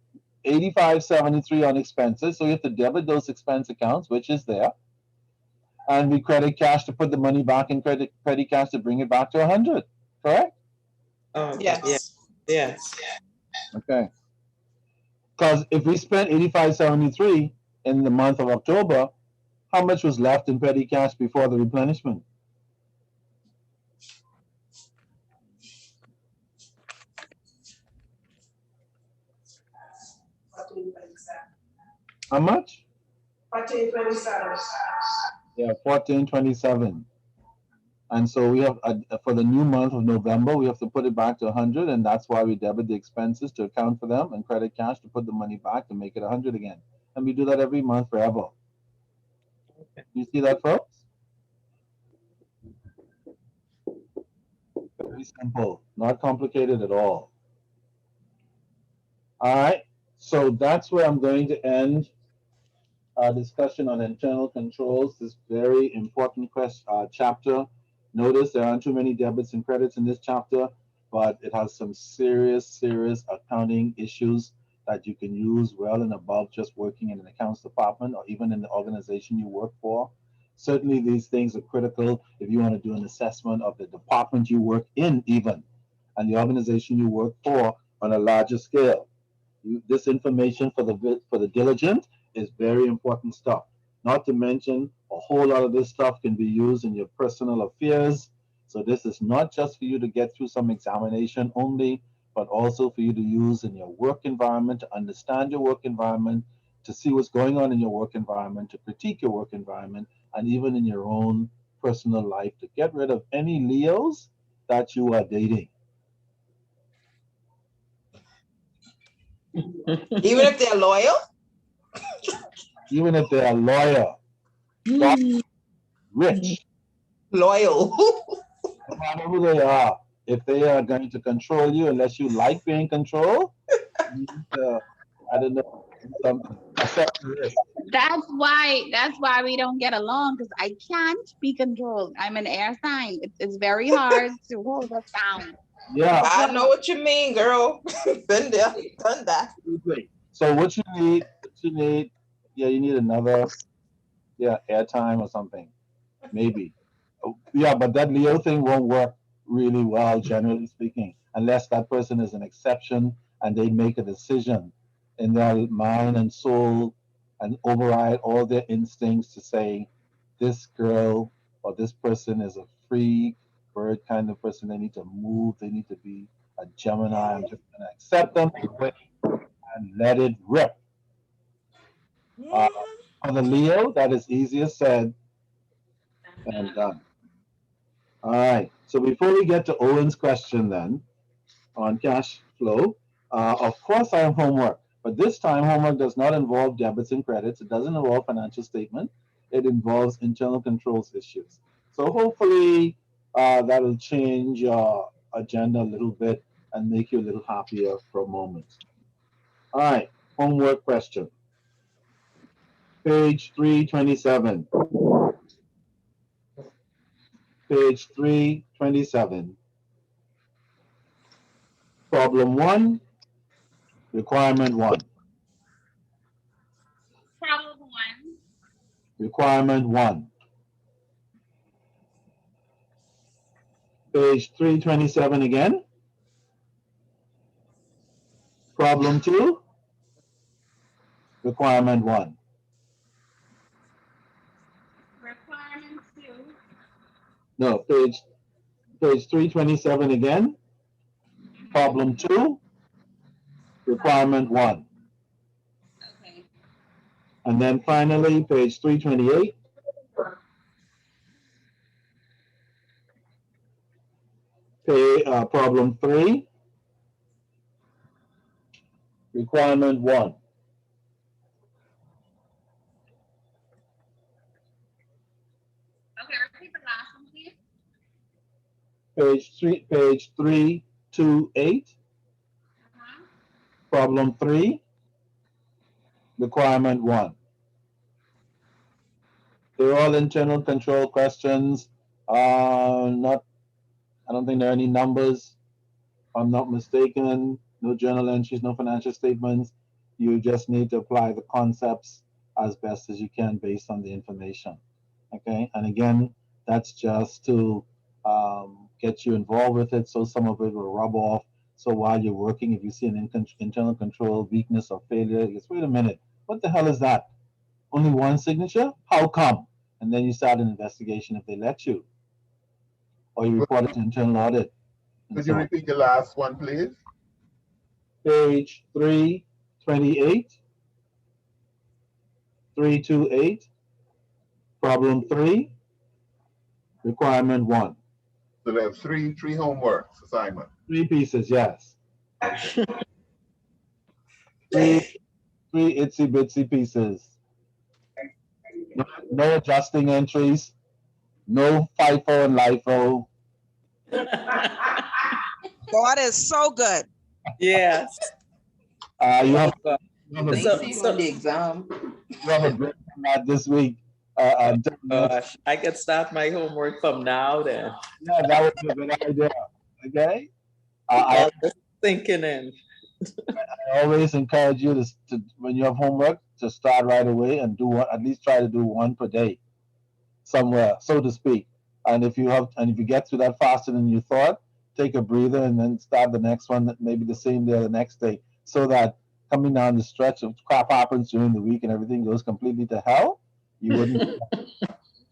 85.73 on expenses. So we have to debit those expense accounts, which is there. And we credit cash to put the money back in petty cash to bring it back to 100, correct? Yes. Yes. Okay. Because if we spent 85.73 in the month of October, how much was left in petty cash before the replenishment? How much? 14.27. Yeah, 14.27. And so we have for the new month of November, we have to put it back to 100, and that's why we debit the expenses to account for them and credit cash to put the money back to make it 100 again. And we do that every month forever. Okay. You see that, folks? Very simple, not complicated at all. All right, so that's where I'm going to end our discussion on internal controls, this very important chapter. Notice there aren't too many debits and credits in this chapter, but it has some serious accounting issues that you can use well and above just working in an accounts department or even in the organization you work for. Certainly these things are critical if you want to do an assessment of the department you work in even, and the organization you work for on a larger scale. This information for the diligent is very important stuff. Not to mention, a whole lot of this stuff can be used in your personal affairs. So this is not just for you to get through some examination only, but also for you to use in your work environment, to understand your work environment, to see what's going on in your work environment, to critique your work environment, and even in your own personal life, to get rid of any Leos that you are dating. Even if they're loyal? even if they're a lawyer, doctor, rich, Loyal. no matter who they are, if they are going to control you, unless you like being controlled, you need to, I don't know, do something. Accept the risk. That's why we don't get along, because I can't be controlled. I'm an air sign. It's very hard to hold us down. Yeah. I know what you mean, girl. Been there, done that. Absolutely. So what you need, yeah, you need another, yeah, airtime or something, maybe. Oh, yeah, but that Leo thing won't work really well, generally speaking, unless that person is an exception and they make a decision in their mind and soul and override all their instincts to say, this girl or this person is a free bird kind of person. They need to move. They need to be a Gemini. I'm just going to accept them and let it rip. Uh, for the Leo, that is easier said than done. All right. So before we get to Owen's question, then on cash flow, of course I have homework, but this time homework does not involve debits and credits. It doesn't involve financial statement. It involves internal controls issues. So hopefully that'll change your agenda a little bit and make you a little happier for a moment. All right. Homework question. Page 327. Page 327. Problem 1, requirement 1. Problem 1. Requirement 1. Page 327 again. Problem 2, requirement 1. Requirement 2. No, page 327 again. Problem 2, requirement 1. Okay. And then finally, page 328. Problem 3, requirement 1. Okay, repeat the last one, please. Page 328. Problem 3, requirement 1. They're all internal control questions. Not, I don't think there are any numbers. If I'm not mistaken, no journal entries, no financial statements. You just need to apply the concepts as best as you can based on the information. Okay, and again, that's just to get you involved with it, so some of it will rub off. So while you're working, if you see an internal control weakness or failure, you just wait a minute, what the hell is that? Only one signature? How come? And then you start an investigation if they let you, or you report it to internal audit. Could you repeat the last one, please? Page 328, 328, problem 3, requirement 1. So there are three homeworks assignment. 3 pieces, yes. three itsy bitsy pieces. No adjusting entries, no FIFO and LIFO. God is so good. Yes. You have So- on the exam. You have a great format this week. Gosh, I could start my homework from now then. Yeah, that would be a good idea. Okay. All this thinking in. I always encourage you to when you have homework to start right away and do one, at least try to do one per day, somewhere, so to speak. And if you get through that faster than you thought, take a breather and then start the next one, maybe the same day or the next day, so that coming down the stretch of crap happens during the week and everything goes completely to hell, you wouldn't.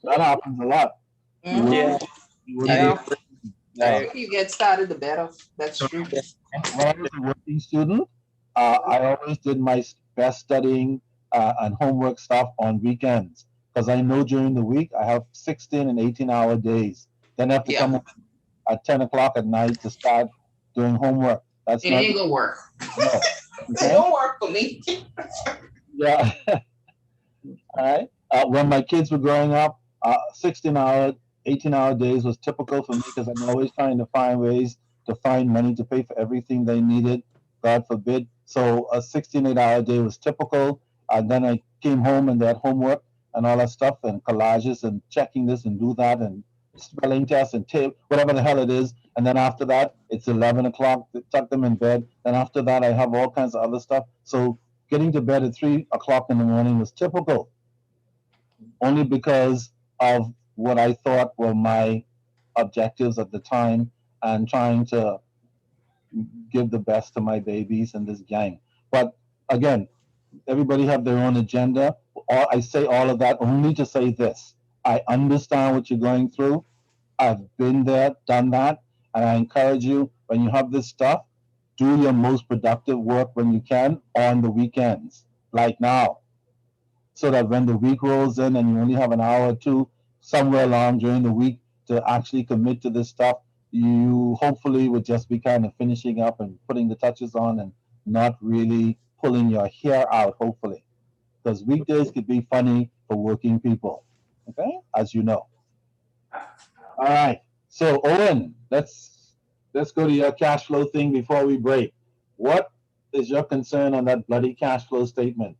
That happens a lot. Yeah. You wouldn't be, The quicker you get started, the better. That's true. when I was a working student, I always did my best studying and homework stuff on weekends because I know during the week I have 16 and 18-hour days. Then I have to come at 10 o'clock at night to start doing homework. That's It not ain't gonna work. no. It don't work for me. Yeah. All right. When my kids were growing up, 16-hour, 18-hour days was typical for me because I'm always trying to find ways to find money to pay for everything they needed, God forbid. So a 16 8-hour day was typical. And then I came home and they had homework and all that stuff and collages and checking this and do that and spelling tests and tape, whatever the hell it is. And then after that, it's 11 o'clock, to tuck them in bed. And after that, I have all kinds of other stuff. So getting to bed at 3 o'clock in the morning was typical only because of what I thought were my objectives at the time and trying to give the best to my babies and this gang. But again, everybody have their own agenda. I say all of that only to say this. I understand what you're going through. I've been there, done that, and I encourage you when you have this stuff, do your most productive work when you can on the weekends, like now, so that when the week rolls in and you only have an hour or two somewhere along during the week to actually commit to this stuff, you hopefully would just be kind of finishing up and putting the touches on and not really pulling your hair out, hopefully. Because weekdays could be funny for working people, okay, as you know. All right. So Owen, let's go to your cash flow thing before we break. What is your concern on that bloody cash flow statement?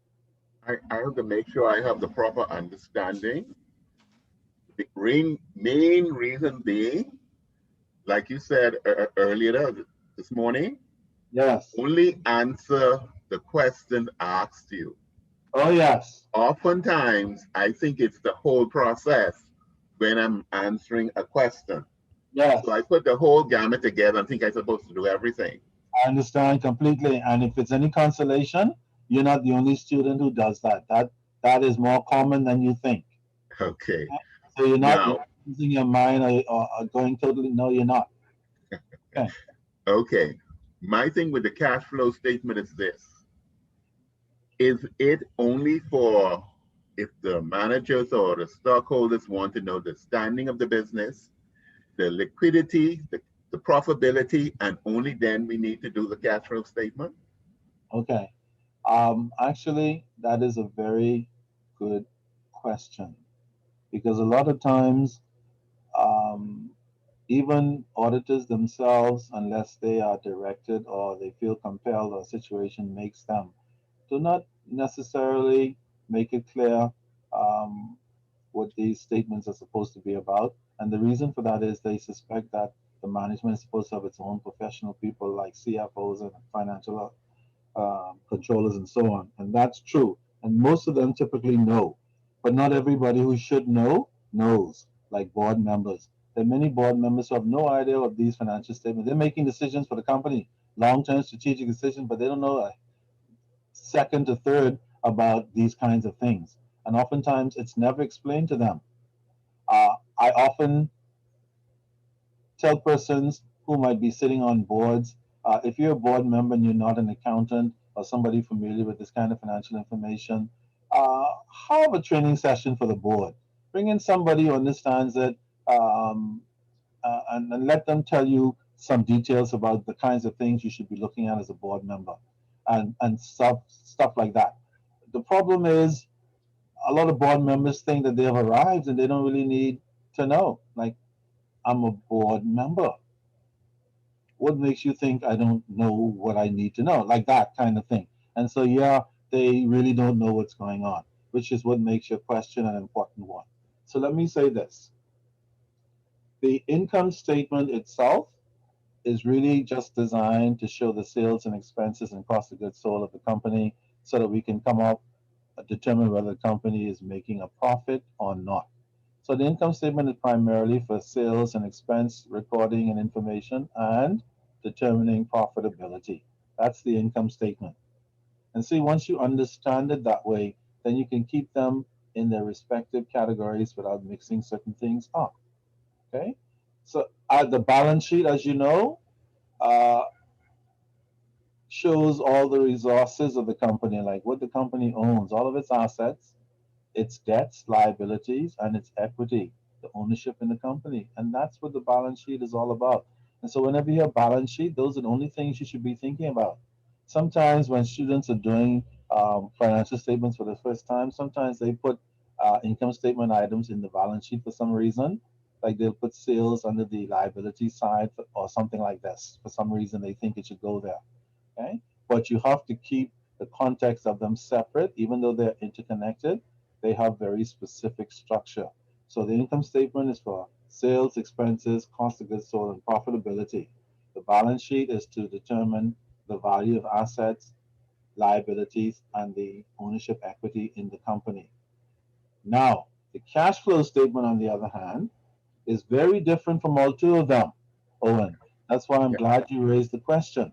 I have to make sure I have the proper understanding. The main reason being, like you said earlier this morning, Yes. only answer the question asked you. Oh yes. Oftentimes, I think it's the whole process when I'm answering a question. Yes. So I put the whole gamut together and think I'm supposed to do everything. I understand completely. And if it's any consolation, you're not the only student who does that. That is more common than you think. Okay. So you're not Now, using your mind or going totally. No, you're not. Okay. okay. My thing with the cash flow statement is this. Is it only for if the managers or the stockholders want to know the standing of the business, the liquidity, the profitability, and only then we need to do the cash flow statement? Okay. Actually, that is a very good question because a lot of times, um, even auditors themselves, unless they are directed or they feel compelled or a situation makes them, do not necessarily make it clear what these statements are supposed to be about. And the reason for that is they suspect that the management is supposed to have its own professional people like CFOs and financial controllers and so on. And that's true. And most of them typically know. But not everybody who should know knows, like board members. There are many board members who have no idea of these financial statements. They're making decisions for the company, long term strategic decisions, but they don't know a second to third about these kinds of things. And oftentimes it's never explained to them. I often tell persons who might be sitting on boards, if you're a board member and you're not an accountant or somebody familiar with this kind of financial information, have a training session for the board. Bring in somebody who understands it and let them tell you some details about the kinds of things you should be looking at as a board member and stuff like that. The problem is a lot of board members think that they have arrived and they don't really need to know. Like, I'm a board member. What makes you think I don't know what I need to know? Like that kind of thing. And so, yeah, they really don't know what's going on, which is what makes your question an important one. So let me say this. The income statement itself is really just designed to show the sales and expenses and cost of goods sold of the company so that we can come up determine whether the company is making a profit or not. So the income statement is primarily for sales and expense recording and information and determining profitability. That's the income statement. And see, once you understand it that way, then you can keep them in their respective categories without mixing certain things up. Okay? So the balance sheet, as you know, uh, shows all the resources of the company, like what the company owns, all of its assets, its debts, liabilities, and its equity, the ownership in the company. And that's what the balance sheet is all about. And so whenever you have balance sheet, those are the only things you should be thinking about. Sometimes when students are doing financial statements for the first time, sometimes they put income statement items in the balance sheet for some reason. Like they'll put sales under the liability side or something like this. For some reason, they think it should go there. Okay, but you have to keep the context of them separate, even though they're interconnected. They have very specific structure. So the income statement is for sales, expenses, cost of goods sold, and profitability. The balance sheet is to determine the value of assets, liabilities, and the ownership equity in the company. Now, the cash flow statement, on the other hand, is very different from all two of them, Owen. That's why I'm glad you raised the question.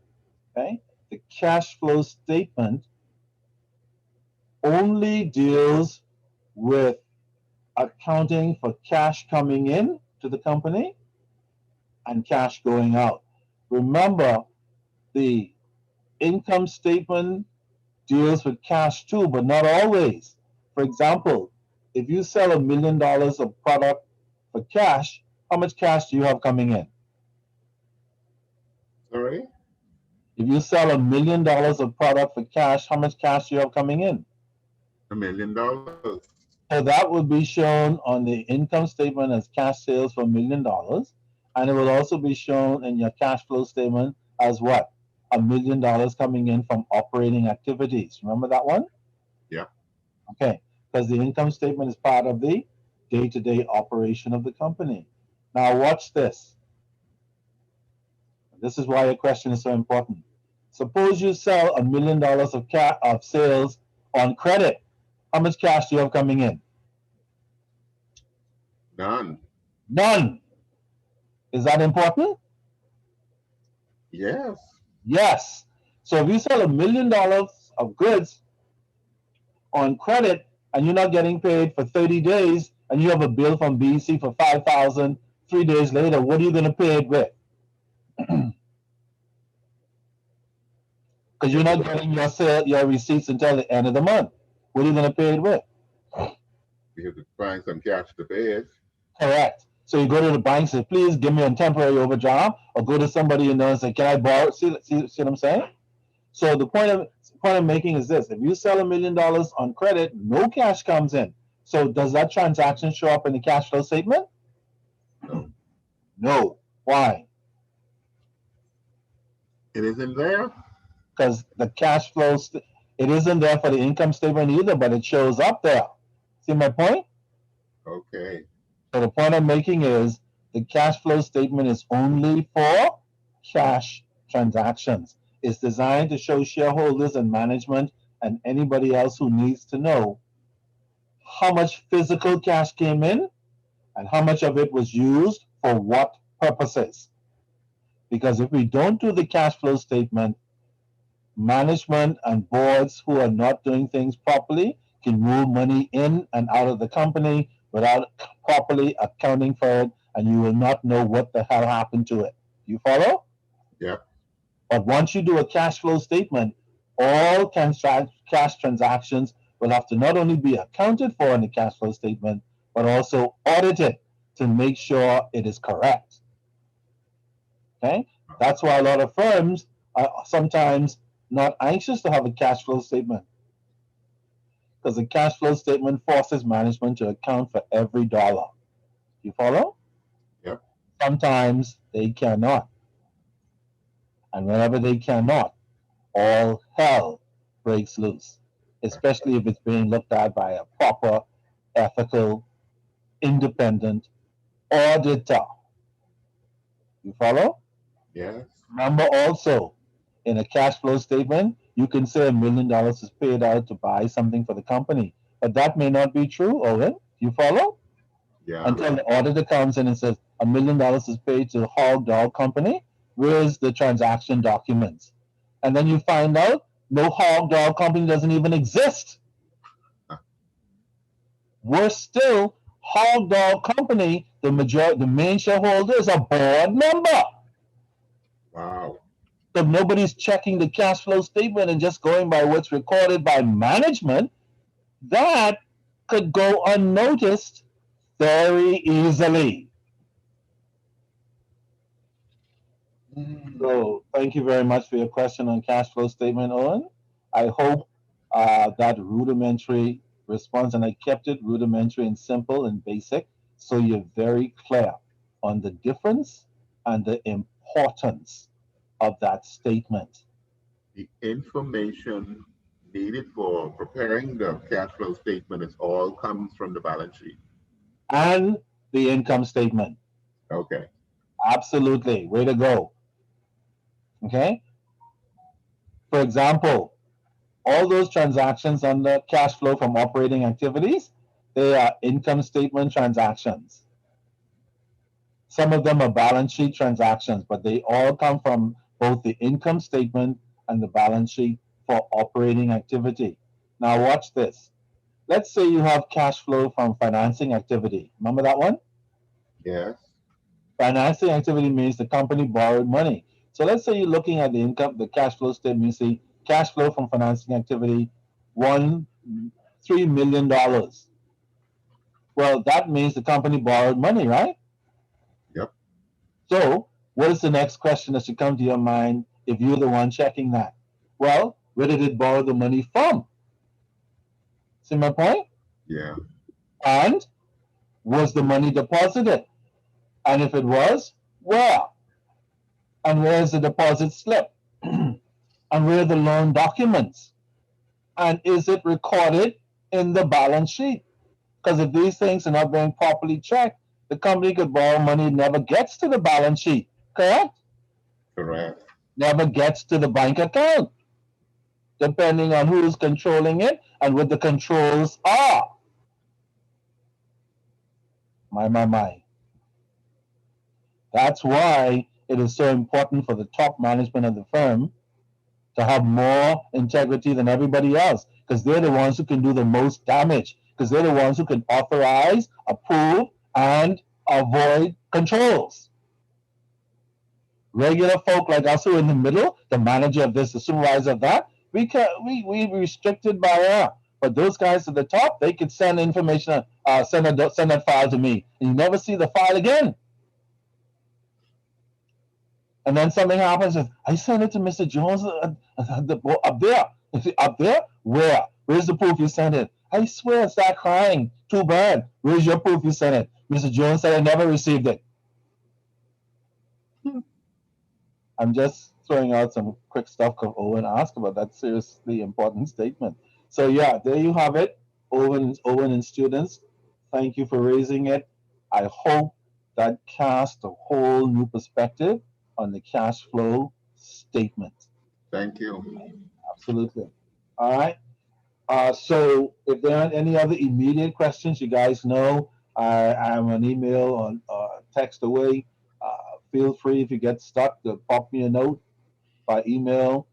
Okay? The cash flow statement only deals with accounting for cash coming in to the company and cash going out. Remember, the income statement deals with cash too, but not always. For example, if you sell $1 million of product for cash, how much cash do you have coming in? Sorry? If you sell $1 million of product for cash, how much cash do you have coming in? $1 million. So that would be shown on the income statement as cash sales for $1 million. And it will also be shown in your cash flow statement as what? $1 million coming in from operating activities. Remember that one? Yeah. Okay. Because the income statement is part of the day-to-day operation of the company. Now watch this. This is why your question is so important. Suppose you sell $1 million of sales on credit. How much cash do you have coming in? None. None. Is that important? Yes. Yes. So if you sell $1 million of goods on credit and you're not getting paid for 30 days and you have a bill from BC for $5,000, 3 days later, what are you going to pay it with? Because you're not getting your receipts until the end of the month. What are you going to pay it with? You have to find some cash to pay it. Correct. So you go to the bank and say, please give me a temporary overdraft, or go to somebody you know and say, can I borrow? See what I'm saying? So the point I'm making is this: if you sell $1 million on credit, no cash comes in. So does that transaction show up in the cash flow statement? No. No. Why? It isn't there? Because the cash flow, it isn't there for the income statement either, but it shows up there. See my point? Okay. So the point I'm making is the cash flow statement is only for cash transactions. It's designed to show shareholders and management and anybody else who needs to know how much physical cash came in and how much of it was used for what purposes. Because if we don't do the cash flow statement, management and boards who are not doing things properly can move money in and out of the company without properly accounting for it, and you will not know what the hell happened to it. You follow? Yeah. But once you do a cash flow statement, all cash transactions will have to not only be accounted for in the cash flow statement, but also audited to make sure it is correct. Okay? That's why a lot of firms are sometimes not anxious to have a cash flow statement, because the cash flow statement forces management to account for every dollar. You follow? Yep. Sometimes they cannot. And whenever they cannot, all hell breaks loose, especially if it's being looked at by a proper, ethical, independent auditor. You follow? Yes. Remember also, in a cash flow statement, you can say $1 million is paid out to buy something for the company, but that may not be true, Owen. You follow? Yeah. Until the auditor comes in and says $1 million is paid to Hog Dog Company. Where's the transaction documents? And then you find out no Hog Dog Company doesn't even exist. Worse still, Hog Dog Company, the main shareholder is a board member. Wow. So nobody's checking the cash flow statement and just going by what's recorded by management. That could go unnoticed very easily. So thank you very much for your question on cash flow statement, Owen. I hope that rudimentary response, and I kept it rudimentary and simple and basic, so you're very clear on the difference and the importance of that statement. The information needed for preparing the cash flow statement is all comes from the balance sheet. And the income statement. Okay. Absolutely. Way to go. Okay. For example, all those transactions under cash flow from operating activities, they are income statement transactions. Some of them are balance sheet transactions, but they all come from both the income statement and the balance sheet for operating activity. Now, watch this. Let's say you have cash flow from financing activity. Remember that one? Yes. Financing activity means the company borrowed money. So let's say you're looking at the income, the cash flow statement. You see cash flow from financing activity, $3 million. Well, that means the company borrowed money, right? Yep. So, what is the next question that should come to your mind if you're the one checking that? Well, where did it borrow the money from? See my point? Yeah. And was the money deposited? And if it was, where? And where is the deposit slip? And where are the loan documents? And is it recorded in the balance sheet? Because if these things are not being properly checked, the company could borrow money, it never gets to the balance sheet, correct? Correct. Never gets to the bank account, depending on who's controlling it and what the controls are. My. That's why it is so important for the top management of the firm to have more integrity than everybody else, because they're the ones who can do the most damage, because they're the ones who can authorize, approve, and avoid controls. Regular folk like us who are in the middle, the manager of this, the supervisor of that, we restricted by air. But those guys at the top, they could send information, send that file to me, and you never see the file again. And then something happens, and I sent it to Mr. Jones up there. Up there? Where? Where's the proof you sent it? I swear, start crying. Too bad. Where's your proof you sent it? Mr. Jones said I never received it. I'm just throwing out some quick stuff because Owen asked about that seriously important statement. So yeah, there you have it. Owen and students, thank you for raising it. I hope that cast a whole new perspective on the cash flow statement. Thank you. Absolutely. All right. So if there aren't any other immediate questions, you guys know I'm an email or text away. Feel free if you get stuck to pop me a note by email,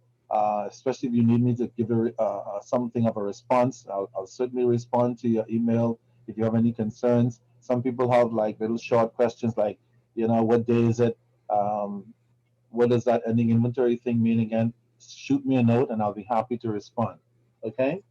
especially if you need me to give something of a response. I'll certainly respond to your email if you have any concerns. Some people have like little short questions like, what day is it? What does that ending inventory thing mean again? Shoot me a note and I'll be happy to respond. Okay.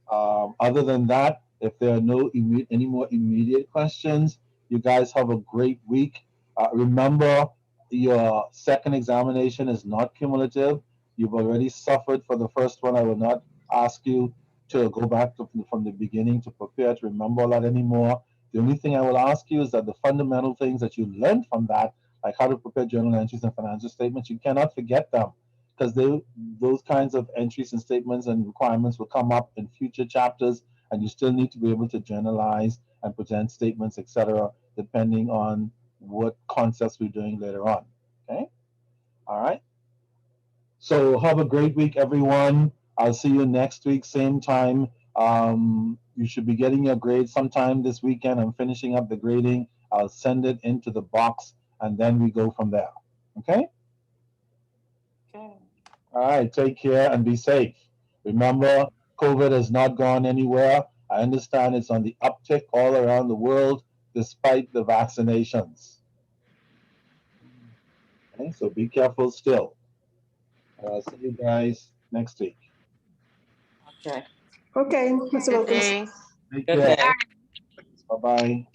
Other than that, if there are any more immediate questions, you guys have a great week. Remember, your second examination is not cumulative. You've already suffered for the first one. I will not ask you to go back from the beginning to prepare to remember all that anymore. The only thing I will ask you is that the fundamental things that you learned from that, like how to prepare journal entries and financial statements, you cannot forget them, because those kinds of entries and statements and requirements will come up in future chapters, and you still need to be able to journalize and present statements, etc., depending on what concepts we're doing later on. Okay? All right. So have a great week, everyone. I'll see you next week, same time. You should be getting your grade sometime this weekend. I'm finishing up the grading. I'll send it into the box, and then we go from there. Okay? Okay. All right. Take care and be safe. Remember, COVID has not gone anywhere. I understand it's on the uptick all around the world despite the vaccinations. Okay, so be careful still. I'll see you guys next week. Okay. Okay, Mr. Good Wilkins. day. Take Good care. day. Bye bye.